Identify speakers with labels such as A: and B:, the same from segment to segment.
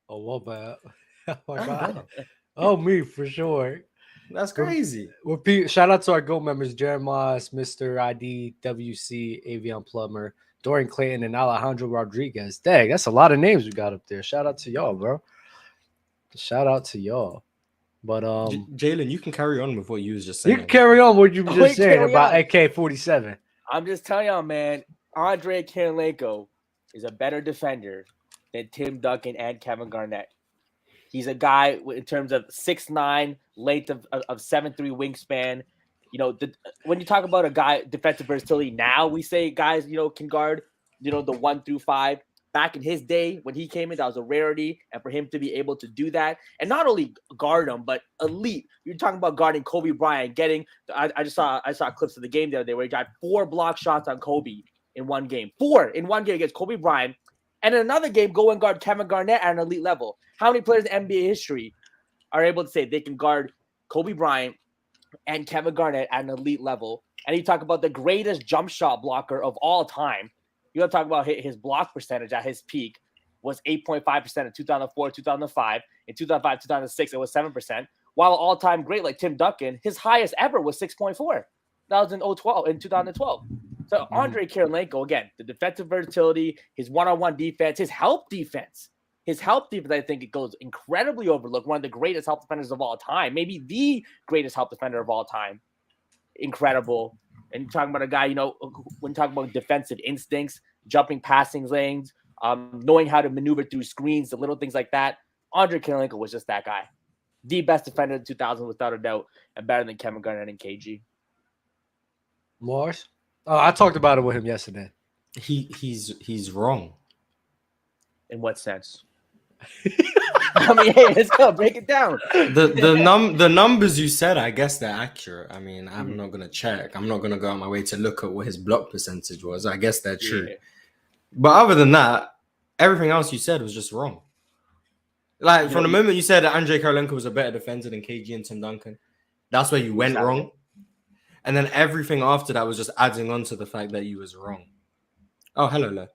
A: Oh, what bad? Oh my god. Oh, me for sure.
B: That's
A: Re-
B: crazy.
A: Repeat. Shout out to our GO members: Jeremiah, Mr. ID, WC, Avion Plumber, Dorian Clayton, and Alejandro Rodriguez. Dang, that's a lot of names we got up there. Shout out to y'all, bro. Shout out to y'all. But
B: Jalen, you can carry on with what you was just
A: you
B: saying.
A: can carry on what you were just
C: Wait,
A: saying
C: carry
A: about
C: on.
A: AK-47.
C: I'm just telling y'all, man. ANDREI KIRILENKO is a better defender than Tim Duncan and Kevin Garnett. He's a guy in terms of 6'9", length of 7'3" wingspan. You know, when you talk about a guy defensive versatility, now we say guys, can guard, the 1 through 5. Back in his day when he came in, that was a rarity, and for him to be able to do that and not only guard him but elite. You're talking about guarding Kobe Bryant, getting. I saw clips of the game the other day where he got 4 block shots on Kobe in one game. 4 in one game against Kobe Bryant. And in another game, go and guard Kevin Garnett at an elite level. How many players in NBA history are able to say they can guard Kobe Bryant and Kevin Garnett at an elite level? And you talk about the greatest jump shot blocker of all time. You got to talk about his block percentage at his peak was 8.5% in 2004, 2005. In 2005, 2006, it was 7%. While all-time great like Tim Duncan, his highest ever was 6.4. That was in 2012. So ANDREI KIRILENKO, again, the defensive versatility, his one-on-one defense, his help defense, I think it goes incredibly overlooked. One of the greatest help defenders of all time, maybe the greatest help defender of all time. Incredible. And you're talking about a guy, when talking about defensive instincts, jumping passing lanes, knowing how to maneuver through screens, the little things like that. ANDREI KIRILENKO was just that guy. The best defender in 2000 without a doubt, and better than Kevin Garnett and KG.
A: Morris? Oh, I talked about it with him yesterday.
B: He's wrong.
C: In what sense? I mean, hey, let's go break it down.
B: The numbers you said, I guess they're accurate. I mean, I'm not gonna check. I'm not gonna go out my way to look at what his block percentage was. I guess they're true. Yeah. But other than that, everything else you said was just wrong. Like from the moment you said that ANDREI KIRILENKO was a better defender than KG and Tim Duncan, that's where you went wrong. And then everything after that was just adding on to the fact that you was wrong. Oh, hello, Le.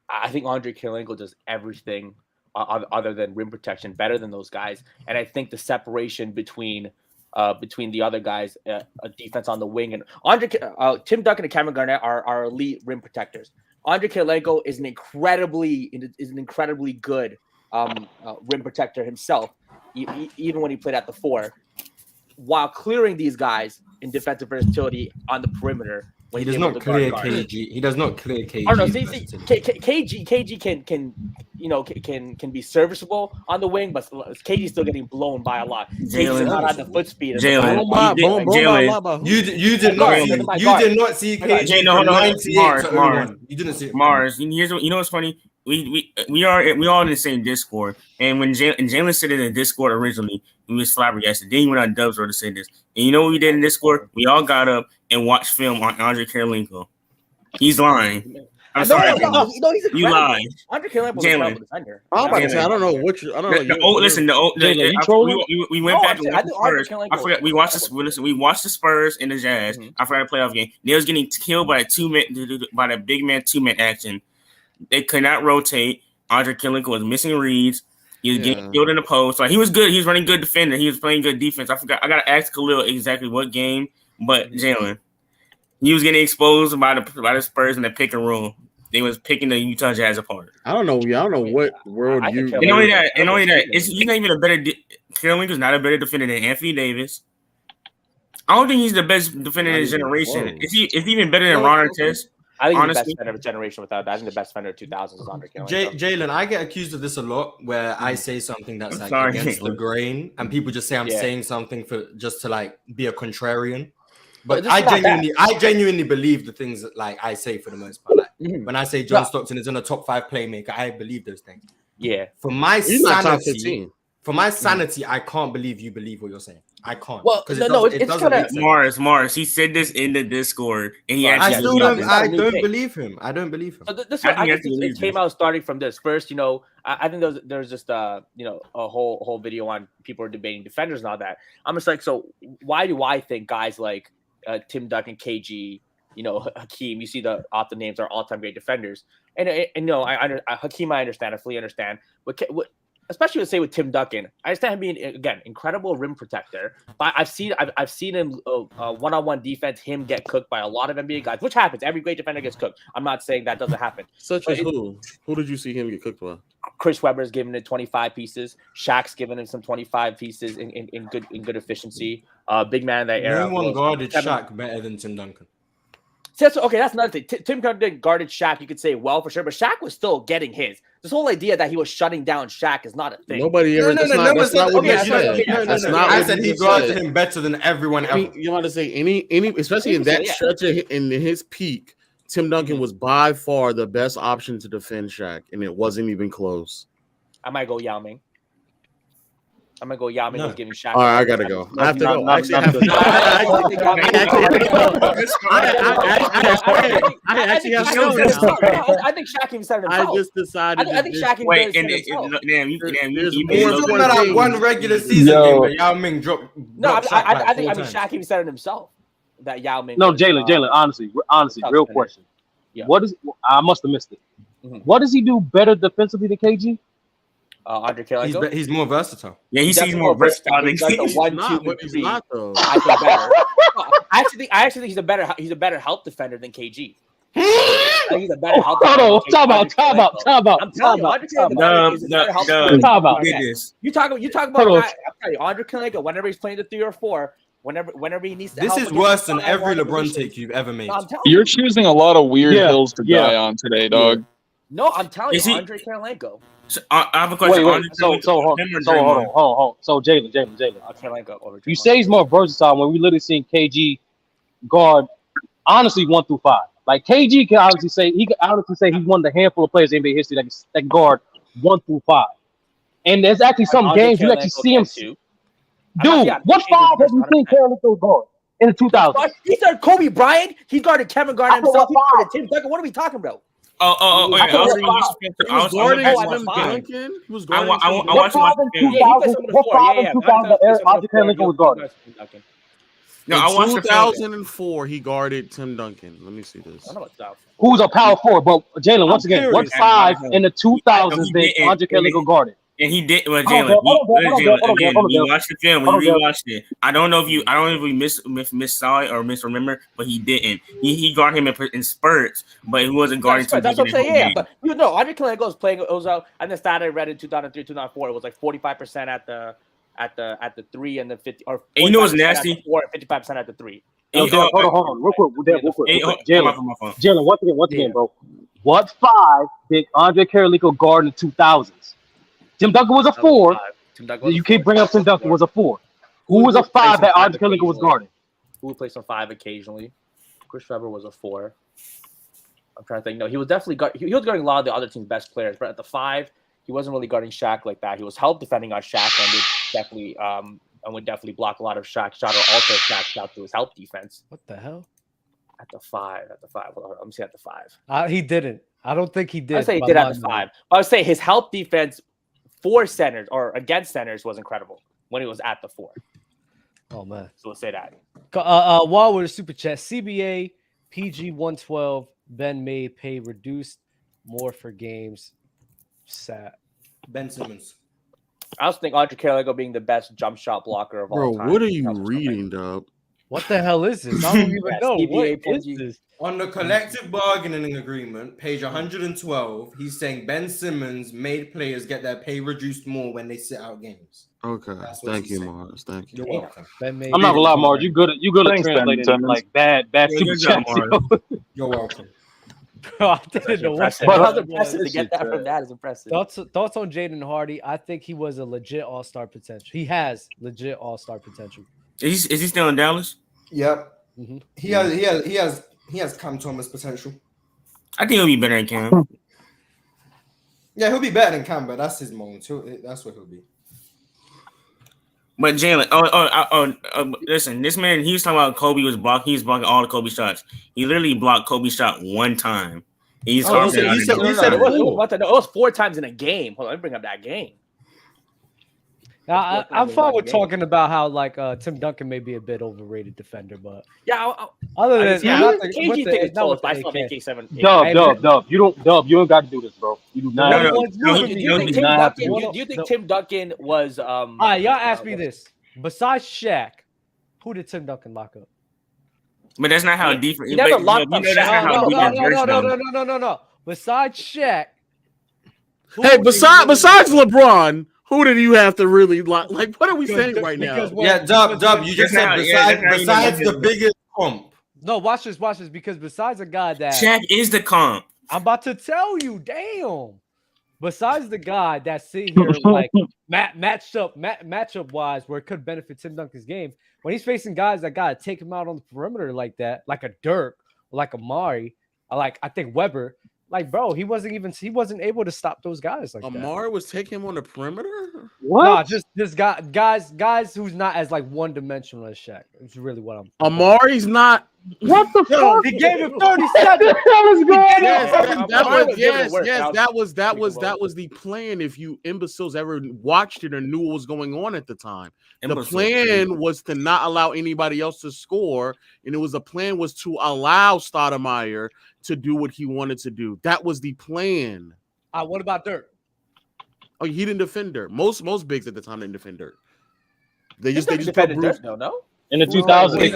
C: I think ANDREI KIRILENKO does everything other than rim protection better than those guys. And I think the separation between the other guys, a defense on the wing, and Tim Duncan and Kevin Garnett are elite rim protectors. ANDREI KIRILENKO is an incredibly good rim protector himself, even when he played at the 4, while clearing these guys in defensive versatility on the perimeter.
B: He does not clear KG. He does not clear KG.
C: Oh no, KG can be serviceable on the wing, but KG's still getting blown by a lot. KG's not on the foot speed.
D: Jalen,
B: you did not see KG.
D: Mars. You didn't see it. Mars. You know what's funny? We all in the same Discord, and when Jalen said it in Discord originally, we was flabbergasted. Then he went on Dubs to say this, and you know what we did in Discord? We all got up and watched film on ANDREI KIRILENKO. He's lying. I'm sorry. You lied.
C: ANDREI KIRILENKO was a incredible defender.
D: I'm about to say, I don't know what you. I don't know. We went back to Spurs. I forgot. We watched this. Listen, we watched the Spurs and the Jazz. I forgot the playoff game. They was getting killed by the big man 2-man action. They could not rotate. ANDREI KIRILENKO was missing reads. He was getting killed in the post. Like he was good. He was running good defender. He was playing good defense. I forgot. I gotta ask Khalil exactly what game, but Jalen, he was getting exposed by the Spurs in the pick and roll. They was picking the Utah Jazz apart.
E: I don't know what world you.
D: And only that, he's not even a better. KIRILENKO's not a better defender than Anthony Davis. I don't think he's the best defender in his generation.
E: Whoa.
D: Is he even better than Ron Artest?
C: I think he's the best defender of a generation without that. I think the best defender of 2000s is ANDREI KIRILENKO.
B: Jalen, I get accused of this a lot where I say something that's against the grain, and people just say I'm saying something just to like be a contrarian. But I genuinely believe the things that like I say for the most part. Like, when I say John Stockton is in the top 5 playmaker, I believe those things.
C: Yeah.
B: For my sanity, I can't believe you believe what you're saying. I can't.
C: Well, it doesn't make
D: sense. Mars. He said this in the Discord, and he actually.
B: I don't believe him. So
C: this I guess it came out starting from this. First, I think there's just a whole video on people are debating defenders and all that. I'm just like, so why do I think guys like Tim Duncan, KG, Hakeem, you see off the names are all-time great defenders, and Hakeem I understand, I fully understand, but especially let's say with Tim Duncan, I understand him being again incredible rim protector. But I've seen him one-on-one defense him get cooked by a lot of NBA guys, which happens. Every great defender gets cooked. I'm not saying that doesn't happen.
E: Such as who? Who did you see him get cooked by?
C: Chris Webber's giving it 25 pieces. Shaq's giving him some 25 pieces in good efficiency. Big man in that era.
B: No one guarded Shaq better than Tim Duncan.
C: Okay, that's another thing. Tim Duncan guarded Shaq, you could say well for sure, but Shaq was still getting his. This whole idea that he was shutting down Shaq is not a thing.
E: Nobody ever. That's not what he said.
B: I said he guarded him better than everyone else.
E: You want to say any, especially in that stretch in his peak, Tim Duncan was by far the best option to defend Shaq, and it wasn't even close.
C: I might go Yao Ming. I'm gonna go Yao Ming was giving Shaq.
E: All right, I gotta go. I have to go. I
C: think Shaq even said it himself.
E: I just decided.
C: I think Shaq even said it
B: himself. That one regular season game where Yao Ming dropped.
C: No, I think Shaq even said it himself. That Yao Ming.
F: No, Jalen. Honestly, real question.
C: Yeah.
F: What is? I must have missed it. What does he do better defensively than KG?
C: ANDREI KIRILENKO?
B: He's more versatile.
D: Yeah, he's more versatile than
C: KG.
E: He's not though.
C: I think better. I actually think he's a better help defender than KG. He's a better help defender.
F: Hold on, time out.
C: I'm telling you, You talk about I'm telling you, ANDREI KIRILENKO, whenever he's playing the 3 or 4, whenever he needs to.
B: This is worse than every LeBron take you've ever made.
G: You're choosing a lot of weird hills to die on today, dog.
C: No, I'm telling you, ANDREI KIRILENKO.
D: So, I have a question.
F: Wait. So hold on. So Jalen. You say he's more versatile when we literally seen KG guard honestly 1 through 5. Like KG can obviously say he's one of the handful of players in NBA history that can guard 1 through 5. And there's actually some games you actually see him. Dude, what 5 have you seen KIRILENKO guard in the 2000s?
C: He started Kobe Bryant. He guarded Kevin Garnett himself. He guarded Tim Duncan. What are we talking about?
D: He was guarding Tim Duncan. He was guarding. I watched
E: in 2004, he guarded Tim Duncan. Let me see this.
F: Who's a power forward? But Jalen, once again, what 5 in the 2000s did ANDREI KIRILENKO guarded?
D: And he did. Well, Jalen, we watched the film. We rewatched it. I don't know if we missaw it or misremember, but he didn't. He guarded him in spurts, but he wasn't guarding.
C: That's what I'm saying. Yeah, but you know, ANDREI KIRILENKO was playing. It was and the stat I read in 2003, 2004, it was like 45% at the 3 and the 50. Or
D: you know what's nasty?
C: 55% at the 3.
F: Hold on, real quick. Jalen, once again, bro. What 5 did ANDREI KIRILENKO guard in the 2000s? Tim Duncan was a 4. You keep bringing up Tim Duncan was a 4. Who was a 5 that ANDREI KIRILENKO was guarding?
C: Who would play some 5 occasionally? Chris Webber was a 4. I'm trying to think. No, he was definitely he was guarding a lot of the other team's best players, but at the 5, he wasn't really guarding Shaq like that. He was help defending on Shaq and would definitely block a lot of Shaq shot or alter Shaq shot through his help defense.
A: What the hell?
C: At the 5. Well, let me see at the 5.
A: He didn't. I don't think he did.
C: I say he did at the 5. I would say his help defense for centers or against centers was incredible when he was at the 4.
A: Oh man.
C: So we'll say that.
A: While we're super chat, CBA PG 112 Ben made pay reduced more for games. Sad.
B: Ben Simmons.
C: I also think ANDREI KIRILENKO being the best jump shot blocker of all time.
E: Bro, what are you reading, Dub?
A: What the hell is this? I don't even know. What is this?
B: On the collective bargaining agreement, page 112, he's saying Ben Simmons made players get their pay reduced more when they sit out games.
E: Okay, thank you, Mars. Thank you.
B: You're welcome.
F: I'm not gonna lie, Mars. You good at translating like bad super chats.
B: You're welcome.
A: Bro, I didn't know what.
C: But impressive to get that from that is impressive.
A: Thoughts on Jaden Hardy? I think he was a legit all-star potential. He has legit all-star potential.
D: Is he still in Dallas?
B: Yep. Mm-hmm. He has Cam Thomas potential.
D: I think he'll be better than Cam.
B: Yeah, he'll be better than Cam, but that's his moment. That's what he'll be.
D: But Jalen, listen, this man, he was talking about Kobe was blocking. He was blocking all the Kobe shots. He literally blocked Kobe shot 1 time.
C: He said it was 4 times in a game. Hold on, let me bring up that game.
A: I'm fine with talking about how like Tim Duncan may be a bit overrated defender, but other than
C: KG thing is close. I saw AK7.
F: Dub, you don't got to do this, bro. You do not.
C: Do you think Tim Duncan was?
A: All right, y'all ask me this. Besides Shaq, who did Tim Duncan lock up?
D: But that's not how defense.
C: He never locked up.
A: No. Besides Shaq.
E: Hey, besides LeBron, who did you have to really like? Like, what are we saying right now?
B: Dub. You just said besides the biggest comp.
A: No, watch this. Because besides a guy that
D: Shaq is the comp.
A: I'm about to tell you, damn. Besides the guy that sit here like matchup wise, where it could benefit Tim Duncan's game, when he's facing guys that gotta take him out on the perimeter like that, like a Dirk, like a Mari, like I think Weber. Like, bro, he wasn't able to stop those guys like that.
E: Amari was taking him on the perimeter?
A: What? Nah, just guys who's not as like one-dimensional as Shaq. It's really what I'm
E: Amari's not.
F: What the fuck?
A: He gave him 30 seconds.
E: That was the plan. If you imbeciles ever watched it or knew what was going on at the time. The plan was to not allow anybody else to score, and the plan was to allow Stoudemire to do what he wanted to do. That was the plan.
A: What about Dirk?
E: Oh, he didn't defend Dirk. Most bigs at the time didn't defend Dirk. They just
C: defended Dirk. No.
F: In the 2000s, they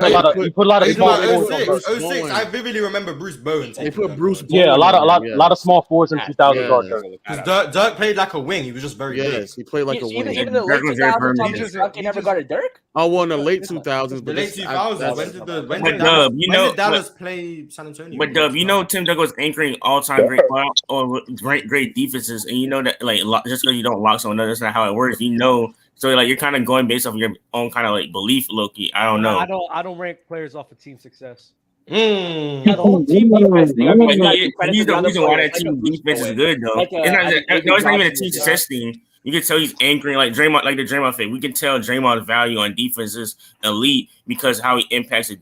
F: put a lot of small forwards.
B: 06, I vividly remember Bruce Bowen.
E: They put Bruce Bowen.
F: Yeah, a lot of small forwards in 2000s.
B: Because Dirk played like a wing. He was just very big.
E: He played like a wing.
C: Even in the late 2000s, Duncan never got a Dirk?
E: Oh, well, in the late 2000s.
B: The late 2000s. When did Dallas play San Antonio?
D: But Dub, Tim Duncan was anchoring all-time great or great defenses, and you know that like just because you don't lock someone, that's not how it works. So like you're kind of going based off your own kind of like belief, Loki. I don't know.
A: I don't rank players off of team success.
C: Yeah, the whole team defense thing.
D: He's the reason why that team defense is good, though. It's not even a team success team. You can tell he's anchoring like Draymond, like the Draymond thing. We can tell Draymond's value on defense is elite because how he impacts his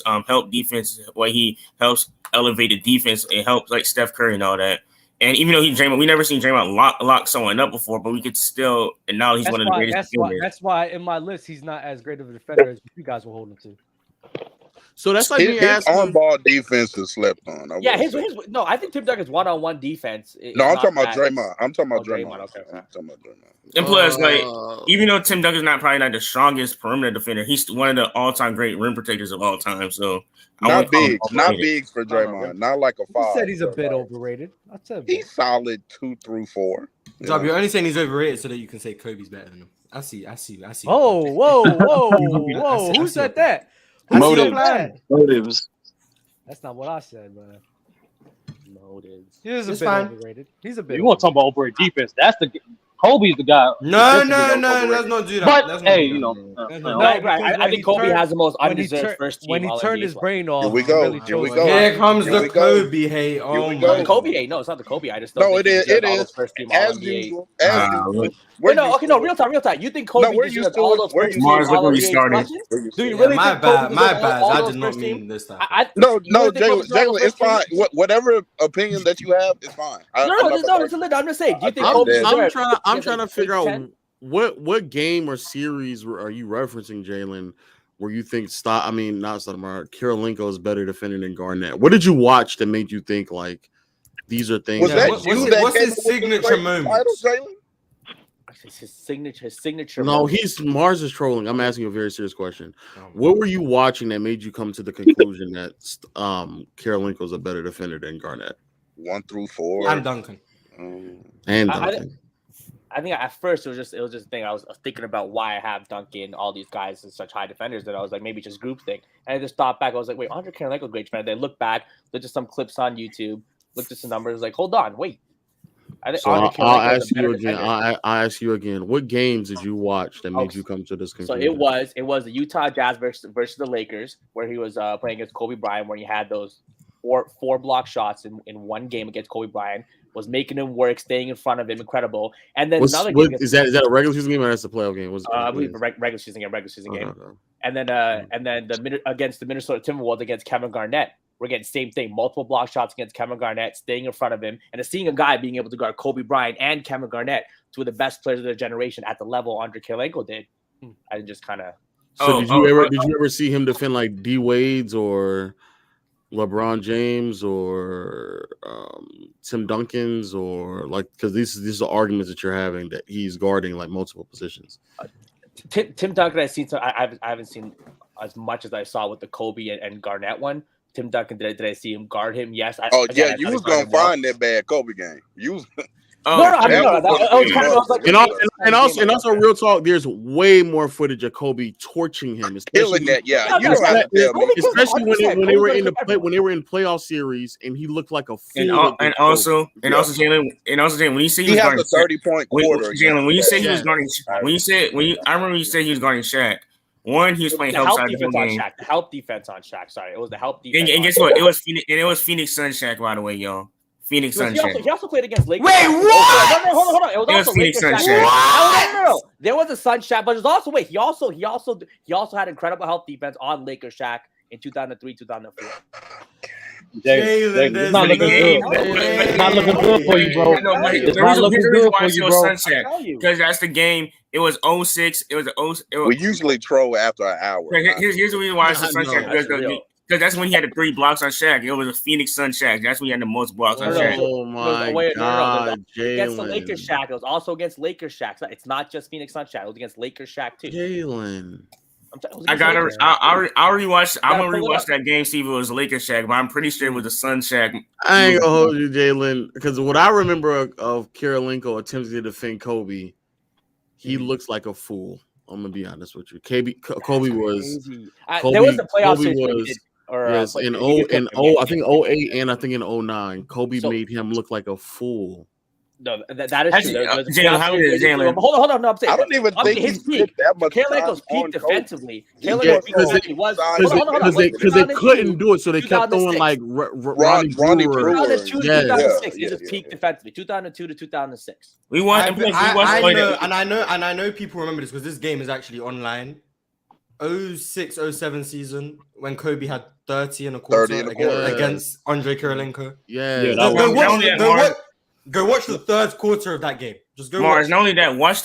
D: help defense, where he helps elevate the defense. It helps like Steph Curry and all that. And even though we never seen Draymond lock someone up before, but we could still acknowledge he's one of the greatest.
A: That's why in my list he's not as great of a defender as you guys will hold him to.
E: So that's like
H: his on-ball defense is slept on.
C: I think Tim Duncan's one-on-one defense.
H: No, I'm talking about Draymond. I'm talking about Draymond.
D: And plus, like, even though Tim Duncan's probably not the strongest perimeter defender, he's one of the all-time great rim protectors of all time. So
H: not bigs for Draymond. Not like a 5.
A: You said he's a bit overrated.
H: He's solid 2 through 4.
B: Job, you're only saying he's overrated so that you can say Kobe's better than him. I see.
A: Oh, whoa! Who said that?
G: Motives.
A: That's not what I said, man.
C: Motives.
A: He's a bit overrated. He's a bit.
F: You want to talk about overrated defense? That's Kobe's the guy.
B: No, let's not do that.
F: But hey,
C: I think Kobe has the most undeserved first team.
A: When he turned his brain off,
H: here we go.
B: Here comes the Kobe hate. Oh
C: my! The Kobe hate. No, it's not the Kobe. I just don't.
H: No, it is.
C: First team
H: as usual.
C: Real time. You think Kobe deserves all those first team All-NBA clutches? Do you really?
B: My bad. I did not mean this time.
H: No, Jalen, it's fine. Whatever opinion that you have, it's fine.
C: I'm just saying. Do you think Kobe?
E: I'm trying to figure out what game or series are you referencing, Jalen, where you think Kirilenko is better defending than Garnett? What did you watch that made you think like these are things?
B: What's his signature moment?
C: His signature.
E: No, Mars is trolling. I'm asking you a very serious question. What were you watching that made you come to the conclusion that Kirilenko is a better defender than Garnett?
H: 1 through 4.
B: And Duncan.
C: I think at first it was just a thing. I was thinking about why I have Duncan, all these guys, as such high defenders that I was like maybe just group thing. And I just thought back. I was like, wait, Andre Kirilenko, great defender. Then look back, looked at some clips on YouTube, looked at some numbers, like, hold on, wait.
E: I'll ask you again. What games did you watch that made you come to this conclusion?
C: So it was the Utah Jazz versus the Lakers, where he was playing against Kobe Bryant, where he had those four block shots in one game against Kobe Bryant. Was making him work, staying in front of him, incredible. And then another game
E: is that a regular season game or that's a playoff game?
C: I believe regular season game. Okay. And then against the Minnesota Timberwolves against Kevin Garnett, we're getting the same thing. Multiple block shots against Kevin Garnett, staying in front of him, and seeing a guy being able to guard Kobe Bryant and Kevin Garnett two of the best players of their generation at the level Andrei Kirilenko did. I just kind of.
E: So did you ever see him defend like D Wade's or LeBron James or Tim Duncan's or like, because these are arguments that you're having that he's guarding like multiple positions.
C: Tim Duncan, I've seen. I haven't seen as much as I saw with the Kobe and Garnett one. Tim Duncan, did I see him guard him? Yes.
H: You was gonna find that bad Kobe game. You was.
E: And also, real talk. There's way more footage of Kobe torching him, especially when they were in playoff series, and he looked like a fool.
D: And also, Jalen, when you say
H: he has a 30-point quarter,
D: Jalen, when you say he was guarding, I remember you said he was guarding Shaq. One, he was playing help side
C: defense
D: on
C: Shaq. The help defense on Shaq. Sorry, it was the help defense.
D: And guess what? It was Phoenix Sun Shaq, by the way, y'all. Phoenix Sun Shaq.
C: He also played against Lakers.
D: Wait, what?
C: No, hold on. It was also
D: Phoenix Sun
C: Shaq.
D: Shaq.
C: No. There was a Sun Shaq, but it was also he also had incredible help defense on Lakers Shaq in 2003, 2004.
F: It's not looking good. It's not looking good for you, bro. It's not looking good for you, bro.
D: Because that's the game. It was 06.
H: We usually troll after an hour.
D: Here's the reason why it's the Sun Shaq. Because that's when he had the 3 blocks on Shaq. It was a Phoenix Sun Shaq. That's when he had the most blocks on Shaq.
E: Oh my God,
C: against the Lakers Shaq. It was also against Lakers Shaq. It's not just Phoenix Sun Shaq. It was against Lakers Shaq too.
E: Jalen.
D: I already watched. I'm gonna rewatch that game, see if it was Lakers Shaq, but I'm pretty sure it was the Sun Shaq.
E: I ain't gonna hold you, Jalen, because what I remember of Kirilenko attempting to defend Kobe, he looks like a fool. I'm gonna be honest with you. Kobe was.
C: There was a playoff series.
E: Yes, in 08 and I think in 09, Kobe made him look like a fool.
C: No, that is true.
D: Jalen,
C: hold on. No, I'm saying
H: I don't even think
C: his
H: peak. That much
C: Kirilenko's peak defensively.
E: Because they couldn't do it, so they kept throwing like Ronnie Brewer.
C: 2006 is his peak defensively. 2002 to 2006.
B: I know people remember this because this game is actually online. 06-07 season when Kobe had 30 and a quarter against Andrei Kirilenko. Go watch the third quarter of that game. Just go.
D: Mars, not only that, watch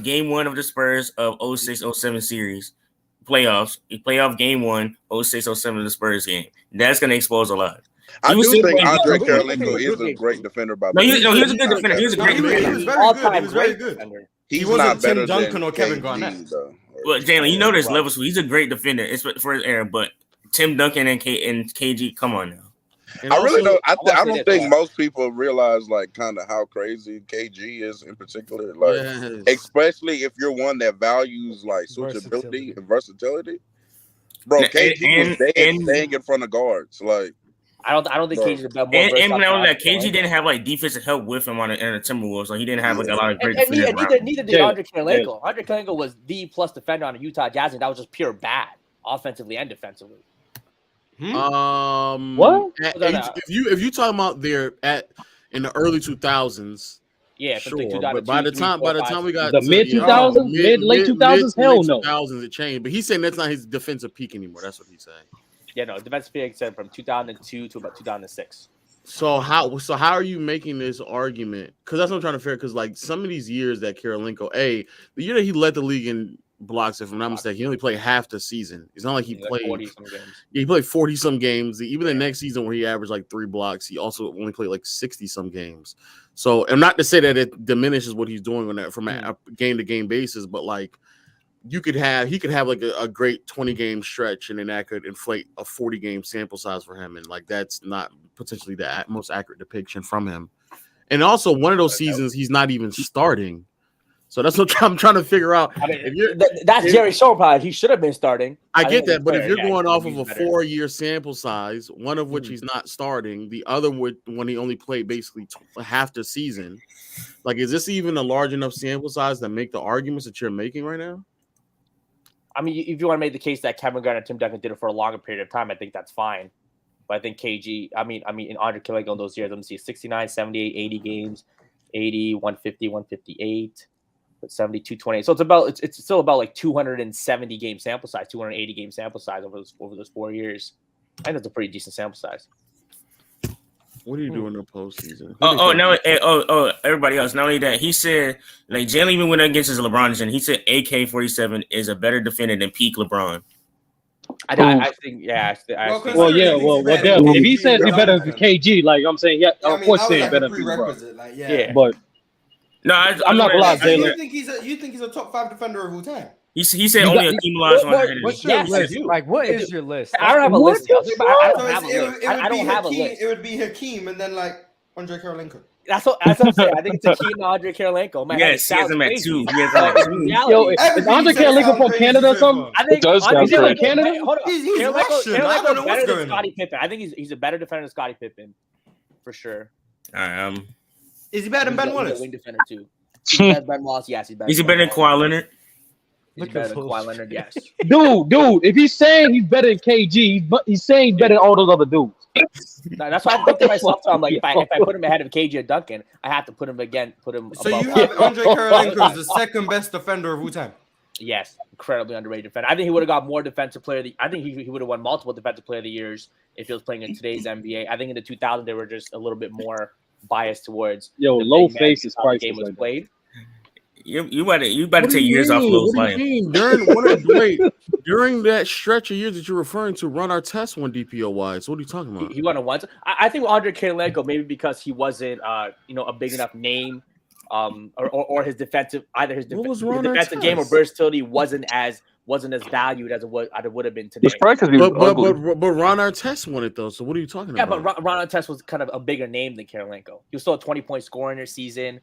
D: game 1 of the Spurs of 06-07 series playoffs. Playoff game 1, 06-07 of the Spurs game. That's gonna expose a lot.
H: I do think Andrei Kirilenko is a great defender.
D: He was a good defender. He was a great defender.
H: He was very good. He wasn't
B: Tim Duncan or Kevin Garnett.
D: Well, Jalen, you know there's levels. He's a great defender. It's for his era, but Tim Duncan and KG, come on now.
H: I really don't. I don't think most people realize like kind of how crazy KG is in particular. Like, especially if you're one that values like switchability and versatility. Bro, KG was staying in front of guards. Like,
C: I don't think KG's about more.
D: And that KG didn't have like defensive help with him in the Timberwolves, so he didn't have like a lot of great defenders.
C: Neither did Andrei Kirilenko. Andrei Kirilenko was the plus defender on the Utah Jazz, and that was just pure bad, offensively and defensively.
F: What?
E: If you talking about there in the early 2000s,
C: yeah,
E: sure. But by the time we got
F: the mid 2000s, late 2000s, hell no.
E: 2000s it changed. But he's saying that's not his defensive peak anymore. That's what he's saying.
C: Yeah, no, defensive peak said from 2002 to about 2006.
E: So how are you making this argument? Because that's what I'm trying to figure. Because like some of these years that Kirilenko, the year that he led the league in blocks, if I'm not mistaken, he only played half the season. It's not like he played
C: 40-some games.
E: Yeah, he played 40-some games. Even the next season where he averaged like 3 blocks, he also only played like 60-some games. So, and not to say that it diminishes what he's doing on that from a game-to-game basis, but like he could have like a great 20-game stretch, and then that could inflate a 40-game sample size for him, and like that's not potentially the most accurate depiction from him. And also, one of those seasons he's not even starting. So that's what I'm trying to figure out.
C: I mean, that's Jerry Showpod. He should have been starting.
E: I get that, but if you're going off of a 4-year sample size, one of which he's not starting, the other when he only played basically half the season, like is this even a large enough sample size to make the arguments that you're making right now?
C: I mean, if you want to make the case that Kevin Garnett and Tim Duncan did it for a longer period of time, I think that's fine. But I think KG, I mean, in Andrei Kirilenko in those years, let me see, 69, 78, 80 games, 80, 150, 158. 72, 28. So it's still about like 270 game sample size, 280 game sample size over those 4 years. I think that's a pretty decent sample size.
E: What do you do in the postseason?
D: Everybody else. Not only that, he said like Jalen even went against his LeBron, and he said AK-47 is a better defender than peak LeBron.
C: I think, yeah.
F: If he says he's better than KG, like I'm saying, of course, he's better than
B: prerequisite. Like,
F: but
D: no,
F: I'm not gonna lie, Jalen.
B: You think he's a top 5 defender of all time?
D: He said only Akeem Olajuwon.
A: What's your list? Like, what is your list?
C: I don't have a list.
B: I don't have a list. It would be Hakeem and then like Andre Kirilenko.
C: That's what I'm saying. I think it's Hakeem and Andre Kirilenko. Man,
D: yes, he has him at 2.
F: Yo, is Andre Kirilenko from Canada or something?
C: I think
F: does
C: Andre
F: from Canada.
C: Hold on.
B: He's Russian. I don't know what's going on.
C: Scottie Pippen. I think he's a better defender than Scottie Pippen, for sure.
B: Is he better than Ben Wallace?
C: Wing defender too. He's better than Ben Wallace. Yes, he's better.
D: Is he better than Kawhi Leonard?
C: He's better than Kawhi Leonard. Yes.
F: Dude, if he's saying he's better than KG, he's saying he's better than all those other dudes.
C: No, that's why I think to myself. I'm like, if I put him ahead of KG or Duncan, I have to put him above.
B: So you have Andre Kirilenko as the second best defender of all time.
C: Yes, incredibly underrated defender. I think he would have got more defensive player. I think he would have won multiple defensive player of the years if he was playing in today's NBA. I think in the 2000s they were just a little bit more biased towards.
F: Low face is priceless.
C: Game was played.
D: You better take years off Lowe's life.
E: During that stretch of years that you're referring to, Ron Artest won DPOY. So what are you talking about?
C: He won it once. I think Andre Kirilenko maybe because he wasn't a big enough name, or his defensive defensive game or versatility wasn't as valued as it would have been today.
G: It's probably because he was
E: but Ron Artest won it though. So what are you talking about?
C: Yeah, but Ron Artest was kind of a bigger name than Kirilenko. He was still a 20-point scorer in their season.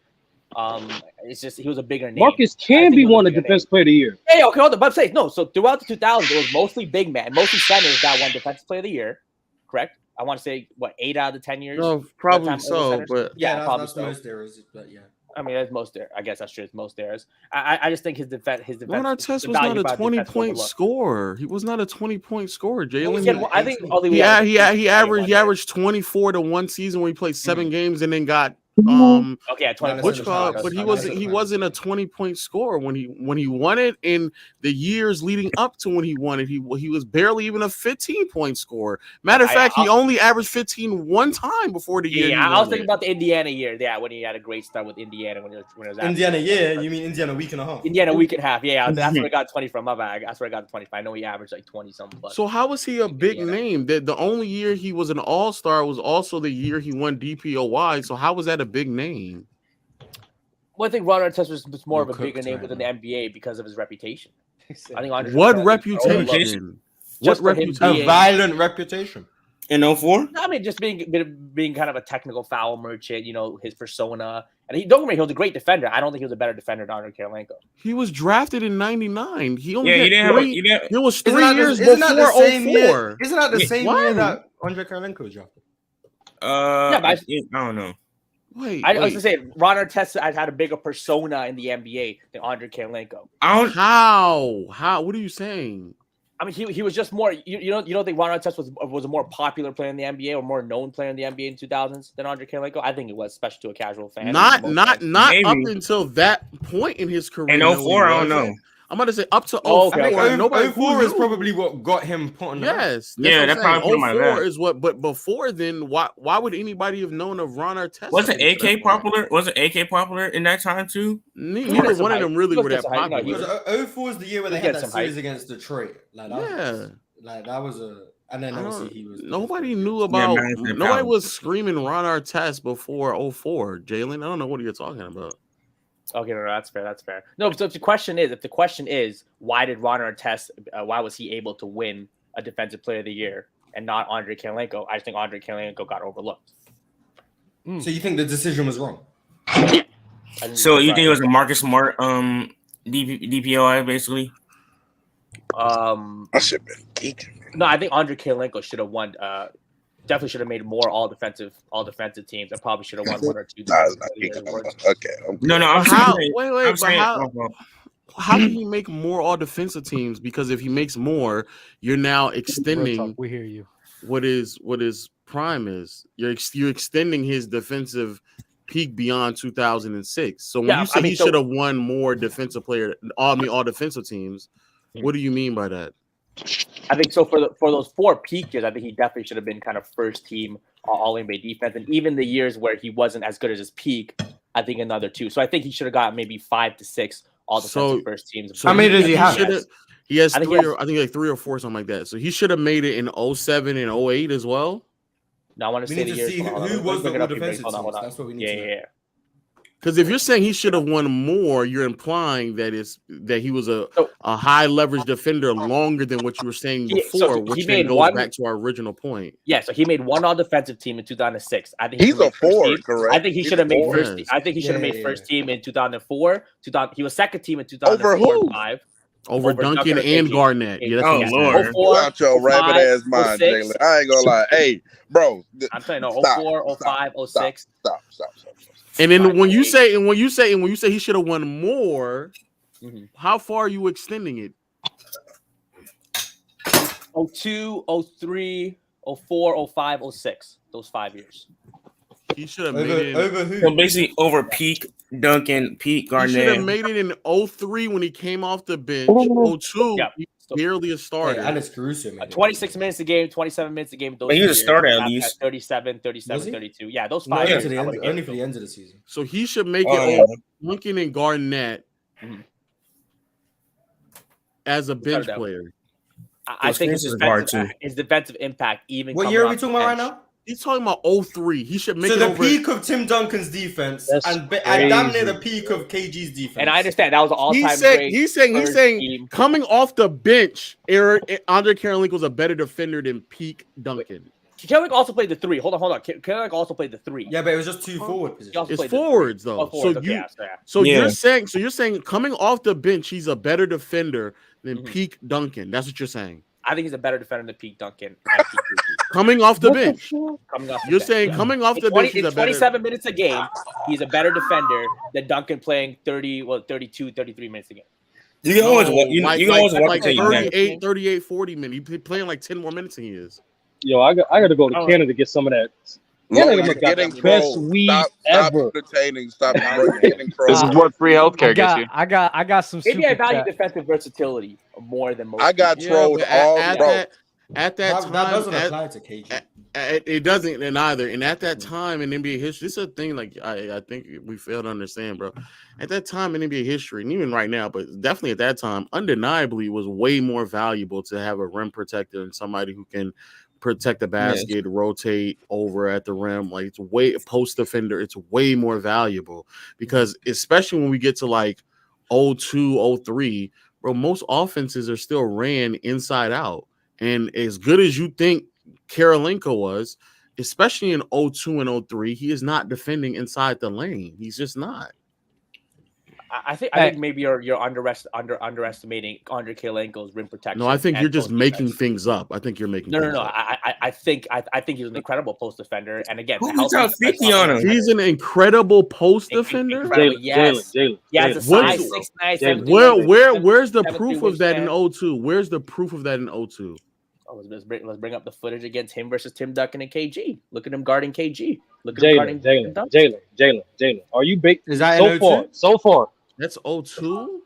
C: It's just he was a bigger name.
F: Marcus Camby won the Defensive Player of the Year.
C: Hey, okay, hold on. But I'm saying no. So throughout the 2000s, it was mostly big men, mostly centers that won Defensive Player of the Year. Correct? I want to say 8 out of the 10 years.
E: No, probably so. But
C: yeah, probably
B: that's
C: so.
B: Most eras, but yeah.
C: I mean, that's most there. I guess that's true. It's most theirs. I just think his defense.
E: Ron Artest was not a 20-point scorer. He was not a 20-point scorer. Jalen.
C: I think
E: he averaged 24 to one season where he played 7 games and then got
C: 20.
E: But he wasn't a 20-point scorer when he won it. In the years leading up to when he won it, he was barely even a 15-point scorer. Matter of fact, he only averaged 15 one time before the year.
C: Yeah, I was thinking about the Indiana year. Yeah, when he had a great start with Indiana when it was
B: Indiana. Yeah, you mean Indiana week and a half?
C: Indiana week and a half. Yeah, that's where I got 20 from. My bag. That's where I got the 25. I know he averaged like 20 something.
E: So how was he a big name? The only year he was an all-star was also the year he won DPOY. So how was that a big name?
C: Well, I think Ron Artest was more of a bigger name within the NBA because of his reputation. I think
E: what reputation? What reputation?
B: A violent reputation.
D: In 04?
C: No, I mean, just being kind of a technical foul merchant, his persona. And don't get me, he was a great defender. I don't think he was a better defender than Andre Kirilenko.
E: He was drafted in '99. He only
B: it
E: was 3 years before 04.
B: Isn't that the same year that Andre Kirilenko was drafted?
D: I don't know.
C: I was gonna say Ron Artest had a bigger persona in the NBA than Andre Kirilenko.
E: How? What are you saying?
C: I mean, he was just more. You don't think Ron Artest was a more popular player in the NBA or more known player in the NBA in 2000s than Andre Kirilenko? I think it was, especially to a casual fan.
E: Not up until that point in his career.
D: In 04, I don't know.
E: I'm about to say up to 04.
B: Okay. 04 is probably what got him put on the
E: Yes.
D: That probably put him on that.
E: 04 is what. But before then, why would anybody have known of Ron Artest?
D: Wasn't AK popular? Wasn't AK popular in that time too?
E: Neither one of them really were that popular.
B: Because 04 is the year where they had that series against Detroit. That was a. And then obviously he was.
E: Nobody knew about. Nobody was screaming Ron Artest before 04. Jalen, I don't know what you're talking about.
C: Okay, no, that's fair. That's fair. No, so if the question is, why did Ron Artest? Why was he able to win a Defensive Player of the Year and not Andre Kirilenko? I just think Andre Kirilenko got overlooked.
B: So you think the decision was wrong?
D: So you think it was a Marcus Smart DPOI basically?
H: I should have been geeking.
C: No, I think Andre Kirilenko should have won. Definitely should have made more all defensive teams. I probably should have won 1 or 2.
H: Okay.
D: No.
E: How can he make more all defensive teams? Because if he makes more, you're now extending.
A: We hear you.
E: What his prime is? You're extending his defensive peak beyond 2006. So when you say he should have won more defensive player, all defensive teams, what do you mean by that?
C: I think so for those 4 peak years, I think he definitely should have been kind of first team all NBA defense, and even the years where he wasn't as good as his peak, I think another 2. So I think he should have got maybe 5 to 6 all defensive first teams.
B: So how many does he have?
E: He has 3 or I think like 3 or 4, something like that. So he should have made it in 07 and 08 as well.
C: Now I want to say the years.
B: Who was the defensive teams? That's what we need to know.
C: Yeah.
E: Because if you're saying he should have won more, you're implying that he was a high leverage defender longer than what you were saying before, which then goes back to our original point.
C: Yeah, so he made one all defensive team in 2006. I think
H: he's a 4, correct?
C: I think he should have made first. I think he should have made first team in 2004. He was second team in 2004
H: over who?
C: 5.
E: Over Duncan and Garnett. Yeah, that's
D: Lord.
H: Go out your rabbit ass mind, Jalen. I ain't gonna lie. Hey, bro.
C: I'm saying 04, 05, 06.
H: Stop.
E: And then when you say he should have won more, how far are you extending it?
C: 02, 03, 04, 05, 06. Those 5 years.
E: He should have made it
B: over who?
D: So basically over Peak Duncan, Peak Garnett.
E: He should have made it in 03 when he came off the bench. 02, he barely a starter.
B: Alex Caruso,
C: 26 minutes a game, 27 minutes a game.
D: But he was a starter at least.
C: 37, 32. Yeah, those 5 years.
B: Only for the end of the season.
E: So he should make it over Duncan and Garnett as a bench player.
C: I think his defensive impact even.
B: What year are we talking about right now?
E: He's talking about 03. He should make it
B: the
E: over.
B: peak of Tim Duncan's defense and damn near the peak of KG's defense.
C: And I understand that was an all-time great.
E: He's saying coming off the bench, ANDREI KIRILENKO was a better defender than peak Duncan.
C: KIRILENKO also played the 3. Hold on. KIRILENKO also played the 3.
B: Yeah, but it was just 2 forward positions.
E: It's forwards though. You're saying coming off the bench, he's a better defender than peak Duncan. That's what you're saying.
C: I think he's a better defender than Pete Duncan.
E: Coming off the bench.
C: You're
E: saying coming off the bench.
C: In 27 minutes a game, he's a better defender than Duncan playing 32, 33 minutes a game.
D: You can always walk
E: 38, 40 minutes. He's playing like 10 more minutes than he is.
F: Yo, I got to go to Canada to get some of that. Canada got the best weed ever.
H: Stop getting trolled.
G: This is what free healthcare gets you.
A: I got some.
C: Maybe I value defensive versatility more than most.
H: I got trolled
E: at that time.
B: That doesn't apply to KG.
E: It doesn't either. And at that time in NBA history, this is a thing like I think we fail to understand, bro. At that time in NBA history, and even right now, but definitely at that time, undeniably was way more valuable to have a rim protector and somebody who can protect the basket, rotate over at the rim. Like it's way post defender. It's way more valuable because especially when we get to like 02, 03, bro, most offenses are still ran inside out. And as good as you think KIRILENKO was, especially in 02 and 03, he is not defending inside the lane. He's just not.
C: I think maybe you're underestimating ANDREI KIRILENKO's rim protection.
E: No, I think you're just making things up. I think you're making.
C: No. I think he's an incredible post defender, and again,
E: he's an incredible post defender.
C: Jalen. Yeah, it's a size 6'9".
E: Where's the proof of that in 02? Where's the proof of that in 02?
C: Oh, let's bring up the footage against him versus Tim Duncan and KG. Look at him guarding KG. Look at him guarding
F: Jalen. Are you baked?
B: Is that
F: so far?
E: That's 02?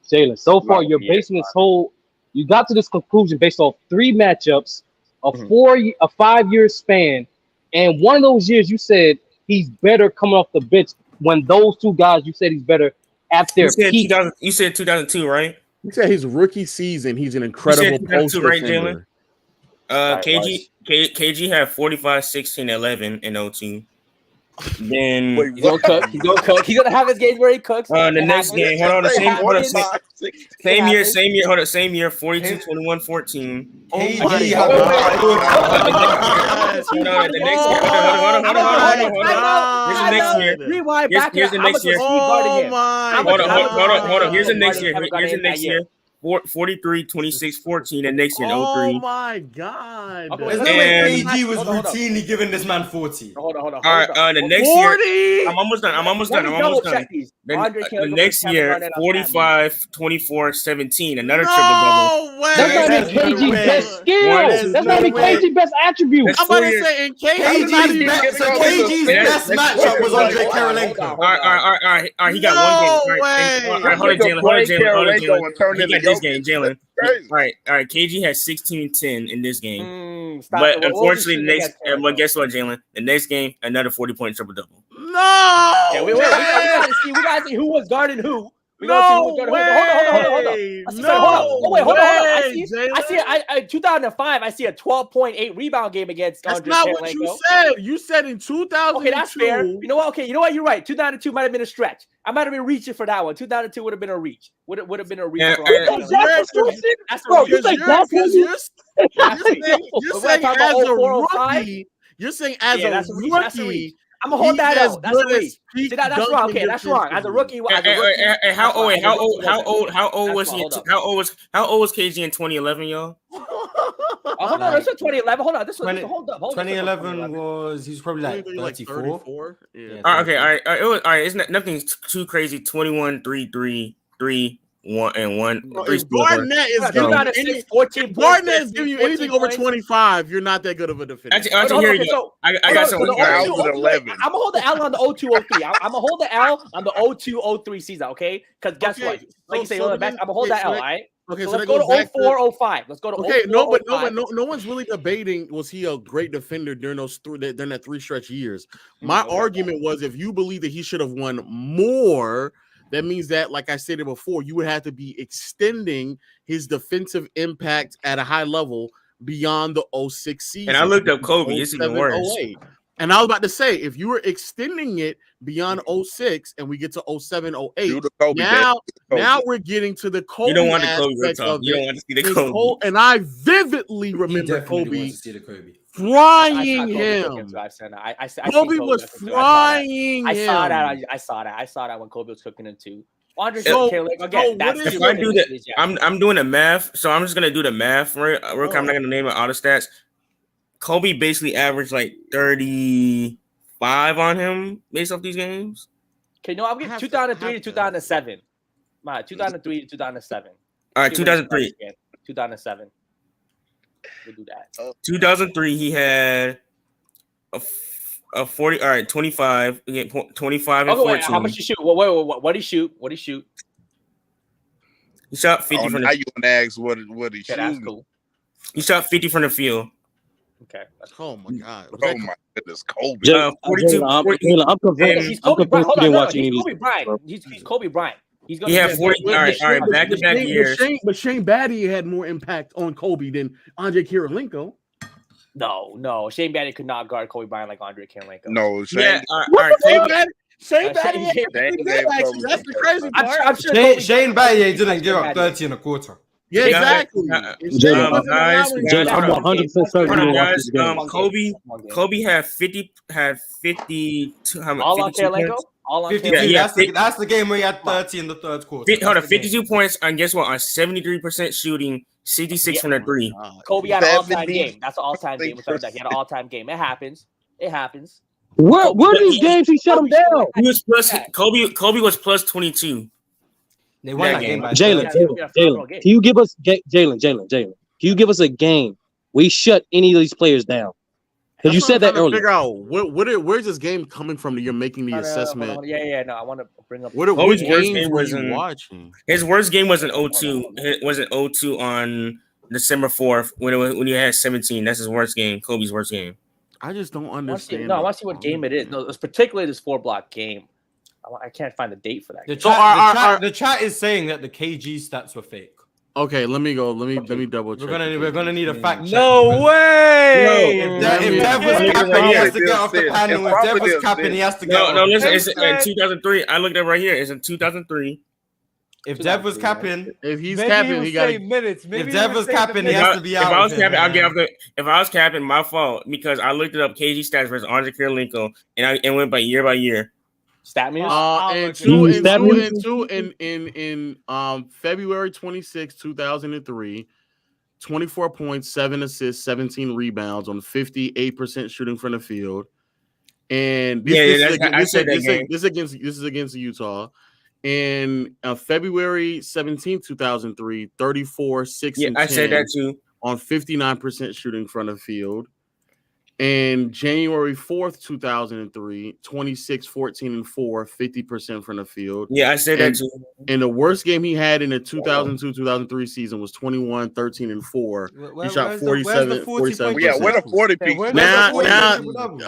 F: Jalen, so far you're basing this whole. You got to this conclusion based off 3 matchups, a 5-year span, and one of those years you said he's better coming off the bench. When those 2 guys, you said he's better at their peak.
D: You said 2002, right?
E: You said his rookie season, he's an incredible post defender.
D: KG had 45, 16, 11 in 02. Then
C: he's gonna cook. He's gonna have his games where he cooks.
D: The next game, same year, 42, 21, 14.
B: KG.
D: Here's the next year. Here's the next year. Hold on. Here's the next year. 43, 26, 14, and next year in 03.
E: Oh my God.
B: There's no way KG was routinely giving this man 40.
C: Hold on.
D: All right, the next
E: 40?
D: year. I'm almost done. The next year, 45, 24, 17. Another triple double.
F: That's not KG's best skill. That's not KG's best attribute.
E: I'm about to say, KG's
B: best matchup was ANDREI KIRILENKO.
D: All right. He got one game. All right, hold on, Jalen. this game, Jalen. All right. KG has 16-10 in this game. But unfortunately, but guess what, Jalen? The next game, another 40-point triple-double.
E: No!
C: Yeah, we gotta see who was guarding who. We gotta see who was guarding who. Hold on. I see 2005, I see a 12.8 rebound game against
E: That's
C: Andrei
E: not
C: Kirilenko.
E: what you said. You said in 2002.
C: Okay, that's fair. You know what? You're right. 2002 might have been a stretch. I might have been reaching for that one. 2002 would have been a reach. Would have been a reach.
E: That's You're saying as a rookie.
C: I'm gonna hold that out. That's a reach. That's wrong. Okay, that's wrong. As a rookie,
D: how old was KG in 2011, y'all?
C: Hold on, this was 2011. Hold on, this was hold up.
B: 2011 was he's probably like 34.
D: Yeah. Okay, all right. It's nothing too crazy. 21, 3, 3, 3, 1 and 1.
E: If Garnett is giving you anything over 25, you're not that good of a defender.
D: Actually, here you go. I got something.
C: I'm gonna hold the L on the 02-03. I'm gonna hold the L on the 02-03 season, okay? Because guess what? Like you say, I'm gonna hold that L, all right?
E: Okay,
C: so let's go to 04-05. Let's go to 04-05.
E: No one's really debating was he a great defender during that 3 stretch years. My argument was if you believe that he should have won more, that means that, like I stated before, you would have to be extending his defensive impact at a high level beyond the 06 season.
D: And I looked up Kobe. It's even worse.
E: 08. And I was about to say, if you were extending it beyond 06 and we get to 07, 08, now we're getting to the Kobe.
D: You don't want the Kobe talk. You don't want to see the Kobe.
E: And I vividly remember Kobe frying him. Kobe was frying him.
C: I saw that when Kobe was cooking him too. I'm
D: doing the math, so I'm just gonna do the math. I'm not gonna name all the stats. Kobe basically averaged like 35 on him based off these games.
C: Okay, no, I'm getting 2003 to 2007. 2003 to 2007.
D: All right, 2003.
C: 2007. We'll do that.
D: 2003, he had a 40. All right, 25. Again, 25 and 14.
C: How much you shoot? What did he shoot? What did he shoot?
D: He shot 50 from the.
H: Now you want to ask what he shoot?
C: That's cool.
D: He shot 50 from the field.
C: Okay.
E: Oh my God.
H: Oh my goodness, Kobe.
D: 42.
F: I'm confused.
C: He's Kobe Bryant. He's Kobe Bryant. He's going.
D: He had 40. All right. Back-to-back years.
E: But Shane Battier had more impact on Kobe than ANDREI Kirilenko.
C: No. Shane Battier could not guard Kobe Bryant like ANDREI Kirilenko.
H: No.
E: Shane Battier. That's the crazy part.
C: I'm sure
B: Shane Battier didn't give up 30 and a quarter.
E: Yeah, exactly.
F: I'm 100% certain.
D: Kobe had 50. Had 50.
C: All on Kirilenko. All on
B: 52. That's the game where he had 30 in the third quarter.
D: Hold on, 52 points. And guess what? On 73% shooting, 66 from the 3.
C: Kobe had an all-time game. That's an all-time game. He had an all-time game. It happens.
F: Where these games he shut him down?
D: He was plus. Kobe was plus 22.
B: They won that game.
F: Jalen, can you give us Jalen? Can you give us a game we shut any of these players down? Because you said that earlier.
E: Figure out where's this game coming from that you're making the assessment?
C: Yeah. No, I want to bring up.
E: Which game were you watching?
D: His worst game was in 02. It was in 02 on December 4th when he had 17. That's his worst game. Kobe's worst game.
E: I just don't understand.
C: I want to see what game it is. No, it's particularly this 4-block game. I can't find the date for that.
B: The chat is saying that the KG stats were fake.
E: Okay, let me go. Let me double check.
B: We're gonna need a fact check.
A: No way!
B: If Dev was capping, he has to get off the panel. If Dev was capping, he has to get.
D: No, listen. It's in 2003. I looked at right here. It's in 2003.
B: If Dev was capping,
E: if he's capping, he got
A: minutes.
B: If Dev was capping, he has to be out.
D: If I was capping, I'll get off the. If I was capping, my fault because I looked it up. KG stats versus ANDREI Kirilenko, and went by year.
C: Stat me.
E: In February 26, 2003, 24 points, 7 assists, 17 rebounds on 58% shooting from the field. And this is against Utah. In February 17, 2003, 34, 6, and 10
D: I said that too.
E: On 59% shooting from the field. And January 4th, 2003, 26, 14, and 4, 50% from the field.
D: Yeah, I said that too.
E: And the worst game he had in the 2002-2003 season was 21, 13, and 4. He shot 47. 47%.
H: Yeah, where the 40 people?
E: Now,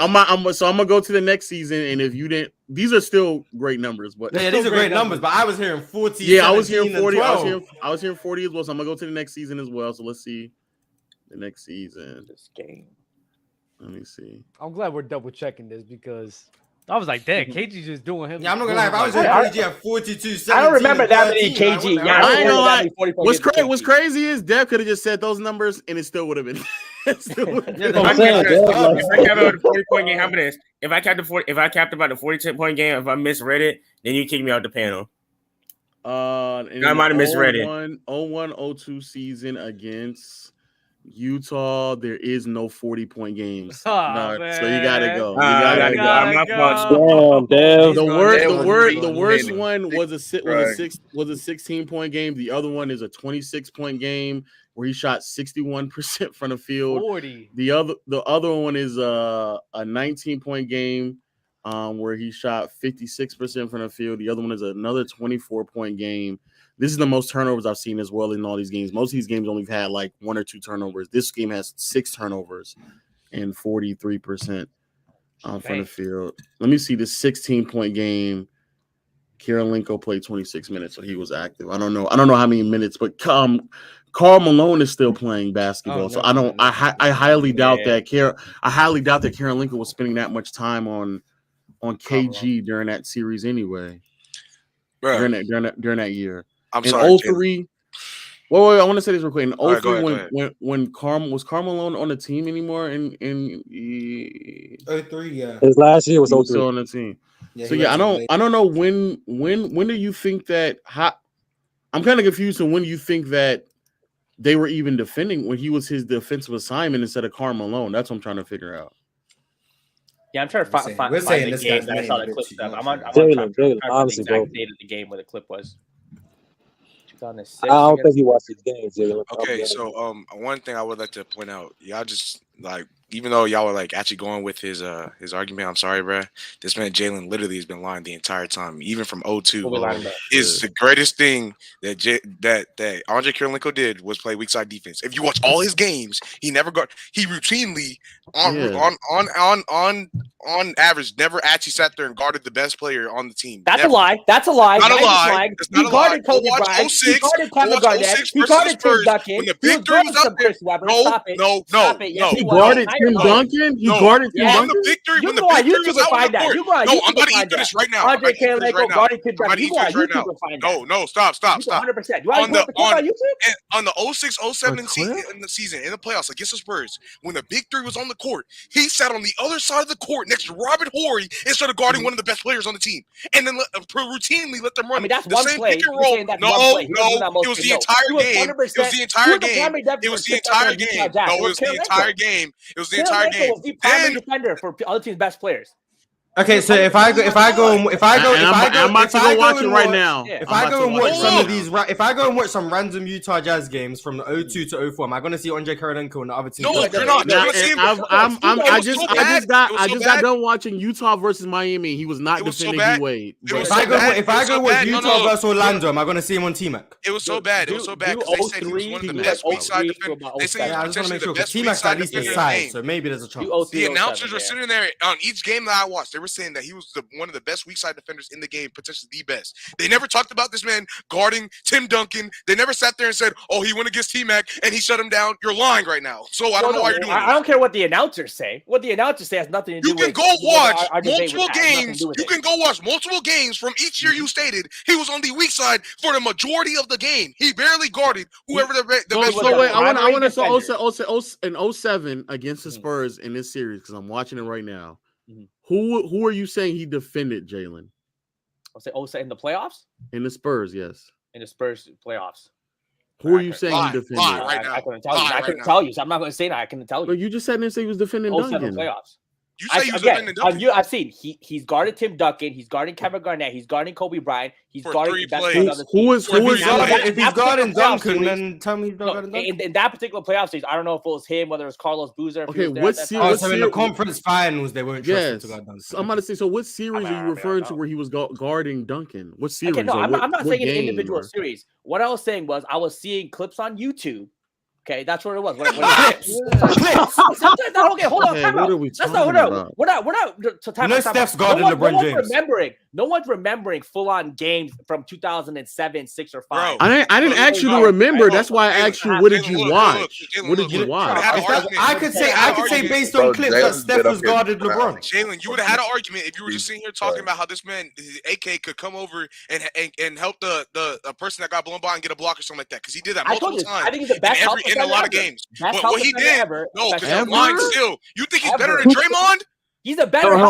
E: I'm gonna go to the next season, and if you didn't, these are still great numbers, but
B: yeah, these are great numbers. But I was hearing 40.
E: Yeah, I was hearing 40. I was hearing 40 as well. So I'm gonna go to the next season as well. So let's see the next season.
C: This game.
E: Let me see.
A: I'm glad we're double checking this because I was like, "Dang, KG just doing him."
B: Yeah, I'm not gonna lie. If I was KG at 42, 17,
C: I don't remember that many KG.
E: Yeah, I ain't gonna lie. What's crazy is Dev could have just said those numbers and it still would have been. If
D: I capped about the 40-point game, how about this? If I capped about the 40-point game, if I misread it, then you kick me out the panel. I might have misread it.
E: 01-02 season against Utah, there is no 40-point games. So you gotta go. You gotta go.
F: Damn,
E: the worst one was a 16-point game. The other one is a 26-point game where he shot 61% from the field.
A: 40.
E: The other one is a 19-point game where he shot 56% from the field. The other one is another 24-point game. This is the most turnovers I've seen as well in all these games. Most of these games only had like 1 or 2 turnovers. This game has 6 turnovers and 43% from the field. Let me see the 16-point game. Kirilenko played 26 minutes, so he was active. I don't know how many minutes, but Karl Malone is still playing basketball. I highly doubt that Kirilenko was spending that much time on KG during that series anyway. During that year.
I: I'm sorry.
E: 03. Wait, I want to say this real quick. In 03, when Karl Malone on the team anymore? In
B: 03, yeah.
F: His last year was 03.
E: Still on the team. Yeah, so I don't know when do you think that? I'm kind of confused. So when do you think that they were even defending when he was his defensive assignment instead of Karl Malone? That's what I'm trying to figure out.
C: Yeah, I'm trying to find the game that I saw the clip stuff. I'm trying to
F: honestly,
C: the exact date of the game where the clip was. 2006.
F: I don't think you watched his game, Jalen.
I: Okay, so one thing I would like to point out, y'all just like, even though y'all were like actually going with his argument, I'm sorry, bro. This man Jalen literally has been lying the entire time, even from 02. Is the greatest thing that Andrei Kirilenko did was play weak side defense. If you watch all his games, he routinely on average never actually sat there and guarded the best player on the team.
C: That's a lie. That's a lie.
I: Not a lie.
C: He guarded Kobe Bryant. He guarded Kevin Garnett. He guarded Tim Duncan.
I: When the big three was up there,
E: He guarded Tim Duncan. He guarded Tim Duncan.
I: When the big three was out on the court. No, I'm about to eat this right now.
C: Andrei Kirilenko guarded Tim Duncan. You go on YouTube and find that.
I: No, stop.
C: 100%. You want to put on YouTube?
I: On the 06-07 season in the playoffs against the Spurs, when the big three was on the court, he sat on the other side of the court next to Robert Horry instead of guarding one of the best players on the team, and then routinely let them run the same pick and roll. No, it was the entire game. It was the entire game. It was the entire game. No, it was the entire game. It was the entire game.
C: Was the primary defender for other teams' best players.
B: Okay, so if I go,
E: I'm about to go watch it right now.
B: If I go and watch some of these, if I go and watch some random Utah Jazz games from the 02 to 04, am I going to see Andrei Kirilenko and the other team?
I: No, you're not.
E: I just got done watching Utah versus Miami. He was not defending D-Wade.
B: If I go watch Utah versus Orlando, am I going to see him on T-Mac?
I: It was so bad. It was so bad because they said he was one of the best weak side defenders. They said he was potentially the best weak side defender in the game.
B: So maybe there's a chance.
I: The announcers were sitting there on each game that I watched. They were saying that he was one of the best weak side defenders in the game, potentially the best. They never talked about this man guarding Tim Duncan. They never sat there and said, "Oh, he went against T-Mac and he shut him down." You're lying right now. So I don't know why you're doing this.
C: I don't care what the announcers say. What the announcers say has nothing to do with.
I: You can go watch multiple games. You can go watch multiple games from each year you stated. He was on the weak side for the majority of the game. He barely guarded whoever the best.
E: So wait, I want to in 07 against the Spurs in this series because I'm watching it right now. Who are you saying he defended, Jalen?
C: I'll say in the playoffs?
E: In the Spurs, yes.
C: In the Spurs playoffs.
E: Who are you saying he defended?
C: I couldn't tell you. I couldn't tell you. So I'm not going to say that. I couldn't tell you.
E: But you just said and say he was defending Duncan.
C: Playoffs.
I: You say he's defending Duncan.
C: I've seen he's guarded Tim Duncan, he's guarding Kevin Garnett, he's guarding Kobe Bryant, he's guarding the best player on the team.
B: If he's guarding Duncan, then tell me he's not guarding Duncan.
C: In that particular playoff series, I don't know if it was him, whether it was Carlos Boozer.
E: Okay, what series?
B: So in the conference finals, they weren't trusted to guard Duncan.
E: I'm about to say. So what series are you referring to where he was guarding Duncan? What series?
C: Okay, no, I'm not saying an individual series. What I was saying was I was seeing clips on YouTube. Okay, that's what it was. Clips. Okay, hold on.
E: What are we talking about?
C: We're not.
B: Steph's guarding LeBron James.
C: No one's remembering full-on games from 2007, 6, or 5.
E: I didn't ask you to remember. That's why I asked you. What did you watch? What did you watch?
B: I could say based on clips that Steph was guarded LeBron.
I: Jalen, you would have had an argument if you were just sitting here talking about how this man, AK, could come over and help the person that got blown by and get a block or something like that, because he did that multiple times.
C: I think he's the best
I: in a lot of games. But what he did,
C: ever.
I: no, because you're lying still. You think he's better than Draymond?
C: He's a better
F: JJ,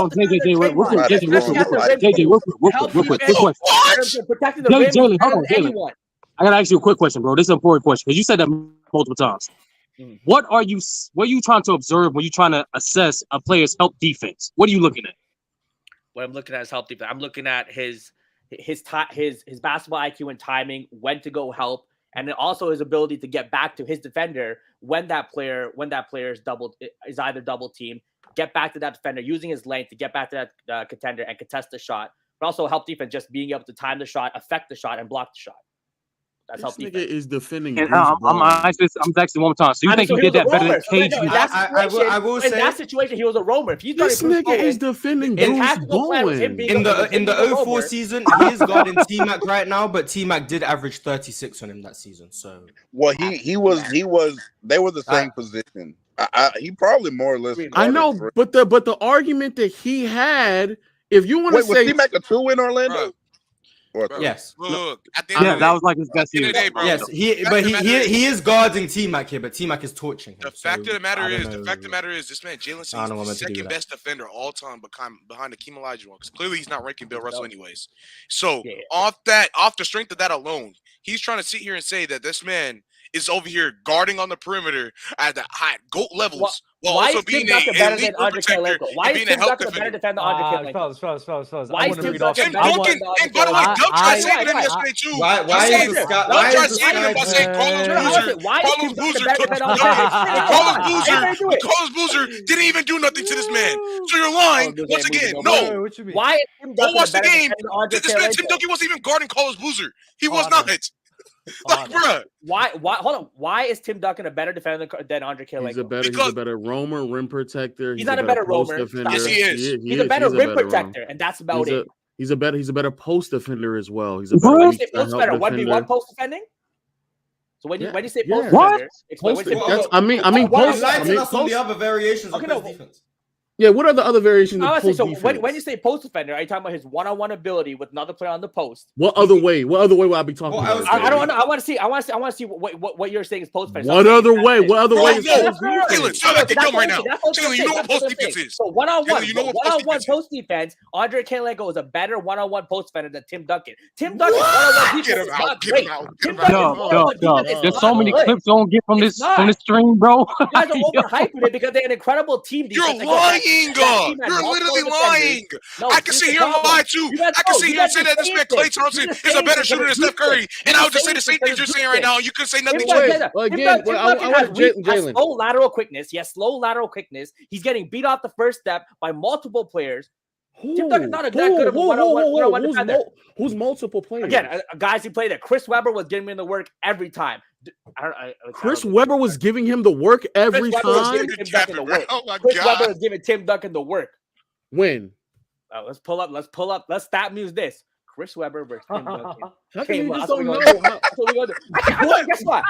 F: I gotta ask you a quick question, bro. This is an important question because you said that multiple times. What are you trying to observe when you're trying to assess a player's help defense? What are you looking at?
C: What I'm looking at is help defense. I'm looking at his basketball IQ and timing, when to go help, and then also his ability to get back to his defender when that player is either double teamed, get back to that defender using his length to get back to that contender and contest the shot. But also help defense, just being able to time the shot, affect the shot, and block the shot. That's help defense.
E: Nigga is defending.
F: I'm actually one more time. So you think he did that better than KG?
B: I will say
C: in that situation he was a roamer. If you
E: this nigga is defending Bruce Bowen.
B: In the 04 season, he is guarding T-Mac right now, but T-Mac did average 36 on him that season. So
H: he was. They were the same position. He probably more or less.
E: I know, but the argument that he had, if you want to say,
H: was T-Mac a 2 in Orlando?
B: Yes.
I: Look,
F: that was like his best year.
B: Yes, he is guarding T-Mac here, but T-Mac is torching him.
I: The fact of the matter is, this man Jalen Sneed's the second best defender all time, behind Hakeem Olajuwon. Because clearly he's not ranking Bill Russell anyways. So off the strength of that alone, he's trying to sit here and say that this man is over here guarding on the perimeter at the high GOAT levels.
C: Why is Tim Duncan better than ANDREI KIRILENKO? Why is Tim Duncan a better defender than ANDREI KIRILENKO?
A: Fellas.
C: Why is Tim Duncan
I: better than ANDREI KIRILENKO? And by the way, Dub tried saving him yesterday too. Why is saying Carlos Boozer didn't even do nothing to this man. So you're lying once again. No.
C: Why is Tim Duncan
I: watch the game.
C: This man
I: Tim Duncan wasn't even guarding Carlos Boozer. He was not. Like, bruh.
C: Why? Hold on. Why is Tim Duncan a better defender than ANDREI KIRILENKO?
E: He's a better roamer, rim protector.
C: He's not a better roamer.
I: Yes, he is.
C: He's a better rim protector, and that's about it.
E: He's a better post defender as well. He's a
C: better 1v1 post defending. So when you say post defender,
E: I mean post.
B: On the other variations of defense.
E: Yeah, what are the other variations of post defense?
C: When you say post defender, are you talking about his one-on-one ability with another player on the post?
E: What other way would I be talking about?
C: I don't know. I want to see what you're saying is post defense.
E: What other way is post defense?
I: Right now. You know what post defense is.
C: So one-on-one post defense, ANDREI KIRILENKO is a better one-on-one post defender than Tim Duncan. Tim Duncan one-on-one defense is not great.
F: There's so many clips you don't get from this stream, bro.
C: You guys are overhyping it because they're an incredible team.
I: You're lying. You're literally lying. I can sit here and lie too. I can sit here and say that this man Klay Thompson is a better shooter than Steph Curry, and I would just say the same things you're saying right now. You could say nothing.
E: I want Jalen.
C: Slow lateral quickness. Yes, slow lateral quickness. He's getting beat off the first step by multiple players. Tim Duncan's not that good of a one-on-one defender.
E: Who's multiple players?
C: Again, guys who play there. Chris Webber was giving him the work every time.
E: Chris Webber was giving him the work every time.
I: Oh my God.
C: Chris Webber was giving Tim Duncan the work.
E: When?
C: Let's pull up. Let's stat muse this. Chris Webber versus Tim Duncan.
E: How can you just don't know?
C: Guess what?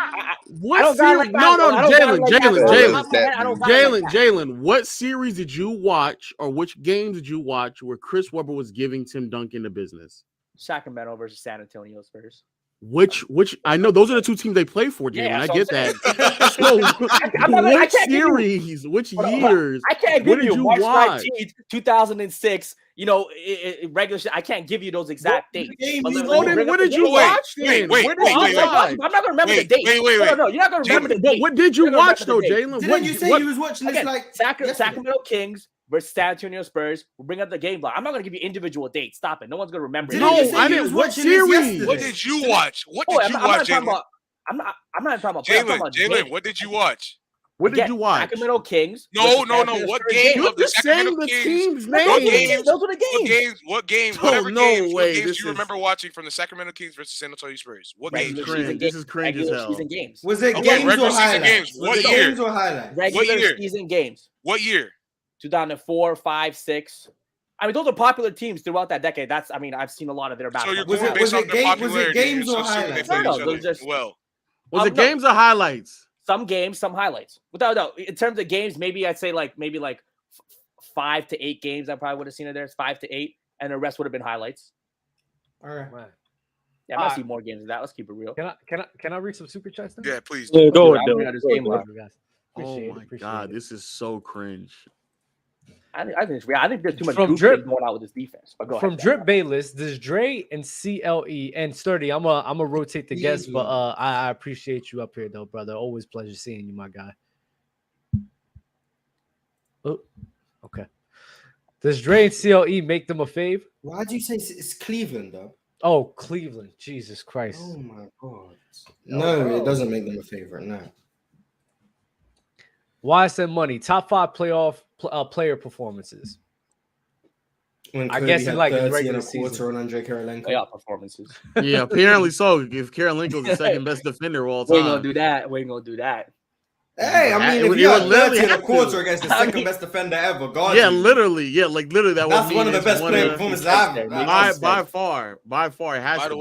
E: Jalen. What series did you watch, or which games did you watch where Chris Webber was giving Tim Duncan the business?
C: Sacramento versus San Antonio Spurs.
E: Which I know those are the two teams they play for, Jalen. I get that. What series? Which years?
C: I can't give you March 19th, 2006. Regular shit. I can't give you those exact dates.
E: What did you watch then?
I: Wait.
C: I'm not gonna remember the date.
I: Wait.
C: No, you're not gonna remember the date.
E: What did you watch though, Jalen?
B: Didn't you say you was watching this like
C: Sacramento Kings versus San Antonio Spurs. We'll bring up the game block. I'm not going to give you individual dates. Stop it. No one's going to remember.
E: No, I didn't. What series?
I: What did you watch? What did you watch, Jalen?
C: I'm not talking about
I: Jalen, what did you watch?
E: What did you watch?
C: Sacramento Kings.
I: No. What game of the Sacramento Kings?
C: Those were the games.
I: What games do you remember watching from the Sacramento Kings versus San Antonio Spurs? What games?
E: This is cringe as hell.
C: Season games.
B: Was it games or highlights?
C: Regular season games.
I: What year?
C: 2004, 5, 6. I mean, those are popular teams throughout that decade. I've seen a lot of their basketball.
I: So you're going based on their popularity.
B: Was it games or highlights?
E: Was it games or highlights?
C: Some games, some highlights. Without in terms of games, maybe I'd say maybe 5 to 8 games. I probably would have seen it there. It's 5 to 8, and the rest would have been highlights.
B: All right.
C: Yeah, I might see more games than that. Let's keep it real.
A: Can I read some super chats?
I: Yeah, please.
F: Yeah, go ahead.
E: Oh my god, this is so cringe.
C: I think there's too much going out with this defense. But go ahead.
A: Drip Bayless, does Dre and CLE and Sturdy? I'm gonna rotate the guests, but I appreciate you up here though, brother. Always pleasure seeing you, my guy. Oh, okay. Does Dre and CLE make them a fave?
B: Why'd you say it's Cleveland though?
A: Oh, Cleveland. Jesus Christ.
B: Oh my god. No, it doesn't make them a favorite. No.
A: Why send money? Top 5 playoff player performances.
B: I guess in regular season on ANDREI KIRILENKO.
C: Playoff performances.
E: Yeah, apparently so. If KIRILENKO is the second best defender of all time,
C: we ain't gonna do that.
B: Hey, I mean, if you had 30 in a quarter against the second best defender ever, God.
E: Yeah, literally. That's
B: one of the best player performances I've
E: by far, it has.
I: By the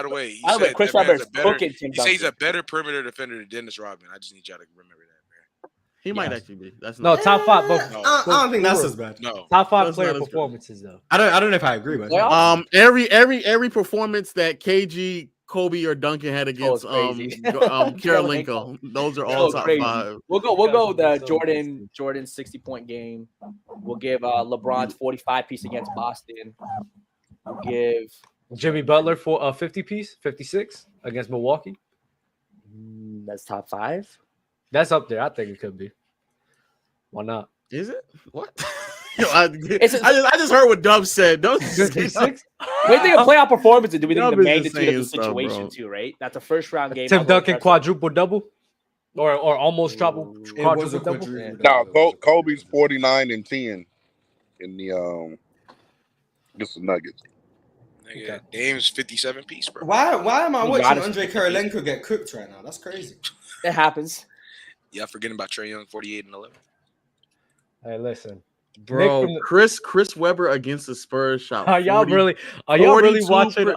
I: way, he
C: said Chris Webber's cooking Tim Duncan.
I: He says he's a better perimeter defender than Dennis Rodman. I just need y'all to remember that.
E: He might actually be. That's
A: no top 5. But
B: I don't think that's as bad.
I: No,
A: top 5 player performances though.
B: I don't know if I agree with.
E: Every performance that KG, Kobe, or Duncan had against KIRILENKO, those are all top 5.
C: We'll go the Jordan 60-point game. We'll give LeBron's 45-piece against Boston. We'll give
A: Jimmy Butler for a 50-piece, 56 against Milwaukee.
C: That's top 5.
A: That's up there. I think it could be. Why not?
E: Is it? What? I just heard what Dub said. Don't
A: 56.
C: When you think of playoff performances, do we think of the magnitude of the situation too, right? That's a first round game.
A: Tim Duncan quadruple double? Or almost quadruple double?
H: No, Kobe's 49 and 10 in the against the Nuggets.
I: Okay. Dame's 57-piece, bro.
B: Why am I watching ANDREI KIRILENKO get cooked right now? That's crazy.
C: It happens.
I: Yeah, forgetting about Trae Young, 48 and 11.
A: Hey, listen,
E: bro. Chris Webber against the Spurs shot.
A: Are y'all really watching?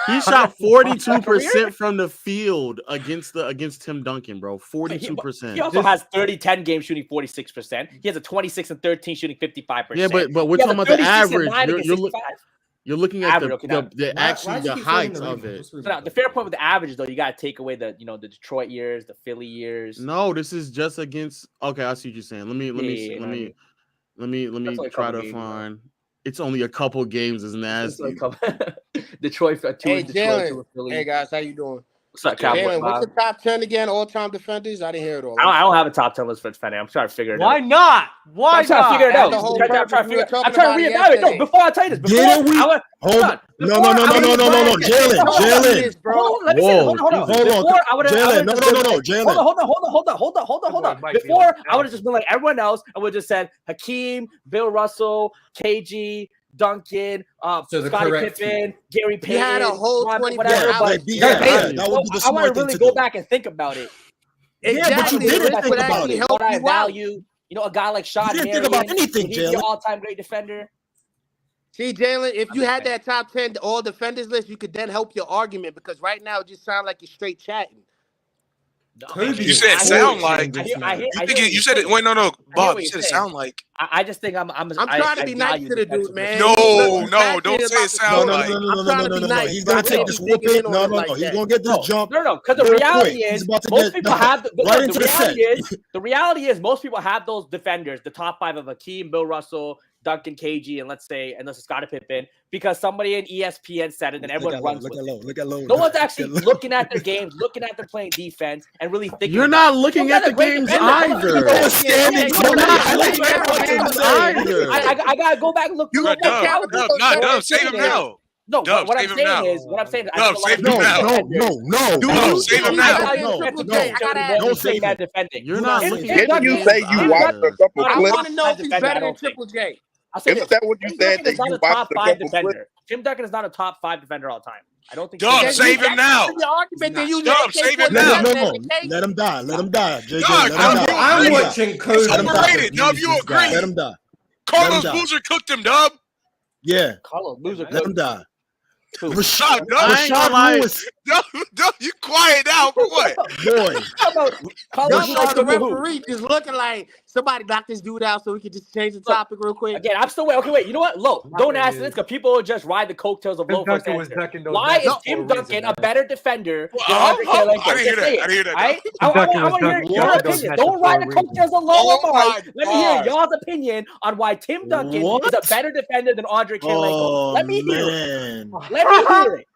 E: He shot 42% from the field against Tim Duncan, bro. 42%.
C: He also has 30-10 game shooting 46%. He has a 26-13 shooting 55%.
E: Yeah, but we're talking about the average. You're looking at the heights of it.
C: So now, the fair point with the averages, though, you got to take away the Detroit years, the Philly years.
E: No, this is just against. Okay, I see what you're saying. Let me try to find. It's only a couple games, isn't that?
C: Detroit for 2.
J: Hey,
C: Detroit,
J: hey guys, how you doing?
C: What's up, Cowboy?
J: Jalen, what's the top 10 again? All-time defenders? I didn't hear it all.
C: I don't have a top 10 list for defender. I'm trying to figure it out.
A: Why not? I'm trying to figure it out.
C: I'm trying to reevaluate. No, before I tell you this,
G: hold on. No, Jalen.
C: Hold on. Before, I would have just been like everyone else. I would have just said Hakeem, Bill Russell, KG, Duncan, Scottie Pippen, Gary Payton.
J: He had a whole 24
C: I want to really go back and think about it.
J: Exactly.
G: Yeah, but you didn't think about it.
C: What I value, a guy like Sean Marion.
G: You didn't think about anything,
C: He's
G: Jalen.
C: your all-time great defender.
J: See, Jalen, if you had that top 10 all defenders list, you could then help your argument because right now it just sounds like you're straight chatting.
I: You said sound like. You said it. Wait, no, Bob. You said it sound like.
C: I just think I'm
J: trying to be nice to the dude, man.
I: No, don't say it sound like.
G: No. He's gonna take this whooping. No. He's gonna get this jump.
C: No. Because the reality is, most people have the reality is most people have those defenders, the top 5 of Hakeem, Bill Russell, Duncan, KG, and let's say Scottie Pippen, because somebody in ESPN said it, and everyone runs with it.
K: Look at Low.
C: No one's actually looking at their games, looking at their playing defense, and really thinking.
E: You're not looking at the games either.
C: I gotta go back and look.
I: Dub, save him now.
C: No,
I: Dub,
C: what I'm saying is,
I: Dub, save him now.
K: No,
I: save him now.
C: Don't say that defending.
E: You're not looking
H: at the games. You say you watched a couple
J: I
H: clips.
J: want to know if he's better than Triple J.
H: Isn't that what you said? That you watched a couple clips?
C: Tim Duncan is not a top 5 defender all time. I don't think.
I: Dub, save him now. Dub, save him now.
K: No. Let him die. JJ,
B: I'm watching Cody.
I: Overrated. Dub, you agree?
K: Let him die.
I: Carlos Boozer cooked him, Dub.
K: Yeah.
C: Carlos Boozer.
K: Let him die.
I: Rashad
K: Lewis.
I: Dub, you quiet now for what?
K: Boy.
J: The referee just looking like somebody knocked this dude out so we could just change the topic real quick.
C: Again, I'm still waiting. Okay, wait. You know what? Low, don't ask this because people will just ride the coattails of Low first answer. Why is Tim Duncan a better defender than Andre Kirilenko?
I: I didn't hear that.
C: I want to hear your opinion. Don't ride the coattails of Low. Let me hear y'all's opinion on why Tim Duncan is a better defender than Andre Kirilenko. Let me hear it. Let me hear it.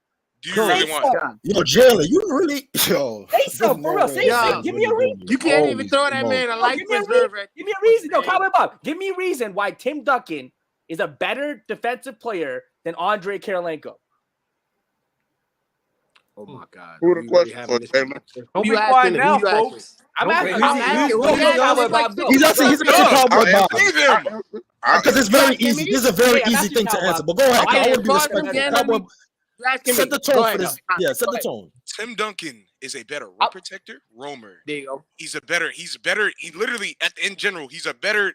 I: Do you really want?
K: Yo, Jalen, you really
C: say something for real. Say something. Give me a reason.
J: You can't even throw that man a life preserver.
C: Give me a reason. No, comment Bob. Give me a reason why Tim Duncan is a better defensive player than Andre Kirilenko.
J: Oh my God.
H: Who the question for, Taylor?
A: Don't be quiet now, folks.
C: I'm asking.
K: He's asking Cowboy Bob. Because it's very easy. This is a very easy thing to answer. But go ahead. I want to be respectful. Set the tone for this. Yeah, set the tone.
I: Tim Duncan is a better rim protector, roamer.
J: There you go.
I: He's better. He literally in general, he's a better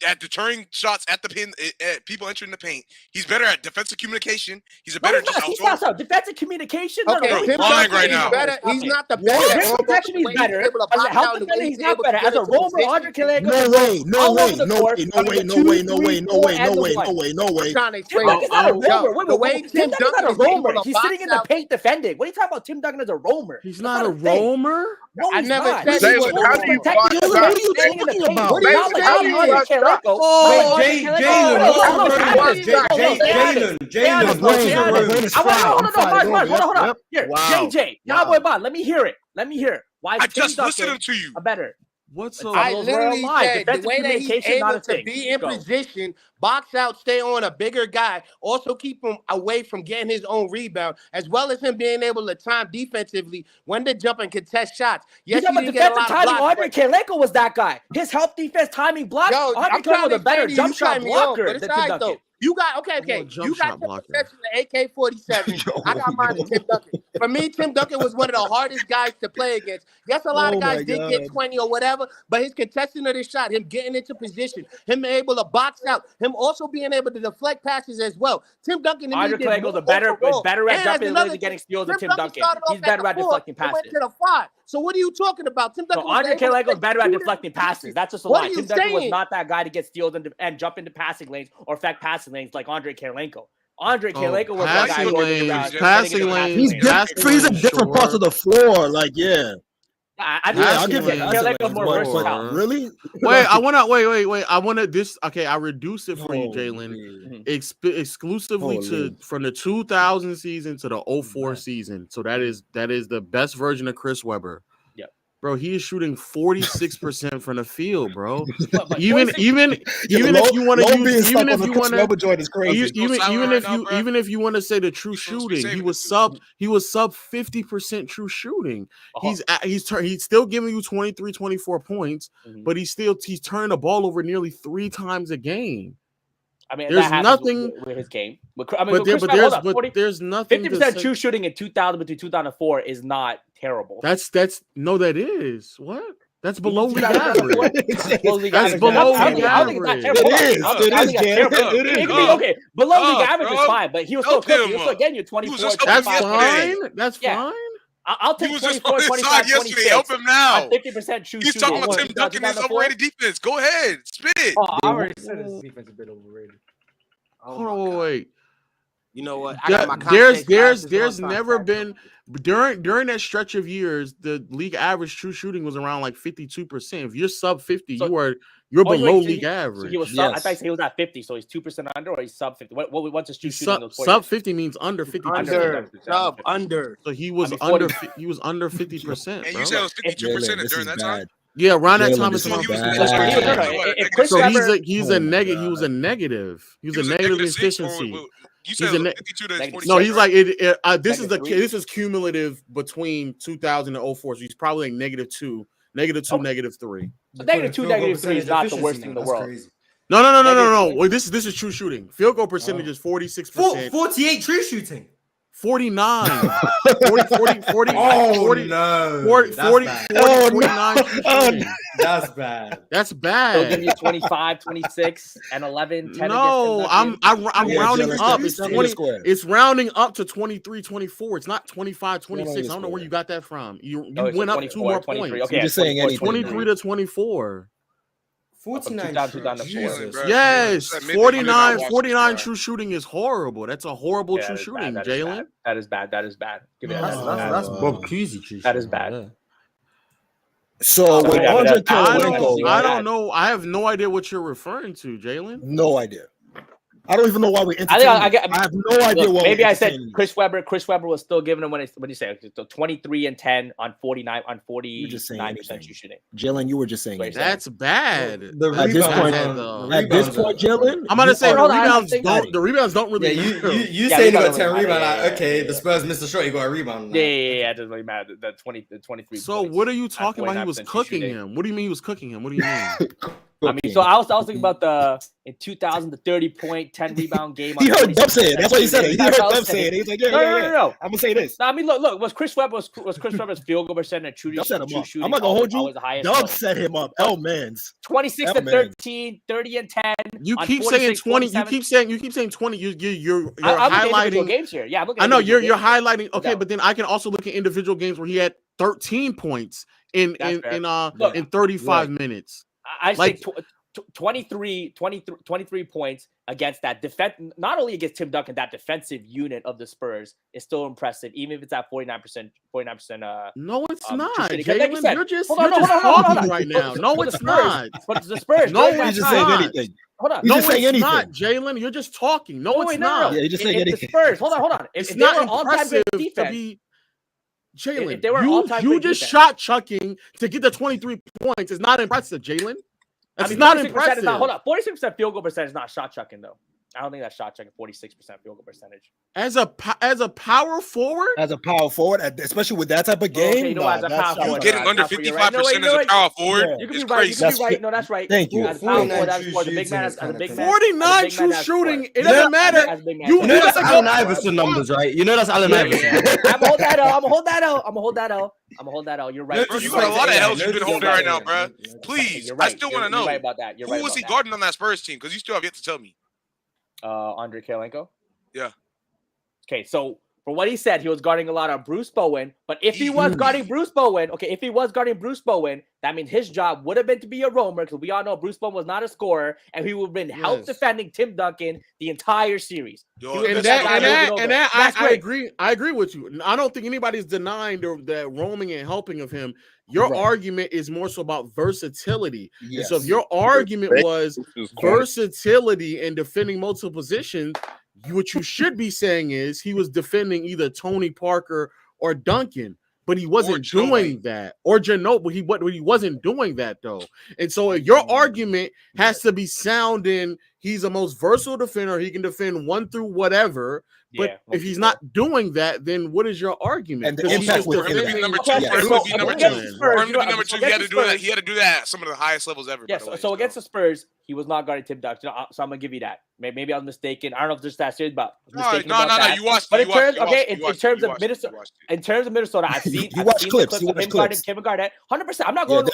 I: at deterring shots at the pin, at people entering the paint. He's better at defensive communication. He's a better
C: defensive communication.
J: Okay,
I: Tim Duncan
J: right now. He's not the best.
C: Rim protection, he's better. As a help defender, he's not better. As a roamer, Andre Kirilenko.
K: No way.
J: I'm trying to explain.
C: The way Tim Duncan is a roamer. He's sitting in the paint defending. What are you talking about? Tim Duncan as a roamer.
E: He's not a roamer.
C: No,
J: I never said
C: he was.
K: What are you talking about?
C: Hold on. Here, JJ, Cowboy Bob, let me hear it. Why
I: I
C: is Tim
I: just listening
C: Duncan
I: to you.
C: a better?
J: I literally said the way that he's able to be in position, box out, stay on a bigger guy, also keep him away from getting his own rebound, as well as him being able to time defensively when to jump and contest shots. Yes, he didn't get a lot of blocks.
C: Andre Kirilenko was that guy. His help defense timing block. Andre Kirilenko was a better jump shot blocker than Tim Duncan.
J: You got okay. You got the protection of AK-47. I got mine to Tim Duncan. For me, Tim Duncan was one of the hardest guys to play against. Yes, a lot of guys did get 20 or whatever, but his contesting of the shot, him getting into position, him able to box out, him also being able to deflect passes as well. Tim Duncan,
C: Andre Kirilenko is better at jumping and getting steals than Tim Duncan. He's better at deflecting passes.
J: Went to the 5. So what are you talking about? Tim Duncan.
C: Andre Kirilenko is better at deflecting passes. That's just a lie. Tim Duncan was not that guy to get steals and jump into passing lanes or affect passing lanes like Andre Kirilenko. Andre Kirilenko was that guy who
E: passing lanes.
K: He's in different parts of the floor. Like, yeah.
C: I'll give it. Kirilenko's more versatile.
K: Really?
E: Wait. I want to this. Okay, I reduce it for you, Jalen. Exclusively from the 2000 season to the 04 season. So that is the best version of Chris Webber. Bro, he is shooting 46% from the field, bro. Even if you want to use, even if you want to say the true shooting, he was sub 50% true shooting. He's still giving you 23, 24 points, but he's turned the ball over nearly 3 times a game.
C: I mean,
E: there's nothing
C: with his game.
E: There's nothing.
C: 50% true shooting in 2000 to 2004 is not terrible.
E: That is what? That's below the average.
C: That's below the average. It is. Okay, below the average is fine, but he was still cooking. He was still getting you 24.
E: That's fine. That's fine.
C: I'll take 24, 25, 26.
I: Help him now.
C: 50% true.
I: He's talking about Tim Duncan and his overrated defense. Go ahead, spit it.
A: I already said his defense is a bit overrated.
E: Oh, wait.
J: You know what?
E: There's never been during that stretch of years, the league average true shooting was around like 52%. If you're sub 50, You're below league average.
C: So he was I thought he was at 50, so he's 2% under, or he's sub 50. What's his shooting?
E: Sub 50 means under 50%.
J: Under.
E: So he was under 50%.
I: And you said it was 52% during that time.
E: Yeah, around that time it's around. So he's a negative. He was a negative. He was a negative efficiency.
I: You said 52 to 47.
E: No, he's like this is cumulative between 2000 and 04. So he's probably like -2, -2, -3.
C: -2, -3 is not the worst thing in the world.
E: No. Well, this is true shooting. Field goal percentage is 46%.
B: 48 true shooting.
E: 49. 40.
B: Oh, no.
E: 49.
B: That's bad.
E: That's bad.
C: They'll give you 25, 26, and 11, 10.
E: No, I'm rounding up. It's rounding up to 23, 24. It's not 25, 26. I don't know where you got that from. You went up 2 more points.
K: Okay, you're just saying anything.
E: 23 to 24,
B: 49.
E: Yes, 49 true shooting is horrible. That's a horrible true shooting, Jalen.
C: That is bad. Give me
B: That's Bob Cousy true shooting.
C: That is bad.
K: So with Andre Kirilenko,
E: I don't know. I have no idea what you're referring to, Jalen.
K: No idea. I don't even know why we entertain. I have no idea what.
C: Maybe I said Chris Webber. Chris Webber was still giving him what do you say? So 23 and 10 on 49% true shooting.
K: Jalen, you were just saying
E: that's bad.
K: At this point, Jalen,
E: I'm gonna say the rebounds don't really.
B: You saying he got 10 rebounds? Okay, the Spurs missed a shot. He got a rebound.
C: Yeah. It doesn't really matter. The 23.
E: So what are you talking about? He was cooking him. What do you mean he was cooking him? What do you mean?
C: I mean, so I was thinking about in 2000 the 30-point, 10 rebound game.
K: He heard Dub say it. That's what he said. He heard Dub say it. He's like, no. I'm gonna say this.
C: No, I mean, look. Was Chris Webber's field goal percentage true shooting?
K: I'm not gonna hold you. Dub set him up. L-Mans.
C: 26 to 13, 30 and 10.
E: You keep saying 20. You keep saying 20. You're highlighting
C: games here. Yeah,
E: I know you're highlighting. Okay, but then I can also look at individual games where he had 13 points in 35 minutes.
C: I think 23 points against that defense, not only against Tim Duncan, that defensive unit of the Spurs is still impressive, even if it's at 49%.
E: No, it's not. Jalen, you're just talking right now. No, it's not.
C: But the Spurs.
K: No, you're just saying anything.
E: Hold on. No, it's not, Jalen. You're just talking. No, it's not.
K: Yeah, you're just saying anything.
C: The Spurs. Hold on.
E: It's not impressive to be. Jalen, you just shot chucking to get the 23 points. It's not impressive, Jalen. That's not impressive.
C: Hold on, 46% field goal percentage is not shot chucking though. I don't think that's shot chucking. 46% field goal percentage.
E: As a power forward,
K: especially with that type of game,
I: getting under 55% as a power forward.
C: You can be right. You can be right. No, that's right.
K: Thank you.
C: As a power forward, that's for the big man. As a big man.
E: 49 true shooting. It doesn't matter.
B: You know that's Allen Iverson numbers, right? You know that's Allen Iverson.
C: I'm gonna hold that out. You're right.
I: Bro, you got a lot of L's you can hold right now, bro. Please, I still want to know. Who was he guarding on that Spurs team? Because you still have yet to tell me.
C: Andrei Kirilenko?
I: Yeah.
C: Okay, so for what he said, he was guarding a lot of Bruce Bowen. But if he was guarding Bruce Bowen, that means his job would have been to be a roamer, because we all know Bruce Bowen was not a scorer, and he would have been help defending Tim Duncan the entire series.
E: I agree. I agree with you. I don't think anybody's denying the roaming and helping of him. Your argument is more so about versatility. Yes. And so if your argument was versatility and defending multiple positions, what you should be saying is he was defending either Tony Parker or Duncan, but he wasn't doing that. Or Ginobili, but he wasn't doing that though. And so your argument has to be sounding he's the most versatile defender. He can defend 1 through whatever. But if he's not doing that, then what is your argument?
I: And the impact for him to be number 2. For him to be number 2, he had to do that. He had to do that at some of the highest levels ever.
C: Yes. So against the Spurs, he was not guarding Tim Duncan. So I'm gonna give you that. Maybe I was mistaken. I don't know if this is that serious, but
I: no. You watched.
C: But in terms of Minnesota, I've seen clips of him guarding Kevin Garnett. 100%. I'm not going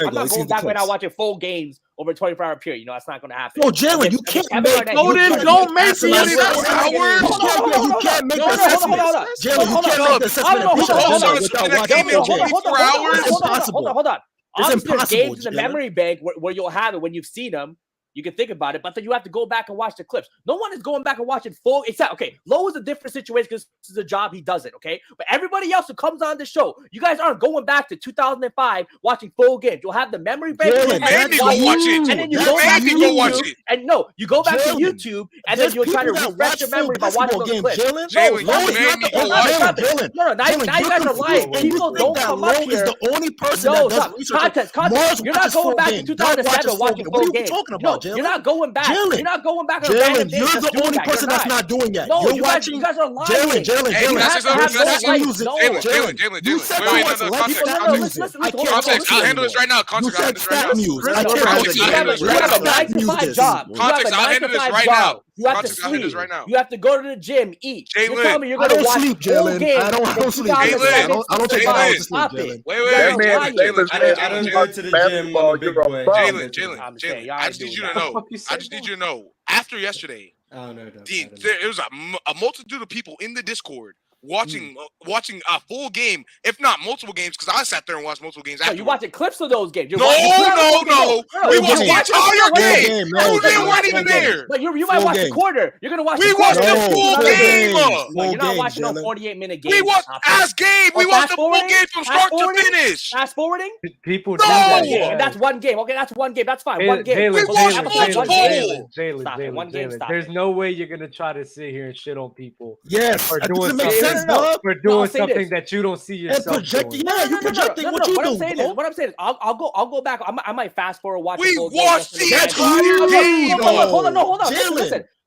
C: back when I watching full games over a 24-hour period. You know, that's not going to happen.
K: No, Jalen, you can't make.
E: Don't make it.
K: You can't make assessments. Jalen, you can't make assessments without watching.
C: Hold on. It's impossible. Games in the memory bank where you'll have it when you've seen them. You can think about it, but then you have to go back and watch the clips. No one is going back and watching full. Except, okay, Lowe is a different situation because this is a job he does it, okay? But everybody else who comes on the show, you guys aren't going back to 2005 watching full games. You'll have the memory bank.
I: And then you go watch it.
C: And then you go back to YouTube. And no, you go back to YouTube, and then you'll try to refresh your memory by watching those clips.
I: Jalen,
C: No, now you guys are lying. People don't come up here.
K: The only person that does research.
C: Context. You're not going back to 2007 watching full games. No, you're not going back. You're not going back.
K: Jalen, you're the only person that's not doing that.
C: No,
K: you guys are
C: lying.
K: Jalen. You said
I: context. I'll handle this right now. Context. I'll handle this right now. Context. I'll handle this right now.
C: You have to sleep. You have to go to the gym, eat. You're telling me you're going to watch
K: sleep, Jalen. I don't sleep.
I: I
K: don't take hours to sleep, Jalen.
I: Wait.
B: I don't go to the gym on the big boy.
I: Jalen. I just need you to know. After yesterday, there was a multitude of people in the Discord watching a full game, if not multiple games, because I sat there and watched multiple games.
C: You watching clips of those games?
I: No. We watched the entire game. You weren't even there.
C: But you might watch the quarter. You're gonna watch.
I: We watched the full game.
C: You're not watching a 48-minute game.
I: We watched as game. We watched the full game from start to finish.
C: Fast forwarding.
A: People
I: do
A: that.
C: That's one game. Okay, that's one game. That's fine. One game.
I: We watched multiple.
A: Jalen. There's no way you're gonna try to sit here and shit on people.
K: Yes,
A: for doing something. For doing something that you don't see yourself doing.
K: Yeah, you projecting what you do.
C: What I'm saying is, I'll go back. I might fast forward watch.
I: We watched the entire game.
C: Hold on.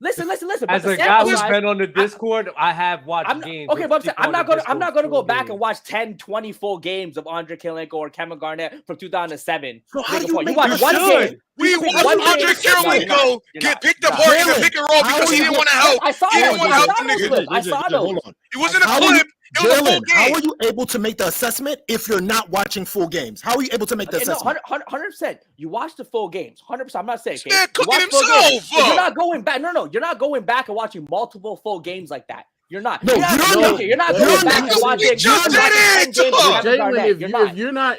C: Listen.
A: As a guy who's been on the Discord, I have watched games.
C: Okay, but I'm not gonna go back and watch 10, 20 full games of ANDREI Kirilenko or Kevin Garnett from 2007.
K: So how do you
C: watch one game?
I: We watched ANDREI Kirilenko get picked apart in the pick and roll because he didn't want to help.
C: I saw those. I saw those.
I: It wasn't a clip.
K: Jalen, how are you able to make the assessment if you're not watching full games? How are you able to make the assessment?
C: 100%. You watch the full games. 100%. I'm not saying.
I: Okay? Man, cooking himself.
C: You're not going back. No. You're not going back and watching multiple full games like that. You're not.
K: No,
C: you're not going back and watching.
E: Jalen,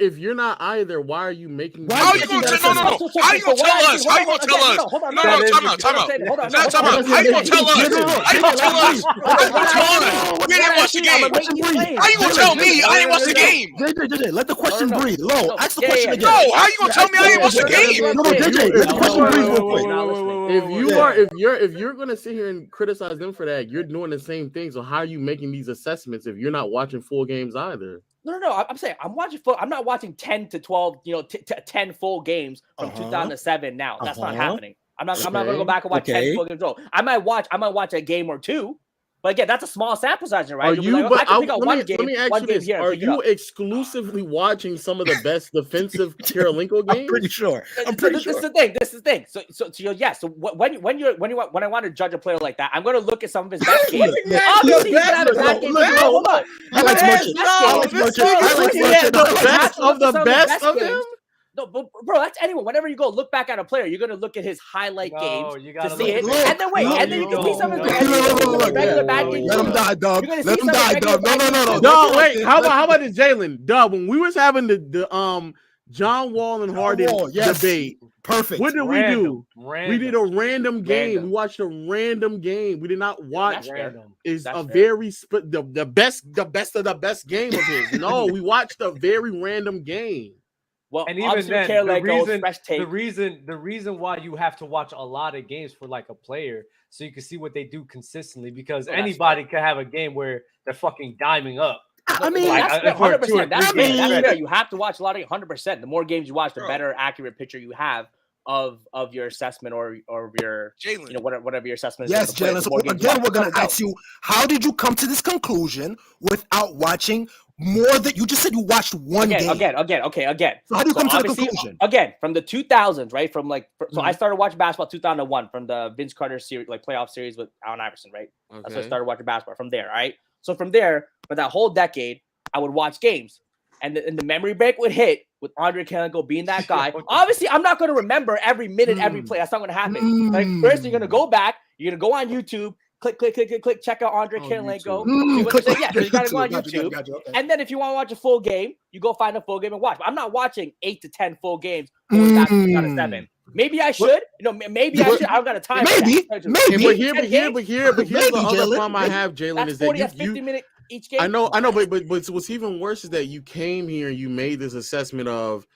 E: if you're not either, why are you making?
I: How are you going to tell? No. How are you going to tell us? How are you going to tell us? No. Time out. How are you going to tell us? How are you going to tell us? We didn't watch the game. How are you going to tell me I didn't watch the game?
K: JJ, let the question breathe. Low, ask the question again.
I: No, how are you going to tell me I didn't watch the game?
K: No, JJ, let the question breathe real quick.
E: If you're gonna sit here and criticize them for that, you're doing the same thing. So how are you making these assessments if you're not watching full games either?
C: No. I'm saying I'm watching full. I'm not watching 10 to 12, 10 full games from 2007. Now that's not happening. I'm not going to go back and watch 10 full games. I might watch a game or two. But again, that's a small sample size, right?
E: Let me ask you this. Are you exclusively watching some of the best defensive Kirilenko games?
K: I'm pretty sure.
C: This is the thing. So when I want to judge a player like that, I'm going to look at some of his best games. Obviously, he's going to have a bad game. Hold on.
E: The best of the best of him?
C: No, but bro, that's anyone. Whenever you go look back at a player, you're gonna look at his highlight games to see it, and then and then you can see some of the regular bad games.
K: Let him die, dog. Let him die, dog. No.
E: No, wait. How about this, Jalen? Dub, when we was having the John Wall and Harden debate.
K: Perfect.
E: What did we do? We did a random game. We watched a random game. We did not watch. It's a very the best of the best game of his. No, we watched a very random game.
C: Well,
A: and even then, the reason why you have to watch a lot of games for like a player, so you can see what they do consistently, because anybody can have a game where they're fucking diming up.
C: I mean, that's 100%. That's fair. You have to watch a lot of 100%. The more games you watch, the better accurate picture you have of your assessment or your whatever your assessment is.
K: Yes, Jalen. So again, we're gonna ask you, how did you come to this conclusion without watching more than you just said? You watched one game.
C: Again.
K: So how do you come to the conclusion?
C: Again, from the 2000s, right? So I started watching basketball 2001 from the Vince Carter series, like playoff series with Allen Iverson, right? Okay. That's when I started watching basketball from there, right? So from there, for that whole decade, I would watch games. And the memory break would hit with ANDREI Kirilenko being that guy. Obviously, I'm not going to remember every minute, every play. That's not going to happen. Like, first, you're going to go back. You're going to go on YouTube. Click, check out ANDREI Kirilenko. So you got to go on YouTube. Okay. And then if you want to watch a full game, you go find a full game and watch. But I'm not watching 8 to 10 full games going back to 2007. Maybe I should. Maybe I should. I don't got a time.
K: Maybe.
C: But
E: here's the other problem I have, Jalen, is that
C: 50 minute each game.
E: I know, but what's even worse is that you came here and you made this assessment of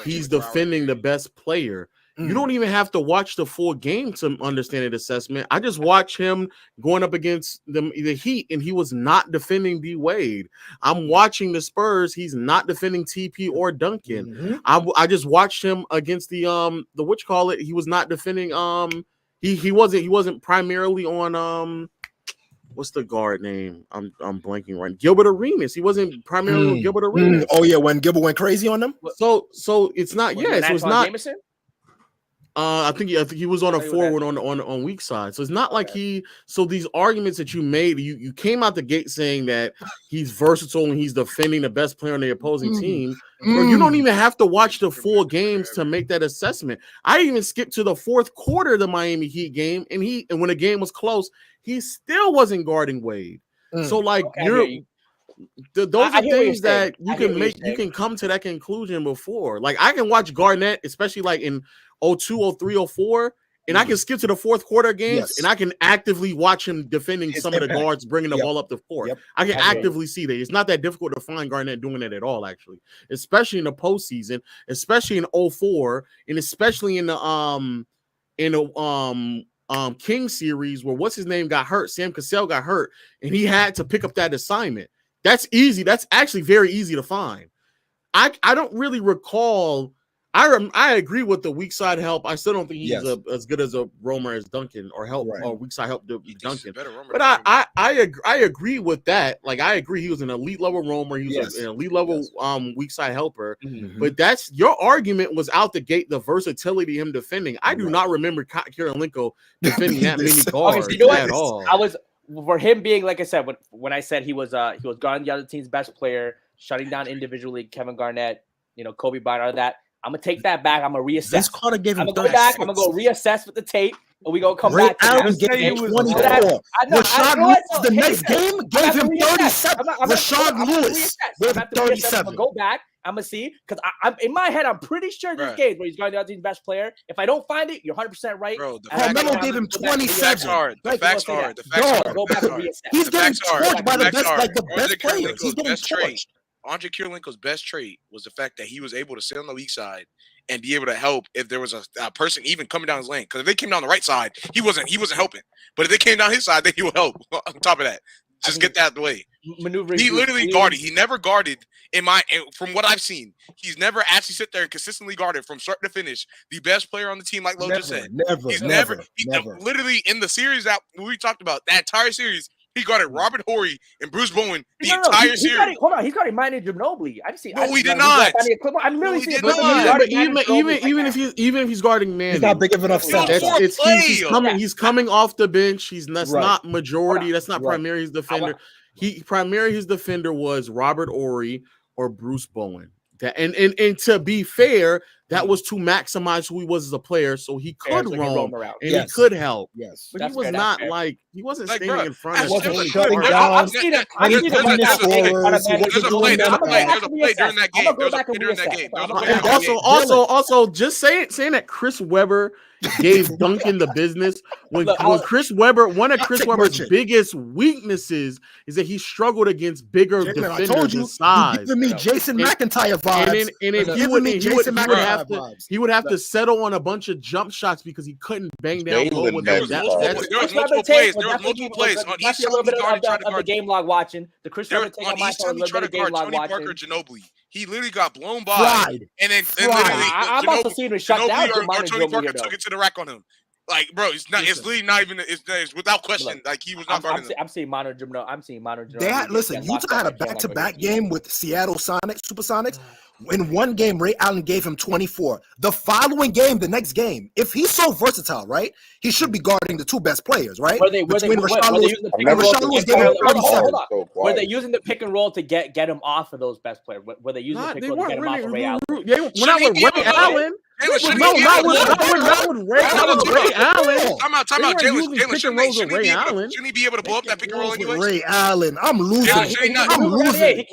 E: he's defending the best player. You don't even have to watch the full game to understand an assessment. I just watched him going up against the Heat, and he was not defending D Wade. I'm watching the Spurs. He's not defending TP or Duncan. I just watched him against the whatchamacallit. He was not defending. He wasn't primarily on what's the guard name? I'm blanking right. Gilbert Arenas. He wasn't primarily on Gilbert Arenas.
K: Oh yeah, when Gilbert went crazy on them.
E: So it's not. So it's not.
C: Jameson?
E: I think he was on a forward on weak side. So it's not like so these arguments that you made, you came out the gate saying that he's versatile and he's defending the best player on the opposing team. Or you don't even have to watch the full games to make that assessment. I even skipped to the fourth quarter of the Miami Heat game, and when the game was close, he still wasn't guarding Wade. So like those are things that you can make. You can come to that conclusion before. Like I can watch Garnett, especially like in 02, 03, 04, and I can skip to the fourth quarter games, and I can actively watch him defending some of the guards, bringing the ball up the court. I can actively see that. It's not that difficult to find Garnett doing that at all, actually, especially in the postseason, especially in 04, and especially in the King series where what's his name got hurt, Sam Cassell got hurt, and he had to pick up that assignment. That's easy. That's actually very easy to find. I don't really recall. I agree with the weak side help. I still don't think he's as good as a roamer as Duncan or weak side help to Duncan. But I agree with that. Like I agree, he was an elite level roamer. He was an elite level weak side helper. But that's your argument was out the gate. The versatility of him defending. I do not remember KIRILENKO defending that many guards at all.
C: I was for him being like I said when I said he was guarding the other team's best player, shutting down individually Kevin Garnett, Kobe Bryant, all that. I'm gonna take that back. I'm gonna reassess.
K: This Carter gave him
C: I'm gonna go back. I'm gonna go reassess with the tape, and we gonna come back.
K: Allen gave him 24. Rashard Lewis, the next game, gave him 37. Rashard Lewis gave him 37.
C: I'm gonna go back. I'm gonna see because I'm in my head. I'm pretty sure this game where he's guarding the other team's best player. If I don't find it, you're 100% right.
K: Bro, Melo gave him 27.
I: The facts are.
C: Go back and reassess.
K: He's getting torched by the best players. He's getting torched.
I: Andrei Kirilenko's best trait was the fact that he was able to sit on the weak side and be able to help if there was a person even coming down his lane. Because if they came down the right side, he wasn't helping. But if they came down his side, then he would help. On top of that, just get that out of the way.
C: Maneuvering.
I: He literally guarded. He never guarded from what I've seen. He's never actually sit there and consistently guarded from start to finish the best player on the team, like Lo just said.
K: Never.
I: Literally in the series that we talked about, that entire series. He guarded Robert Horry and Bruce Bowen the entire series.
C: Hold on, he's guarding Manu Ginobili. I just see.
I: No, he did not.
C: I'm really seeing.
E: Even if he's guarding man,
K: he's not big of enough.
E: He's coming off the bench. That's not majority. That's not primary. His defender. His defender was Robert Horry or Bruce Bowen. And to be fair, that was to maximize who he was as a player, so he could roam and he could help.
K: Yes,
E: but he was not like he wasn't standing in front of.
K: He wasn't shutting down.
I: There's a play during that game.
E: Also, just saying that Chris Webber gave Duncan the business when Chris Webber, one of Chris Webber's biggest weaknesses is that he struggled against bigger defenders in size.
K: You're giving me Jason McIntyre vibes.
E: He would have to settle on a bunch of jump shots because he couldn't bang down low with
I: there was multiple plays. There was multiple plays on each
C: side. A little bit of the game log watching. The Chris Webber take on my side. A little bit of game log watching.
I: Parker Ginobili. He literally got blown by, and then literally
C: I'm also seeing him shut down.
I: Or Tony Parker took it to the rack on him. Like, bro, it's literally not even. It's without question. Like he was not guarding them.
C: I'm seeing Manu Ginobili.
K: Listen, Utah had a back-to-back game with Seattle Supersonics. In one game, Ray Allen gave him 24. The following game, the next game, if he's so versatile, right, he should be guarding the two best players, right?
C: Were they using the pick and roll to get him off of those best players? Were they using the pick and roll to get him off of Ray Allen?
E: We're not with Ray Allen. Not with Ray Allen.
I: Time out. Jalen shouldn't he be able to blow up that pick and roll anyway?
K: Ray Allen, I'm losing. I'm losing.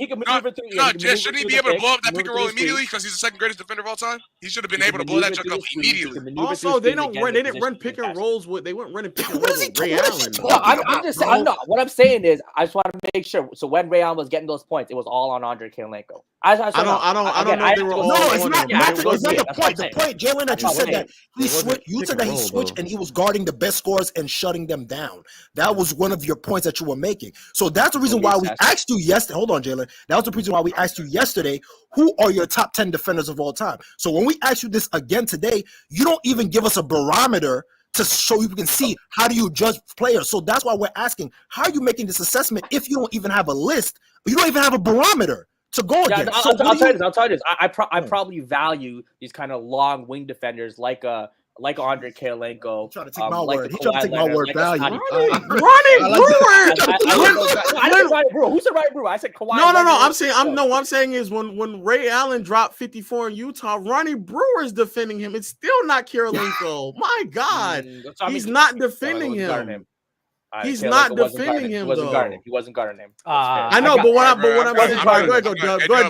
I: Jess, shouldn't he be able to blow up that pick and roll immediately because he's the second greatest defender of all time? He should have been able to blow that junk up immediately.
E: Also, they didn't run pick and rolls with. They weren't running pick and rolls with Ray Allen.
C: No, I'm just saying. What I'm saying is, I just want to make sure. So when Ray Allen was getting those points, it was all on ANDREI KIRILENKO.
E: I don't know. They were all.
K: No, it's not the point. The point, Jalen, that you said that he switched. You said that he switched and he was guarding the best scorers and shutting them down. That was one of your points that you were making. So that's the reason why we asked you yesterday. Hold on, Jalen. That was the reason why we asked you yesterday. Who are your top 10 defenders of all time? So when we ask you this again today, you don't even give us a barometer to show you can see how do you judge players. So that's why we're asking, how are you making this assessment if you don't even have a list? You don't even have a barometer to go against.
C: I'll tell you this. I probably value these kind of long wing defenders like ANDREI KIRILENKO.
K: Trying to take my word. He's trying to take my word value.
E: Ronnie
C: Brewer. Who said Ronnie Brewer? I said Kawhi.
E: No. I'm saying is when Ray Allen dropped 54 in Utah, Ronnie Brewer is defending him. It's still not KIRILENKO. My God, he's not defending him. He's not defending him though.
C: He wasn't guarding him.
E: I know, but what I'm saying. Go ahead,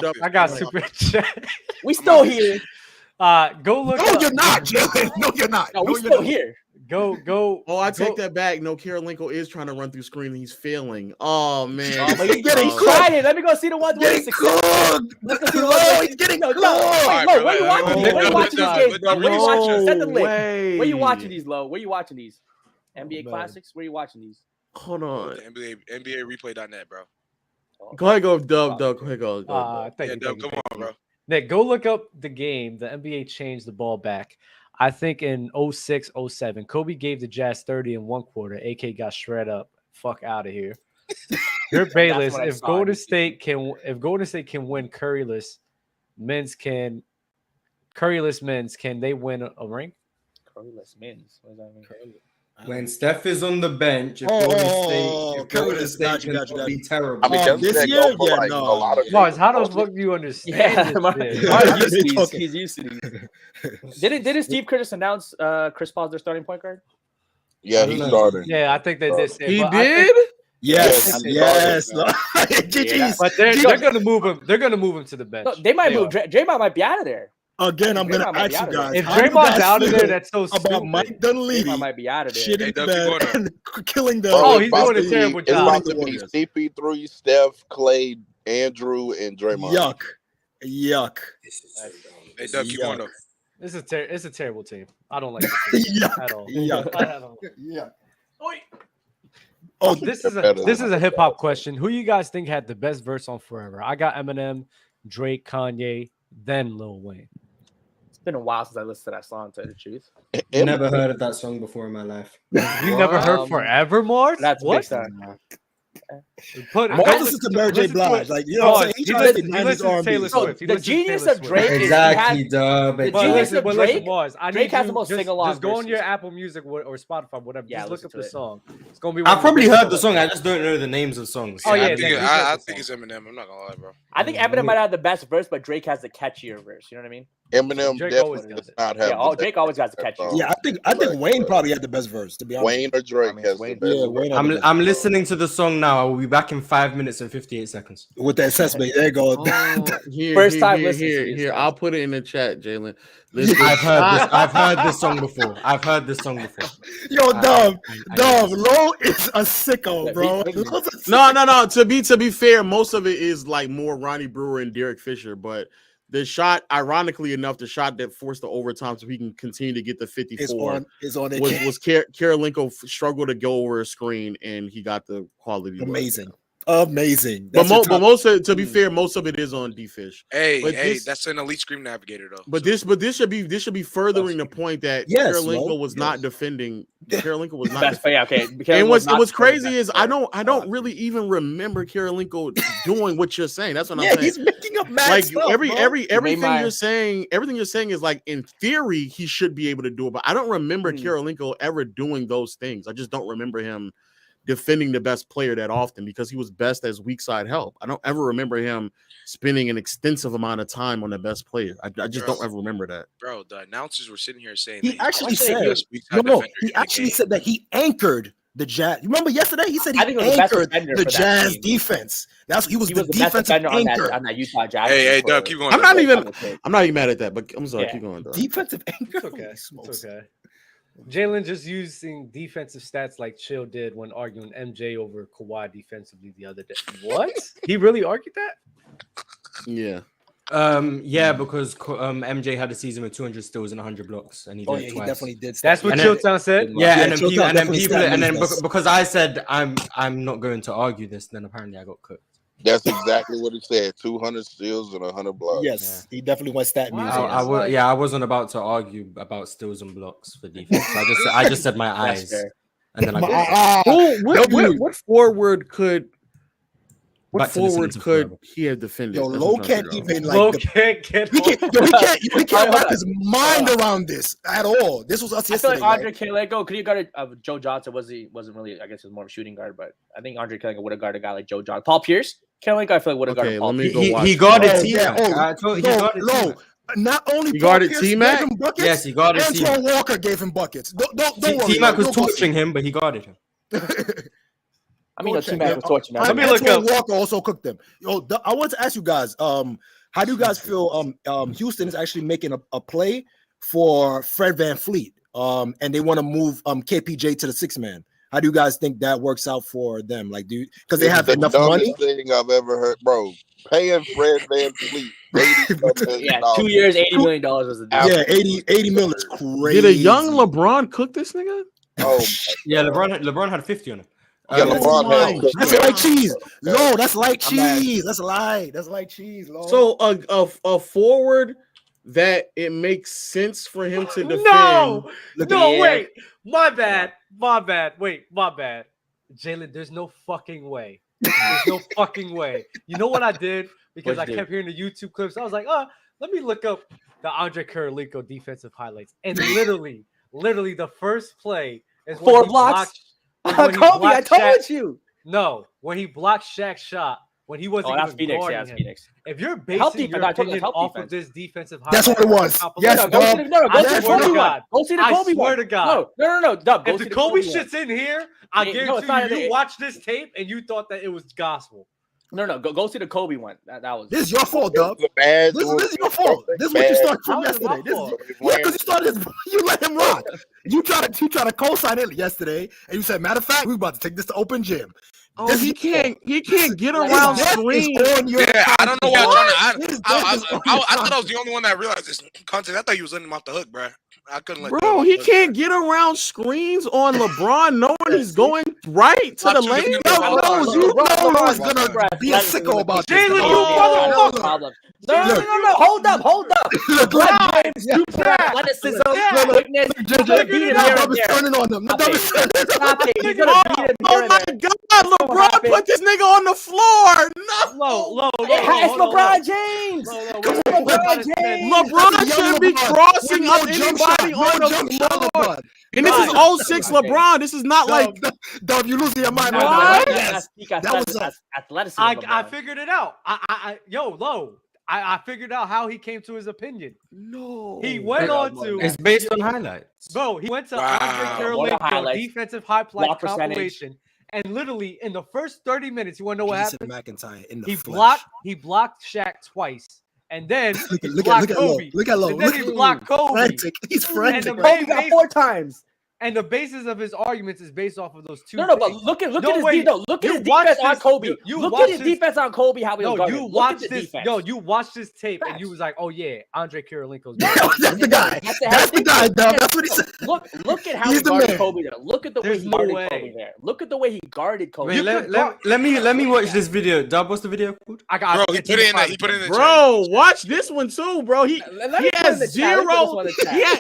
E: Dub.
A: I got super chat.
C: We still here.
A: Go look.
K: No, you're not, Jalen. No, you're not.
C: No, we're still here.
A: Go.
E: Oh, I take that back. No, KIRILENKO is trying to run through screen and he's failing. Oh man,
K: he's getting cooked.
C: Let me go see the ones.
K: Getting cooked. He's getting cooked.
C: Where you watching these? Where you watching these games, bro? Where you watching? Send the link. Where you watching these, Lo? Where you watching these? NBA Classics? Where you watching these?
E: Hold on.
I: NBA Replay.net, bro.
E: Go ahead, go Dub. Go ahead, go.
A: Thank you.
I: Come on, bro.
A: Nick, go look up the game. The NBA changed the ball back. I think in 06, 07, Kobe gave the Jazz 30 in one quarter. AK got shred up. Fuck out of here. You're Bayless. If Golden State can win Curryless men's, can they win a ring?
C: Curryless men's. What does that mean?
B: When Steph is on the bench, if Golden State can be terrible.
H: I mean,
K: this year, yeah, no.
A: Mars, how the fuck do you understand?
C: He's used to these. Didn't Steve Curtis announce Chris Paul's their starting point guard?
H: Yeah, he started.
A: Yeah, I think they did.
E: He did.
K: Yes.
A: But they're gonna move him. They're gonna move him to the bench.
C: No, they might move. Draymond might be out of there.
K: Again, I'm gonna ask you guys.
A: If Draymond's out of there, that's so stupid.
K: About Mike Dunleavy
C: might be out of there.
K: Shitting the and killing the.
A: Oh, he's doing a terrible job.
H: It's about to be CP3, Steph, Clay, Andrew, and Draymond.
K: Yuck.
I: Hey, Doug, keep going though.
A: It's a terrible team. I don't like this team at all.
K: Yuck.
A: Oh, this is a hip hop question. Who you guys think had the best verse on Forever? I got Eminem, Drake, Kanye, then Lil Wayne.
C: It's been a while since I listened to that song, to tell you the truth.
B: Never heard of that song before in my life.
A: You never heard Forever, Mars?
C: That's
A: what?
C: Big time.
K: Listen to Mary J. Blige. Like, you know what I'm saying?
A: He listens to Taylor Swift.
C: The genius of Drake is
B: exactly, Dub.
C: The genius of Drake.
A: Drake
C: has the most sing-along.
A: Just go on your Apple Music or Spotify, whatever.
C: Yeah,
A: just look up the song. It's gonna be.
B: I've probably heard the song. I just don't know the names of songs.
I: Oh yeah, I think it's Eminem. I'm not gonna lie, bro.
C: I think Eminem might have the best verse, but Drake has the catchier verse. You know what I mean?
H: Eminem definitely does not have.
C: Yeah, Drake always got the catchier.
K: Yeah, I think Wayne probably had the best verse. To be honest,
H: Wayne or Drake has the best.
B: I'm listening to the song now. I will be back in 5 minutes and 58 seconds.
K: With the assessment, there you go.
C: First time listening.
E: Here, I'll put it in the chat, Jalen.
B: I've heard this song before.
K: Yo, Dub, Low is a sicko, bro.
E: No. To be fair, most of it is like more Ronnie Brewer and Derek Fisher, but the shot, ironically enough, the shot that forced the overtime so he can continue to get the 54
K: is on it.
E: Was KIRILENKO struggled to go over a screen and he got the quality.
K: Amazing.
E: But most of, to be fair, most of it is on D-Fish.
I: Hey, that's an elite screen navigator though.
E: But this should be furthering the point that KIRILENKO was not defending. KIRILENKO was not.
C: Okay.
E: And what's crazy is I don't really even remember KIRILENKO doing what you're saying. That's what I'm saying.
K: He's making up mad stuff,
E: everything you're saying. Everything you're saying is like in theory he should be able to do it, but I don't remember KIRILENKO ever doing those things. I just don't remember him defending the best player that often because he was best as weak side help. I don't ever remember him spending an extensive amount of time on the best player. I just don't ever remember that.
I: Bro, the announcers were sitting here saying
K: he actually said that he anchored the Jazz. You remember yesterday? He said he anchored the Jazz defense. He was the defensive anchor
C: on that Utah Jazz.
I: Hey, Doug, keep going.
E: I'm not even mad at that, but I'm sorry, keep going. Doug.
K: Defensive anchor.
A: It's okay. Jalen just using defensive stats like Chill did when arguing MJ over Kawhi defensively the other day. What? He really argued that?
E: Yeah.
B: Yeah, because MJ had a season with 200 steals and 100 blocks, and he did it twice.
K: He definitely did.
A: That's what Chilltown said.
B: Yeah, and then because I said I'm not going to argue this, then apparently I got cooked.
H: That's exactly what he said. 200 steals and 100 blocks.
K: Yes, he definitely went stat music.
B: I wasn't about to argue about steals and blocks for defense. I just said my eyes, and then
E: what forward could he have defended?
K: Yo, Low can't even
A: he
K: can't wrap his mind around this at all. This was us yesterday.
C: I feel like Andre Kirilenko could he guarded Joe Johnson? Wasn't really? I guess he was more of a shooting guard, but I think Andre Kirilenko would have guarded a guy like Joe Johnson. Paul Pierce, Kirilenko, I feel like would have guarded Paul Pierce.
B: He guarded
K: T-Mac. Not only
E: he guarded T-Mac.
B: Yes, he guarded T-Mac.
K: Antoine Walker gave him buckets. Don't worry.
B: T-Mac was torching him, but he guarded him.
C: I mean, T-Mac was torching him.
K: Let me look up. Walker also cooked them. Yo, I want to ask you guys. How do you guys feel? Houston is actually making a play for Fred VanVleet. And they want to move KPJ to the 6-man. How do you guys think that works out for them? Like, because they have enough money?
H: Thing I've ever heard, bro. Paying Fred VanVleet.
C: 2 years, $80 million was the deal.
K: Yeah, 80 million is crazy.
E: Did a young LeBron cook this nigga?
H: Oh,
B: yeah, LeBron had 50 on it.
H: Yeah, LeBron
K: that's light cheese. No, that's light cheese. That's light cheese. Lord.
E: So a forward that it makes sense for him to defend.
A: Wait. My bad. Wait, my bad. Jalen, there's no fucking way. There's no fucking way. You know what I did? Because I kept hearing the YouTube clips. I was like, let me look up the Andre Kirilenko defensive highlights. And literally the first play is
C: 4 blocks. Kobe, I told you.
A: No, when he blocked Shaq's shot, when he wasn't
C: that's Phoenix. Yeah, that's Phoenix.
A: If you're basing your opinion off of this defensive highlight,
K: that's what it was. Yes,
C: go see the Kobe one. Go see the Kobe one.
A: I swear to God.
C: No. Dub,
A: if the Kobe shit's in here, I guarantee you watched this tape and you thought that it was gospel.
C: No. Go see the Kobe one. That was.
K: This is your fault, Dub. This is your fault. This is what you started from yesterday. Because you started. You let him rock. You try to co-sign it yesterday, and you said, matter of fact, we're about to take this to open gym.
E: Oh, he can't get around screens.
I: Yeah, I don't know what you're trying to. I thought I was the only one that realized this content. I thought you was letting him off the hook, bro. I couldn't let.
E: Bro, he can't get around screens on LeBron, knowing he's going right to the lane.
K: You know he's gonna be a sicko about this.
A: Jalen, you motherfucker.
C: No. Hold up. LeBron James, athleticism, quickness.
K: Turning on them.
E: Oh my God, LeBron put this nigga on the floor.
A: No.
C: It's LeBron James.
E: LeBron shouldn't be crossing up anybody on the floor. And this is 06 LeBron. This is not like
K: Dub, you losing your mind
C: right
K: now. Yes.
C: That was athleticism.
A: I figured it out. I figured out how he came to his opinion.
E: No.
A: He went on to.
B: It's based on highlights.
A: Bro, he went to Andre Kirilenko defensive highlight compilation. And literally in the first 30 minutes, you want to know what happened?
K: McIntyre in the
A: he blocked Shaq twice. And then he blocked Kobe.
K: Look at Low.
A: And then he blocked Kobe.
K: He's frantic.
C: And Kobe got 4 times.
A: And the basis of his arguments is based off of those 2.
C: No, but look at his defense on Kobe. Look at his defense on Kobe. How he was guarded.
A: You watched this. You watched this tape, and you was like, "Oh yeah, Andre Kirilenko's."
K: That's the guy. That's the guy, Dub. That's what he said.
C: Look at how he guarded Kobe there. Look at the way he guarded Kobe there. Look at the way he guarded Kobe.
B: Wait, let me watch this video. Dub, what's the video called?
I: Bro, he put it in the
E: Bro, watch this one too, bro. He has zero.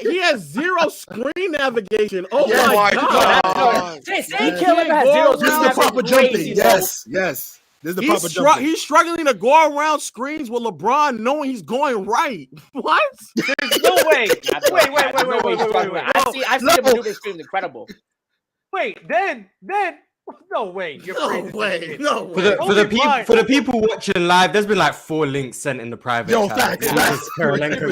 E: He has zero screen navigation. Oh my God.
C: Say Kirilenko has 0
K: This is the proper jumping. Yes. This is the proper jumping.
E: He's struggling to go around screens with LeBron knowing he's going right. What?
A: There's no way. Wait.
C: I've seen him do this screen incredible.
A: Wait, then No way.
K: No way. No way.
B: For the people watching live, there's been like 4 links sent in the private chat.
K: Facts.
B: KIRILENKO.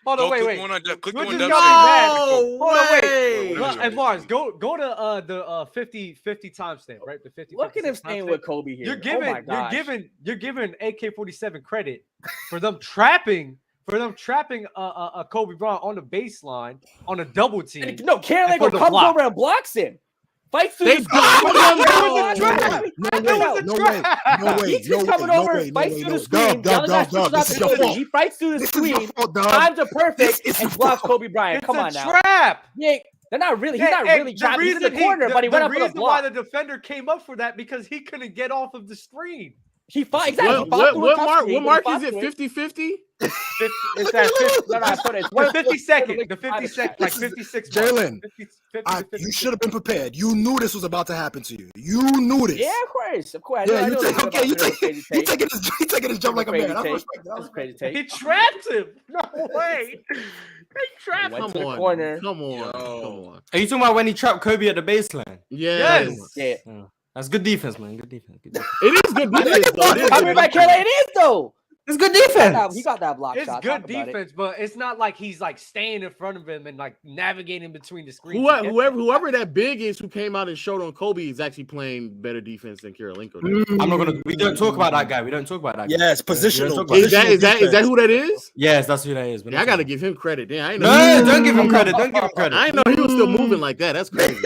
A: Hold on, wait.
I: Click
A: We're
I: on
A: just
I: no
A: way. And Mars, go to the 50 timestamp, right? The 50.
C: Look at him staying with Kobe here.
A: You're giving AK-47 credit for them trapping a Kobe Bryant on the baseline on a double team.
C: No, KIRILENKO comes over and blocks him. Fights through the screen. He's coming over, fights through the screen. He fights through the screen. Times are perfect and blocks Kobe Bryant. Come on now.
A: Trap.
C: Yeah, they're not really. He's not really trapped. He's in the corner, but he went up with a block.
A: The reason why the defender came up for that because he couldn't get off of the screen.
C: He fought exactly.
E: What mark is it? 50-50?
C: It's that
A: 50 second. The 50 second, like 56.
K: Jalen, you should have been prepared. You knew this was about to happen to you. You knew this.
C: Yeah, of course.
K: Yeah, you taking his jump like a man. I respect that.
C: That's crazy take.
A: He trapped him. No way. He trapped him.
E: Come on.
B: Are you talking about when he trapped Kobe at the baseline?
E: Yes.
C: Yeah.
B: That's good defense, man. Good defense.
E: It is good defense.
C: It is though.
B: It's good defense.
C: He got that block shot.
A: It's good defense, but it's not like he's like staying in front of him and like navigating between the screens.
E: Whoever that big is who came out and showed on Kobe is actually playing better defense than KIRILENKO.
B: We don't talk about that guy.
K: Yes, positional.
E: Is that who that is?
B: Yes, that's who that is.
E: Yeah, I gotta give him credit. Yeah, I
B: know. Don't give him credit.
E: I know he was still moving like that. That's crazy.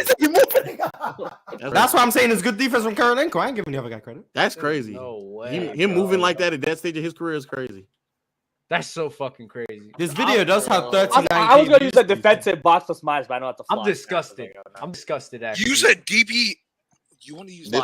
B: That's why I'm saying it's good defense from KIRILENKO. I ain't giving the other guy credit.
E: That's crazy.
A: No way.
E: Him moving like that at that stage of his career is crazy.
A: That's so fucking crazy.
B: This video does have 39.
C: I was gonna use a defensive box plus minus, but I don't have to.
A: I'm disgusted. I'm disgusted. Actually,
I: use a DP. You want to use
K: no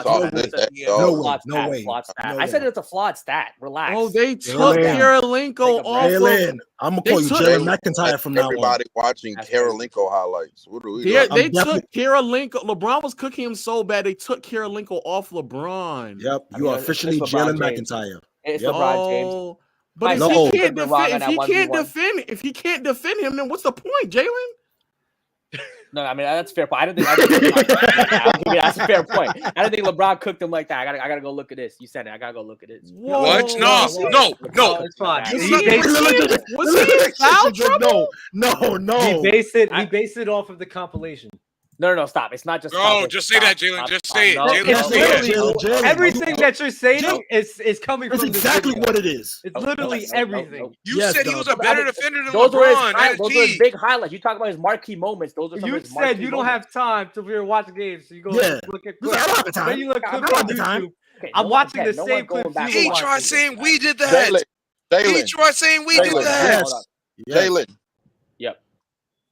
K: way.
C: I said it's a flawed stat. Relax.
E: Oh, they took KIRILENKO off.
K: I'm gonna call you Jalen McIntyre from now on.
H: Everybody watching KIRILENKO highlights. What do we do?
E: They took KIRILENKO. LeBron was cooking him so bad they took KIRILENKO off LeBron.
K: Yep, you are officially Jalen McIntyre.
C: It's LeBron James.
E: But if he can't defend him, then what's the point, Jalen?
C: No, I mean that's a fair point. I don't think that's a fair point. I don't think LeBron cooked him like that. I gotta go look at this. You said it. I gotta go look at this.
I: What? No.
A: It's fine.
K: No.
A: He based it off of the compilation.
C: No, stop. It's not just.
I: No, just say that, Jalen. Just say it. Jalen.
A: Everything that you're saying is coming from
K: exactly what it is.
A: It's literally everything.
I: You said he was a better defender than LeBron.
C: Those are his big highlights. You talk about his marquee moments. Those are some
A: you
C: of his
A: said you don't have time to watch games, so you go look at clips.
K: I don't have the time.
A: Then you look clips on YouTube. I'm watching the same clips.
I: He tried saying we did that. He tried saying we did that.
H: Jalen.
C: Yep.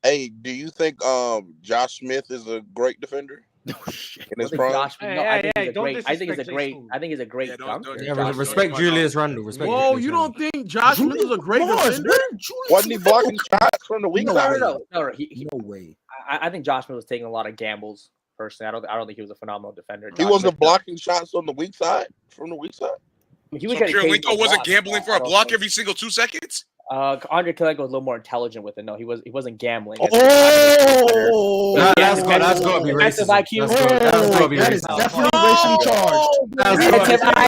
H: Hey, do you think Josh Smith is a great defender? In his prime?
C: I think he's a great dunk.
B: Respect Julius Randle.
E: Whoa, you don't think Josh Smith is a great defender?
H: Wasn't he blocking shots from the weak side?
C: No way. I think Josh Smith was taking a lot of gambles. Personally, I don't think he was a phenomenal defender.
H: He wasn't blocking shots on the weak side. From the weak side.
I: KIRILENKO wasn't gambling for a block every single 2 seconds.
C: ANDREI KIRILENKO was a little more intelligent with it. No, he wasn't gambling.
K: That's
B: got to be racist.
K: That is definitely racially charged.